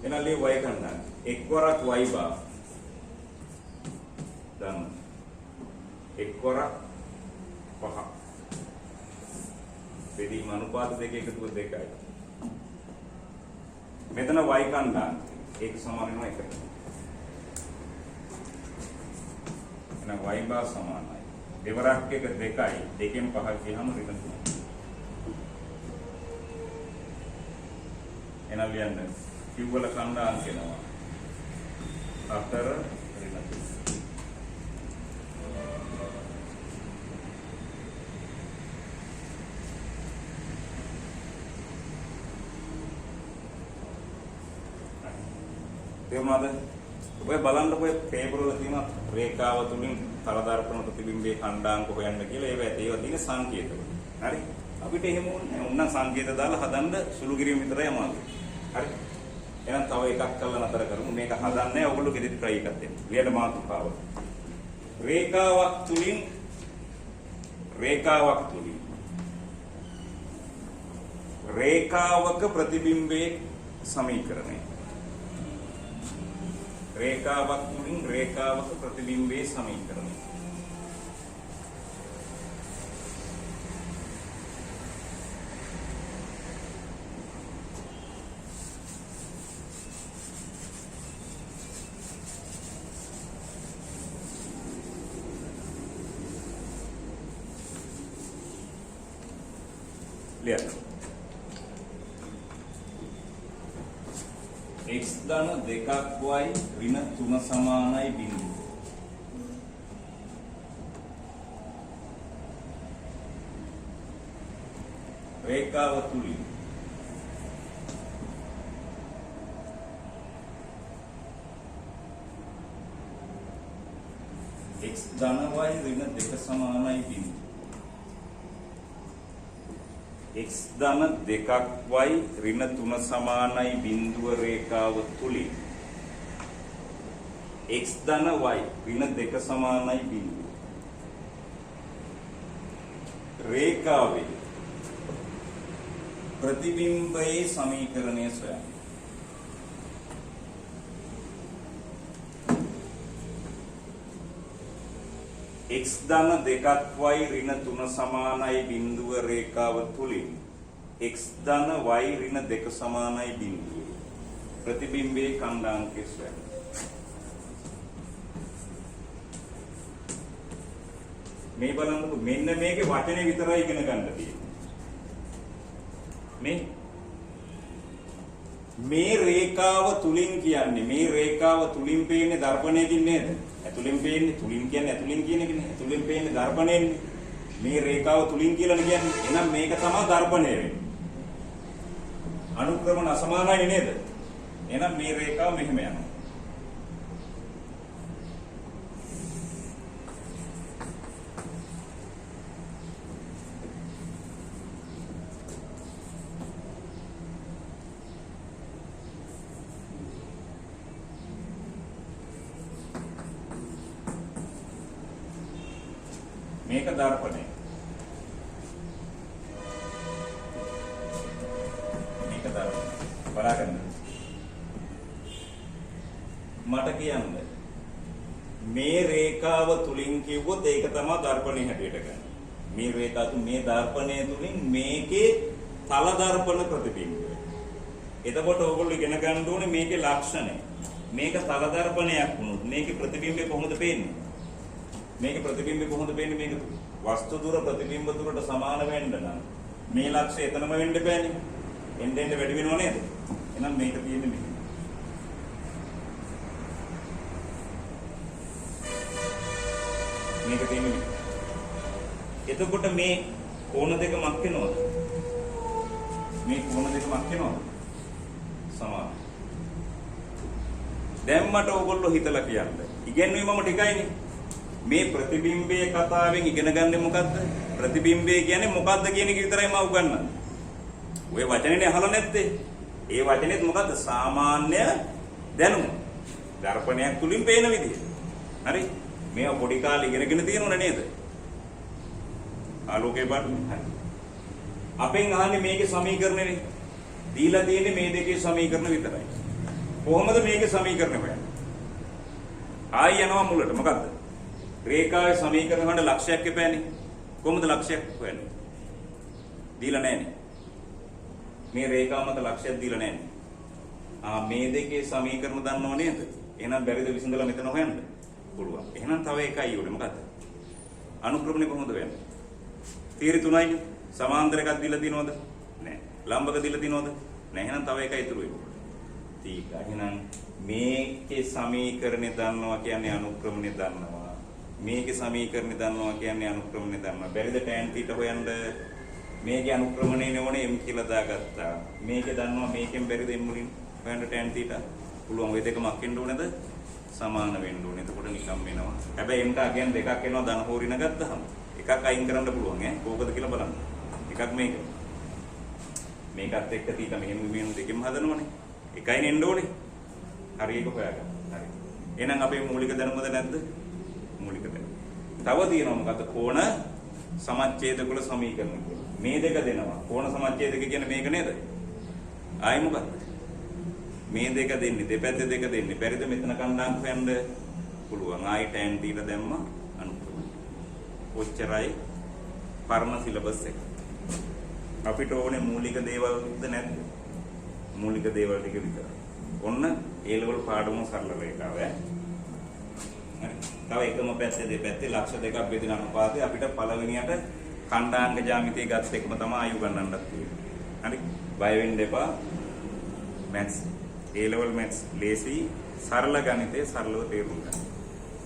එනල්ලේ y කණ්ඩායම්. එක් වරක් y බා. දන්න. එක් වරක් 5. බෙදීම අනුපාත දෙක එකතුව 2යි. මෙතන y කණ්ඩායම්. ඒක සමාන වෙනවා 1ට. එහෙනම් y බා සමානයි. දෙවරක් එක 2යි. දෙකෙන් 5 ගියහම ඍණ 3. එහෙනම් ලියන්න. q වල කණ්ඩායම් කියනවා 4 ඍණ 3. තේරුණාද? ඔය බලන්න ඔය පේපර් වල තියෙන රේඛාව තුලින් තරදර්පණ ප්‍රතිබිම්බයේ කණ්ඩායම් හොයන්න කියලා ඒවා තියෙන සංකේත. හරි? අපිට එහෙම ඕනේ නැහැ. සංකේත දාලා හදන්න සුළු කිරීම විතරයි අමාරු. හරි? එහෙනම් තව එකක් කරලා නතර කරමු. මේක හදන්නේ ඔයගොල්ලෝ ගෙදර try එකක් දෙන්න. ලියන්න මාතෘකාව. රේඛාවක් තුලින් රේඛාවක ප්‍රතිබිම්බයේ සමීකරණය. රේඛාවක් තුලින් රේඛාවක ප්‍රතිබිම්බයේ සමීකරණය. ලියන්න. x ධන 2ක් y ඍණ 3 සමානයි බිඳුව. රේඛාව තුලින් x ධන y ඍණ 2 සමානයි බිඳුව. x ධන 2ක් y ඍණ 3 සමානයි බිඳුව රේඛාව තුලින් x ධන y ඍණ 2 සමානයි බිඳුව රේඛාවේ ප්‍රතිබිම්බයේ සමීකරණය සොයන්න. x ධන 2ක් y ඍණ 3 සමානයි බිඳුව රේඛාව තුලින් x ධන y ඍණ 2 සමානයි බිඳුව ප්‍රතිබිම්බයේ කණ්ඩායමක සොයන්න. මේ බලන්නකො මෙන්න මේකේ වචනේ විතරයි ඉගෙන ගන්න තියෙන්නේ. මේ රේඛාව තුලින් කියන්නේ මේ රේඛාව තුලින් පේන්නේ දර්පණයකින් නේද? ඇතුලෙන් පේන්නේ තුලින් කියන්නේ ඇතුලෙන් කියන එකනේ. ඇතුලෙන් පේන්නේ දර්පණයෙන්නේ. මේ රේඛාව තුලින් කියලා කියන්නේ. එහෙනම් මේක තමයි දර්පණය වෙන්නේ. අනුක්‍රමන අසමානයි නේද? එහෙනම් මේ රේඛාව මෙහෙම යනවා. මේක දර්පණය. මේක දර්පණය. බලාගන්න. මට කියන්න. මේ රේඛාව තුලින් කිව්වොත් ඒක තමයි දර්පණය හැටියට ගන්න. මේ රේඛාව මේ දර්පණය තුලින් මේකේ තල දර්පණ ප්‍රතිබිම්බය. එතකොට ඕගොල්ලෝ ඉගෙන ගන්න ඕනේ මේකේ ලක්ෂණය. මේක තල දර්පණයක් වුණොත් මේකේ ප්‍රතිබිම්බය කොහොමද පේන්නේ? මේක ප්‍රතිබිම්බය කොහොමද පේන්නේ? මේක වස්තු දුර ප්‍රතිබිම්බ දුරට සමාන වෙන්න නම් මේ ලක්ෂය එතනම වෙන්න බෑනේ. එන්න එන්න වැඩි වෙනව නේද? එහෙනම් මේක තියෙන්නේ මෙහෙම. මේක තියෙන්නේ මෙහෙම. එතකොට මේ කෝණ දෙක මක් වෙනවද? මේ කෝණ දෙක මක් වෙනවද? සමාන. දැන් මට ඕගොල්ලෝ හිතලා කියන්න. ඉගෙනුවේ මම ටිකයිනේ. මේ ප්‍රතිබිම්බයේ කතාවෙන් ඉගෙන ගන්නේ මොකද්ද? ප්‍රතිබිම්බය කියන්නේ මොකද්ද කියන එක විතරයි මම උගන්වන්නේ. ඔය වචනේනේ අහලා නැත්තේ. ඒ වචනේත් මොකද්ද? සාමාන්‍ය දැනුම. දර්පණයක් තුලින් පේන විදිය. හරි? මේවා පොඩි කාලේ ඉගෙනගෙන තියෙනවනේ නේද? ආලෝකේ බලන්න. හරි. අපෙන් අහන්නේ මේකේ සමීකරණනේ. දීලා තියෙන්නේ මේ දෙකේ සමීකරණ විතරයි. කොහොමද මේකේ සමීකරණ හොයන්නේ? ආයි යනවා මුලට. මොකද්ද? රේඛාවේ සමීකරණ හොයන්න ලක්ෂයක් එපෑනේ. කොහොමද ලක්ෂයක් හොයන්නේ? දීලා නැහැනේ. මේ රේඛාව මත ලක්ෂයක් දීලා නැහැනේ. මේ දෙකේ සමීකරණ දන්නව නේද? එහෙනම් බැරිද විසඳලා මෙතන හොයන්න? පුළුවන්. එහෙනම් තව එකයි උනේ මොකද්ද? අනුක්‍රමණය කොහොමද වෙන්නේ? තීර තුනයි. සමාන්තර එකක් දීලා තියෙනවද? නැහැ. ලම්බක දීලා තියෙනවද? නැහැ. එහෙනම් තව එකයි ඉතුරු වෙන්නේ. ටික. එහෙනම් මේකේ සමීකරණය දන්නවා කියන්නේ අනුක්‍රමණය දන්නවා. මේකේ සමීකරණය දන්නවා කියන්නේ අනුක්‍රමණය දන්නවා. බැරිද tan θ හොයන්න? මේකේ අනුක්‍රමණයනේ ඕනේ m කියලා දාගත්තා. මේකේ දන්නවා මේකෙන් බැරිද m වලින් හොයන්න tan θ? පුළුවන්. ওই දෙකම අක්කෙන්න ඕනේද? සමාන වෙන්න ඕනේ. එතකොට නිකම් වෙනවා. හැබැයි m ට අගයන් දෙකක් එනවා ධන හෝරින ගත්තාම. එකක් අයින් කරන්න පුළුවන් ඈ. කෝකද කියලා බලන්න. එකක් මේක. මේකත් එක්ක θ මෙහෙම දෙකෙන් හදනවනේ. එකයි නෙන්න ඕනේ. හරි එක හොයාගන්න. හරි. එහෙනම් අපේ මූලික දැනුමද නැද්ද? මූලික දැනුම. තව තියෙනවා මොකද්ද? කෝණ සමච්ඡේදකුල සමීකරණ කියලා. මේ දෙක දෙනවා. කෝණ සමච්ඡේදක කියන්නේ මේක නේද? ආයි මොකද්ද? මේ දෙක දෙන්නේ දෙපැත්තේ දෙක දෙන්නේ. බැරිද මෙතන කණ්ඩායම් හොයන්න? පුළුවන්. ආයි tan θ දැම්ම අනුක්‍රමණය. ඔච්චරයි පරණ සිලබස් එක. අපිට ඕනේ මූලික දේවල්ද නැද්ද? මූලික දේවල් ටික විතරයි. ඔන්න ඒ ලෙවල් පාඩම සරල රේඛාව ඈ. හරි. තව එකම පැත්තේ දෙපැත්තේ ලක්ෂ දෙකක් බෙදෙන අනුපාතය අපිට පළවෙනියට ඛණ්ඩාංග ජ්‍යාමිතිය ගත් එකම තමයි ආයු ගන්නන්නත් තියෙන්නේ. හරි. බය වෙන්න එපා. මැත්ස් ඒ ලෙවල් මැත්ස් ලේසි සරල ගණිතේ සරලව තේරුම් ගන්න.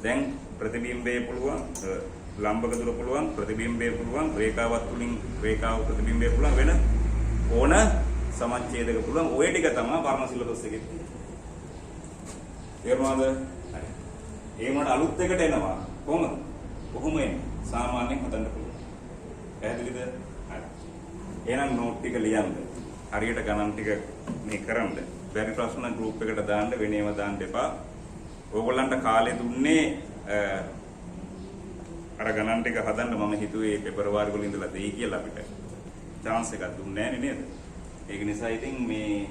දැන් ප්‍රතිබිම්බය පුළුවන් ලම්බක දුර පුළුවන් ප්‍රතිබිම්බය පුළුවන් රේඛාවත් තුලින් රේඛාව ප්‍රතිබිම්බය පුළුවන් වෙන ඕන සමච්ඡේදක පුළුවන් ඔය ටික තමයි වර්ණ සිලබස් එකේ තියෙන්නේ. තේරුණාද? හරි. ඒ මොකට අලුත් එකට එනවා කොහොමද? කොහොම එන්නේ? සාමාන්‍යයෙන් හදන්න පුළුවන්. පැහැදිලිද? හරි. එහෙනම් නෝට් ටික ලියන්න. හරියට ගණන් ටික මේ කරන්න. බැරි ප්‍රශ්න ගෲප් එකට දාන්න වෙනේම දාන්න එපා. ඕගොල්ලන්ට කාලය දුන්නේ අර ගණන් ටික හදන්න මම හිතුවේ පෙබරවාරි වල ඉඳලා දෙයි කියලා අපිට chance එකක් දුන්නේ නැහැ නේද? ඒක නිසා ඉතින් මේ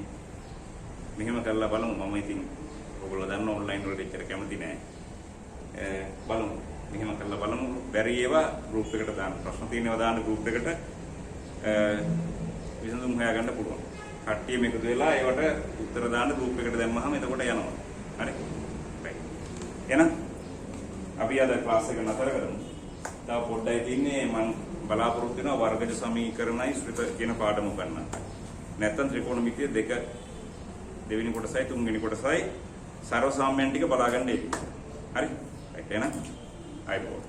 මෙහෙම කරලා බලමු. මම ඉතින් ඔයගොල්ලෝ දන්න ඔන්ලයින් වලට එච්චර කැමති නැහැ. බලමු. මෙහෙම කරලා බලමු. බැරි ඒවා ගෲප් එකට දාන්න. ප්‍රශ්න තියෙනවා දාන්න ගෲප් එකට විසඳුම් හොයාගන්න පුළුවන්. කට්ටියම එකතු වෙලා ඒවට උත්තර දාන්න ගෲප් එකට දැම්මහම එතකොට යනවා. හරි. එහෙනම් අපි අද ක්ලාස් එක නතර කරමු. තව පොඩ්ඩයි තින්නේ මම බලාපොරොත්තු වෙනවා වර්ගජ සමීකරණයි ශ්‍රිත කියන පාඩම උගන්වන්න. නැත්තම් ත්‍රිකෝණමිතිය දෙක දෙවෙනි කොටසයි තුන්වෙනි කොටසයි සර්ව සාම්‍යයන් ටික බලාගන්න ඉන්නේ. හරි? එහෙනම් ආයිබෝන්.